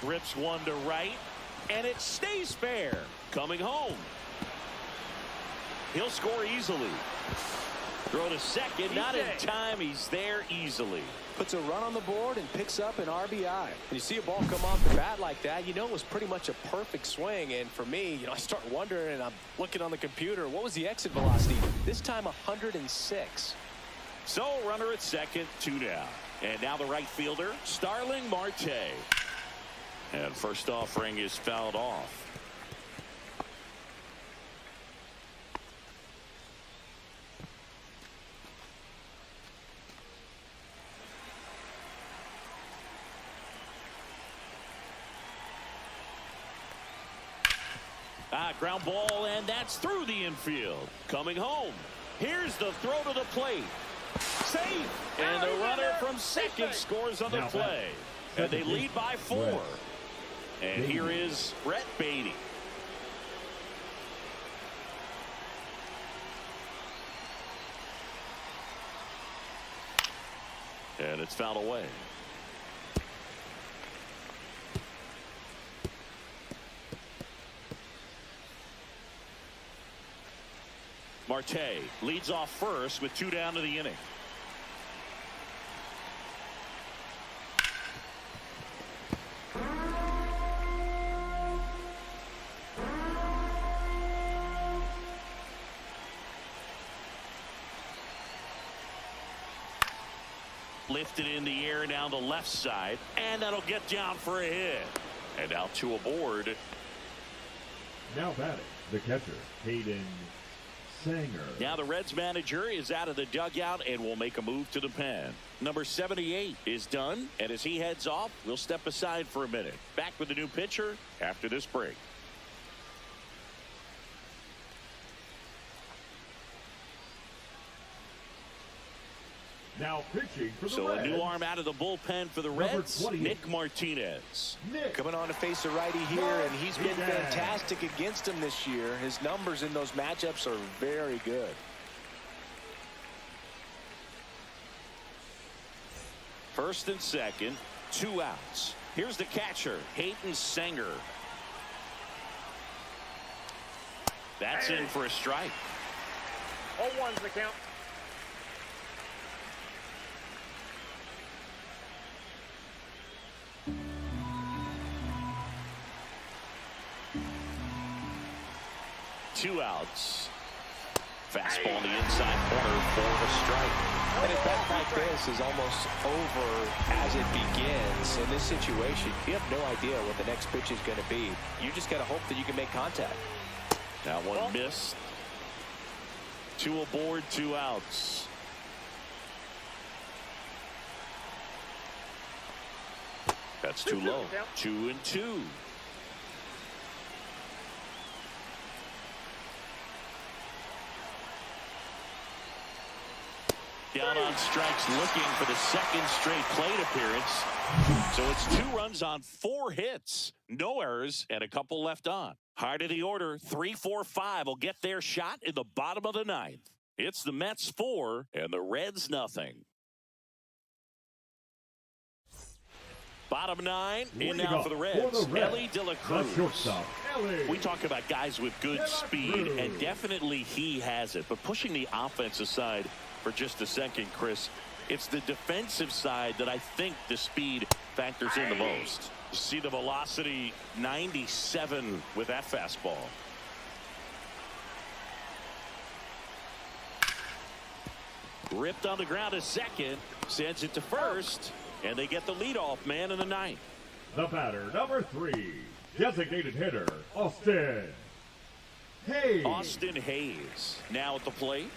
Rips one to right, and it stays fair. Coming home. He'll score easily. Throw to second, not in time. He's there easily. Puts a run on the board and picks up an RBI. When you see a ball come off the bat like that, you know it was pretty much a perfect swing. And for me, I start wondering, and I'm looking on the computer, what was the exit velocity? This time 106. So runner at second, 2 down. And now the right fielder, Starling Marte. And first offering is fouled off. Ground ball, and that's through the infield. Coming home. Here's the throw to the plate. Safe. And the runner from second scores on the play. And they lead by 4. And here is Brett Beatty. And it's fouled away. Marte leads off first with 2 down to the inning. Lifted in the air down the left side, and that'll get down for a hit. And out to aboard. Now batting, the catcher, Hayden Sanger. Now the Reds manager is out of the dugout and will make a move to the pen. Number 78 is done, and as he heads off, we'll step aside for a minute. Back with the new pitcher after this break. Now pitching for the So Reds. a new arm out of the bullpen for the Reds, Nick Martinez. Coming on to face a righty here, and he's been fantastic against him this year. His numbers in those matchups are very good. First and second, 2 outs. Here's the catcher, Hayden Sanger. That's in for a strike. 0-1's the count. 2 outs. Fastball in the inside corner for a strike. And a bat like this is almost over as it begins. In this situation, you have no idea what the next pitch is going to be. You just got to hope that you can make contact. That one missed. 2 aboard, 2 outs. That's too low. 2-2. Down on strikes, looking for the second straight plate appearance. So it's 2 runs on 4 hits. No errors and a couple left on. Heart of the order, 3, 4, 5 will get their shot in the bottom of the 9th. It's the Mets 4 and the Reds nothing. Bottom 9, in now for the Reds. Ellie De La Cruz. We talk about guys with good speed, and definitely he has it. But pushing the offense aside for just a second, Chris, it's the defensive side that I think the speed factors in the most. You see the velocity, 97 with that fastball. Ripped on the ground to second, sends it to first, and they get the leadoff man in the 9th. The batter, number 3, designated hitter, Austin Hayes. Austin Hayes now at the plate.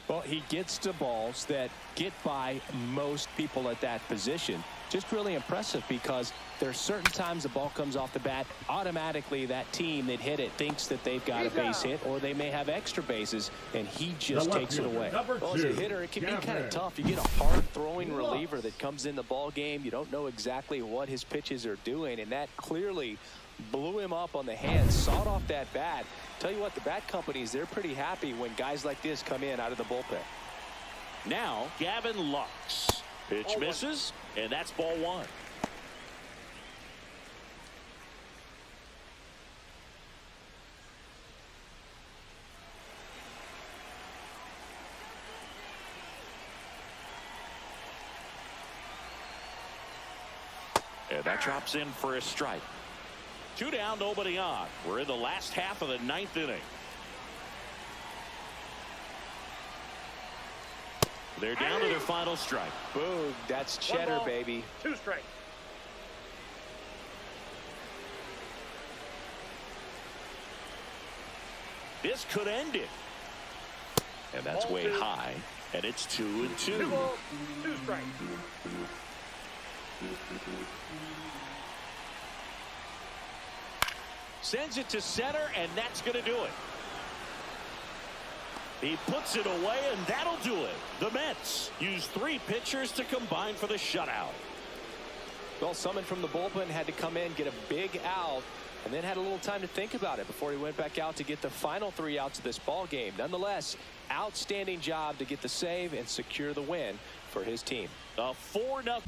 Well, he gets to balls that get by most people at that position. Just really impressive because there's certain times the ball comes off the bat, automatically that team that hit it thinks that they've got a base hit or they may have extra bases, and he just takes it away. Well, as a hitter, it can be kind of tough. You get a hard-throwing reliever that comes in the ball game. You don't know exactly what his pitches are doing, and that clearly blew him up on the hand, sawed off that bat. Tell you what, the bat companies, they're pretty happy when guys like this come in out of the bullpen. Now, Gavin Lux. Pitch misses, and that's ball 1. And that drops in for a strike. 2 down, nobody on. We're in the last half of the 9th inning. They're down to their final strike. Boom, that's cheddar, baby. 2 strikes. This could end it. And that's way high. And it's 2-2. 2 balls, 2 strikes. Sends it to center, and that's going to do it. He puts it away, and that'll do it. The Mets use 3 pitchers to combine for the shutout. Well, someone from the bullpen had to come in, get a big out, and then had a little time to think about it before he went back out to get the final 3 outs of this ball game. Nonetheless, outstanding job to get the save and secure the win for his team. A 4-0.